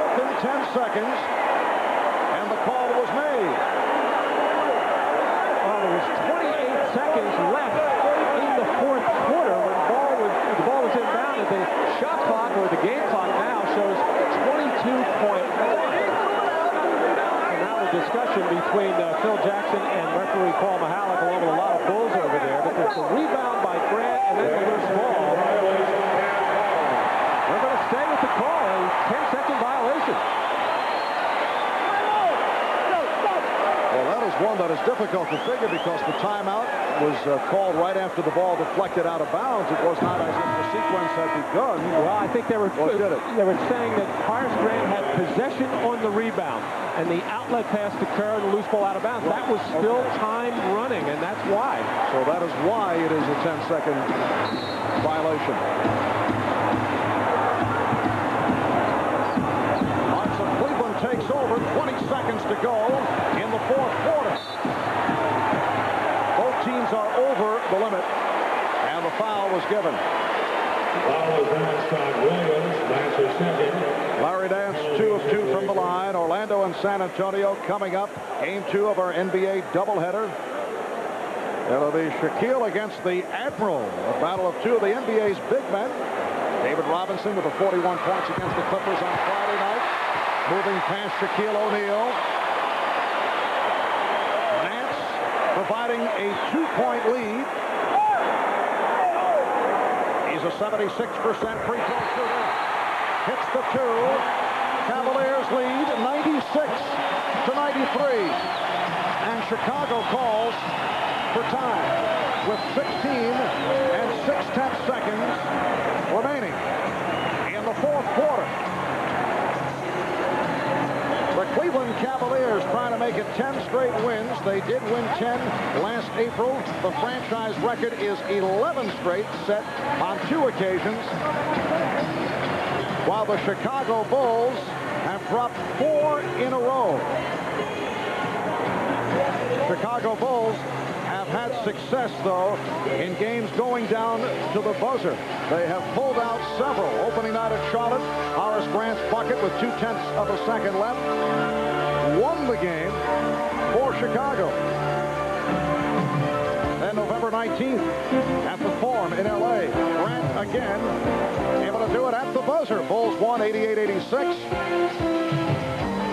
within 10 seconds, and the call was made. There was 28 seconds left in the fourth quarter when the ball was inbounded. The shot clock, or the game clock now, shows 22 points. And now the discussion between Phil Jackson and referee Paul Mihalik, along with a lot of Bulls over there. But there's a rebound by Grant and then the loose ball. We're going to stay with the call, a 10-second violation. Well, that is one that is difficult to figure because the timeout was called right after the ball deflected out of bounds. It was not as if the sequence had begun. Well, I think they were saying that Horace Grant had possession on the rebound, and the outlet pass to Kerr and the loose ball out of bounds. That was still time running, and that's why. So that is why it is a 10-second violation. Cleveland takes over. 20 seconds to go in the fourth quarter. Both teams are over the limit, and the foul was given. Foul was announced on Williams. That's his second. Larry Nance, 2 of 2 from the line. Orlando and San Antonio coming up. Game 2 of our NBA doubleheader. It'll be Shaquille against the Admiral. A battle of 2 of the NBA's big men. David Robinson with the 41 points against the Clippers on Friday night. Moving past Shaquille O'Neal. Nance providing a 2-point lead. He's a 76% free throw shooter. Hits the 2. Cavaliers lead 96-93. And Chicago calls for time with 16 and 6/10 seconds remaining in the fourth quarter. The Cleveland Cavaliers trying to make it 10 straight wins. They did win 10 last April. The franchise record is 11 straight, set on 2 occasions. While the Chicago Bulls have dropped 4 in a row. Chicago Bulls have had success, though, in games going down to the buzzer. They have pulled out several. Opening night at Charlotte, Horace Grant's bucket with 0.2 of a second left won the game for Chicago. Then November 19th at the Forum in L.A. Grant again able to do it at the buzzer. Bulls won 88-86.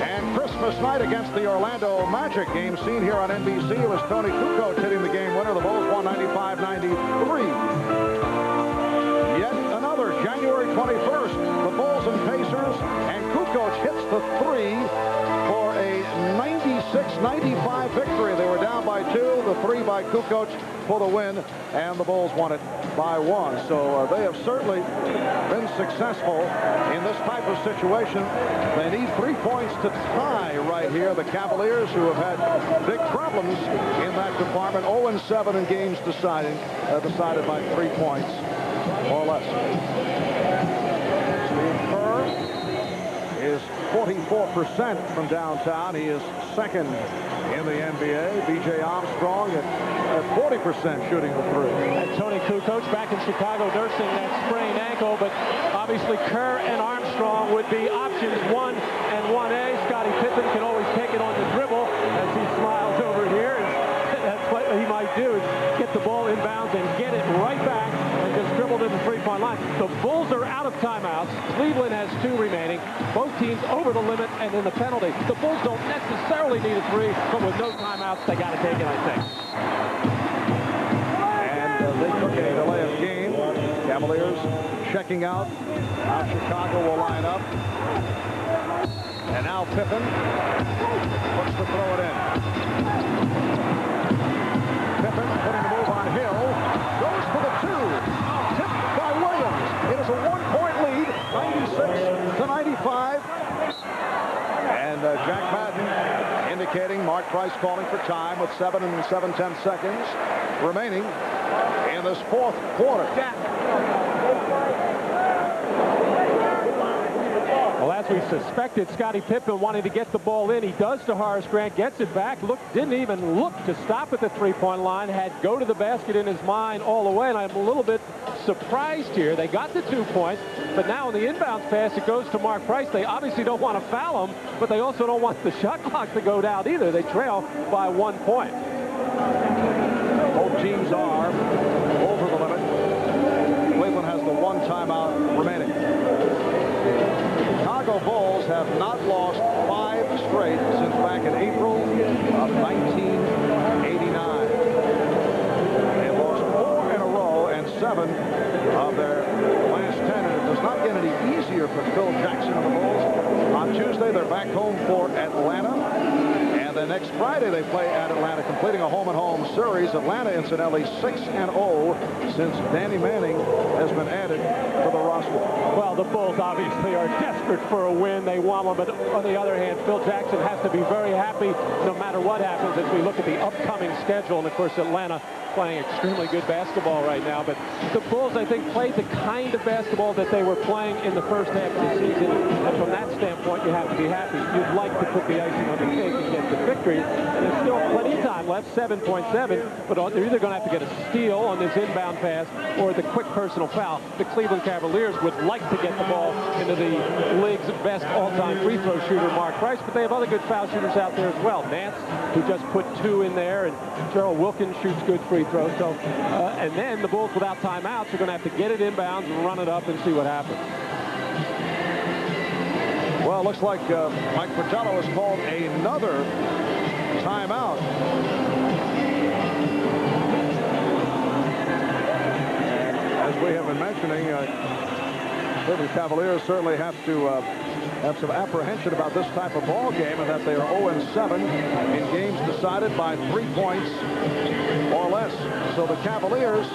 And Christmas night against the Orlando Magic, game seen here on NBC, it was Tony Kukoc hitting the game winner. The Bulls won 95-93. Yet another, January 21st, the Bulls and Pacers, and Kukoc hits the 3 for a 96-95 victory. They were down by 2, the 3 by Kukoc for the win, and the Bulls won it by 1. So they have certainly been successful in this type of situation. They need 3 points to tie right here. The Cavaliers, who have had big problems in that department, 0-7 in games decided by 3 points or less. Steve Kerr is 44% from downtown. He is second in the NBA. B.J. Armstrong at 40% shooting the three. And Tony Kukoc back in Chicago nursing that sprained ankle, but obviously Kerr and Armstrong would be options 1 and 1A. Scottie Pippen can always take it on the dribble as he smiles over here. And that's what he might do, is get the ball inbounds and get it right back and just dribble to the three-point line. The Bulls are out of timeouts. Cleveland has 2 remaining. Both teams over the limit and in the penalty. The Bulls don't necessarily need a 3, but with no timeouts, they got to take it, I think. And they took a delay of game. Cavaliers checking out. Now Chicago will line up. And now Pippen looks to throw it in. Pippen putting the move on Hill. Goes for the 2. Tipped by Williams. It is a 1-point lead, 96-95. And Jack Madden indicating Mark Price calling for time with 7 and 7/10 seconds remaining in this fourth quarter. Well, as we suspected, Scottie Pippen wanting to get the ball in. He does to Horace Grant, gets it back, didn't even look to stop at the three-point line, had go to the basket in his mind all the way, and I'm a little bit surprised here. They got the 2 points, but now in the inbounds pass, it goes to Mark Price. They obviously don't want to foul him, but they also don't want the shot clock to go down either. They trail by 1 point. Both teams are over the limit. Cleveland has the 1 timeout remaining. Chicago Bulls have not lost 5 straight since back in April of 1989. They've lost 4 in a row and 7 of their last 10. And it does not get any easier for Phil Jackson and the Bulls. On Tuesday, they're back home for Atlanta. And then next Friday, they play at Atlanta, completing a home-and-home series. Atlanta, incidentally, 6-0 since Danny Manning has been added to the roster. Well, the Bulls obviously are desperate for a win. They want one, but on the other hand, Phil Jackson has to be very happy no matter what happens as we look at the upcoming schedule. And, of course, Atlanta playing extremely good basketball right now. But the Bulls, I think, played the kind of basketball that they were playing in the first half of the season. And from that standpoint, you have to be happy. You'd like to put the icing on the cake and get the victory. And there's still plenty of time left, 7.7. But they're either going to have to get a steal on this inbound pass or the quick personal foul. The Cleveland Cavaliers would like to get the ball into the league's best all-time free throw shooter, Mark Price. But they have other good foul shooters out there as well. Nance, who just put 2 in there, and Gerald Wilkins shoots good free throws. So, and then the Bulls, without timeouts, are going to have to get it inbounds and run it up and see what happens. Well, it looks like Mike Fratello has called another timeout. As we have been mentioning, the Cavaliers certainly have to have some apprehension about this type of ball game, and that they are 0-7 in games decided by 3 points or less. So the Cavaliers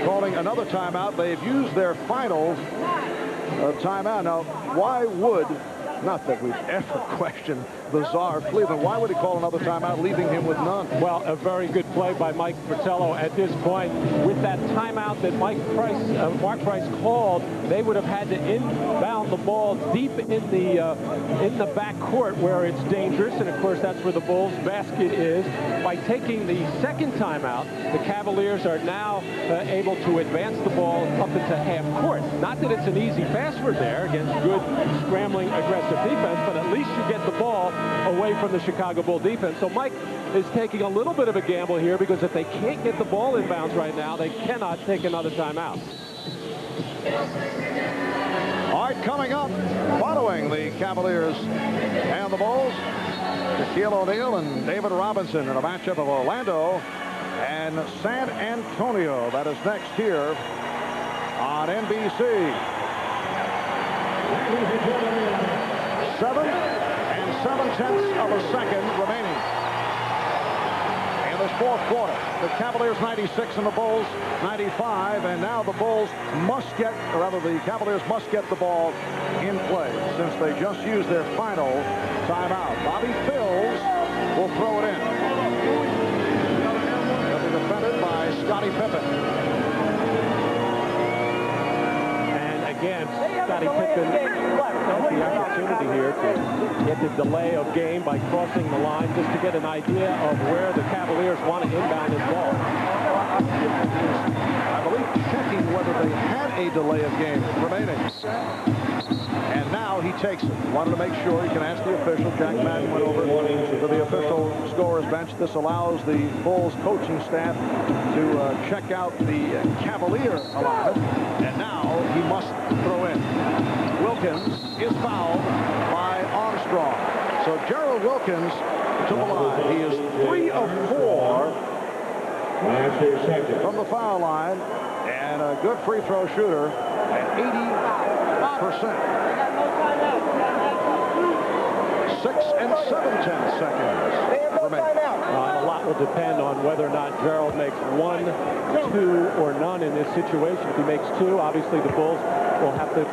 calling another timeout. They've used their final timeout. Now, why would, not that we've ever questioned the czar of Cleveland, why would he call another timeout, leaving him with none? Well, a very good play by Mike Fratello at this point. With that timeout that Mark Price called, they would have had to inbound the ball deep in the back court where it's dangerous, and of course that's where the Bulls' basket is. By taking the second timeout, the Cavaliers are now able to advance the ball up into half court. Not that it's an easy password there against good scrambling aggressive defense, but at least you get the ball away from the Chicago Bull defense. So Mike is taking a little bit of a gamble here, because if they can't get the ball inbounds right now, they cannot take another timeout. All right, coming up, following the Cavaliers and the Bulls, Shaquille O'Neal and David Robinson in a matchup of Orlando and San Antonio. That is next here on NBC. 7 7/10 of a second remaining in this fourth quarter. The Cavaliers 96 and the Bulls 95, and now the Bulls must get, or rather the Cavaliers must get the ball in play since they just used their final timeout. Bobby Phills will throw it in. They'll be defended by Scottie Pippen. again, Scottie Pippen has the opportunity here to get the delay of game by crossing the line just to get an idea of where the Cavaliers want to inbound his ball. I believe checking whether they had a delay of game remaining. And now he takes it. Wanted to make sure. You can ask the official. Jack Madden went over to the official scorer's bench. This allows the Bulls coaching staff to check out the Cavalier allotment. And now he must throw in. Wilkins is fouled by Armstrong. So Gerald Wilkins to the line. He is 3 of 4 from the foul line. And a good free throw shooter at 80%. 6 and 7/10 seconds remaining. A lot will depend on whether or not Gerald makes 1, 2, or none in this situation. If he makes 2, obviously the Bulls will have to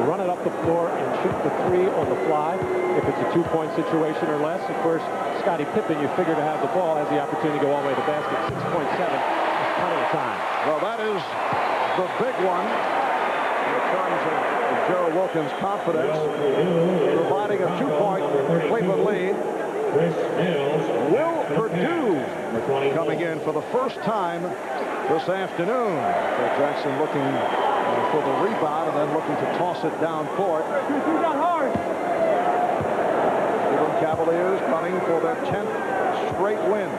run it up the floor and shoot the 3 on the fly. If it's a 2-point situation or less, of course, Scottie Pippen, you figure to have the ball, has the opportunity to go all the way to the basket. 6.7 is plenty of time. Well, that is the big one in terms of Gerald Wilkins' confidence, providing a 2-point Cleveland lead. Will Perdue coming in for the first time this afternoon. So Jackson looking for the rebound and then looking to toss it down court. Cleveland Cavaliers running for their 10th straight win.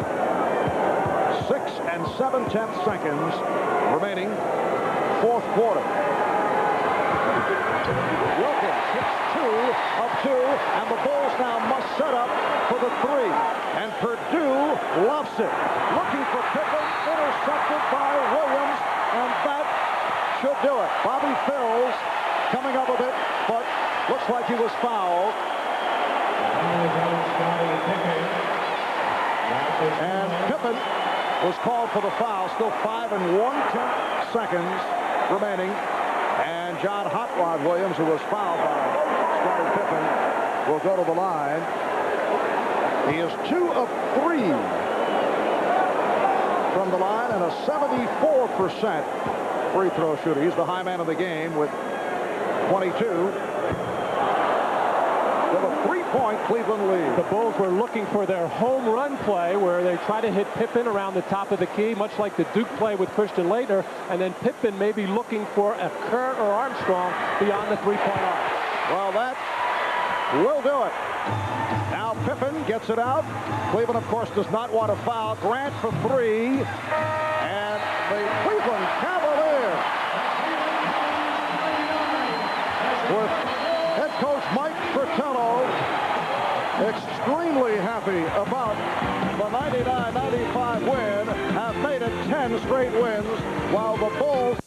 6 and 7/10 seconds remaining, fourth quarter. Wilkins hits 2 of 2, and the Bulls now must set up for the 3. And Perdue lofts it. Looking for Pippen, intercepted by Williams, and that should do it. Bobby Phills coming up with it, but looks like he was fouled. And Pippen was called for the foul. Still 5 and 1/10 seconds remaining. And John Hot Rod Williams, who was fouled by Scottie Pippen, will go to the line. He is 2 of 3 from the line and a 74% free throw shooter. He's the high man of the game with 22. With a 3-point Cleveland lead. The Bulls were looking for their home run play where they try to hit Pippen around the top of the key, much like the Duke play with Christian Laettner, and then Pippen may be looking for a Kerr or Armstrong beyond the 3-point arc. Well, that will do it. Now Pippen gets it out. Cleveland, of course, does not want to foul. Grant for 3. And the Cleveland Cavaliers, with head coach Mike Fratello extremely happy about the 99-95 win, have made it 10 straight wins, while the Bulls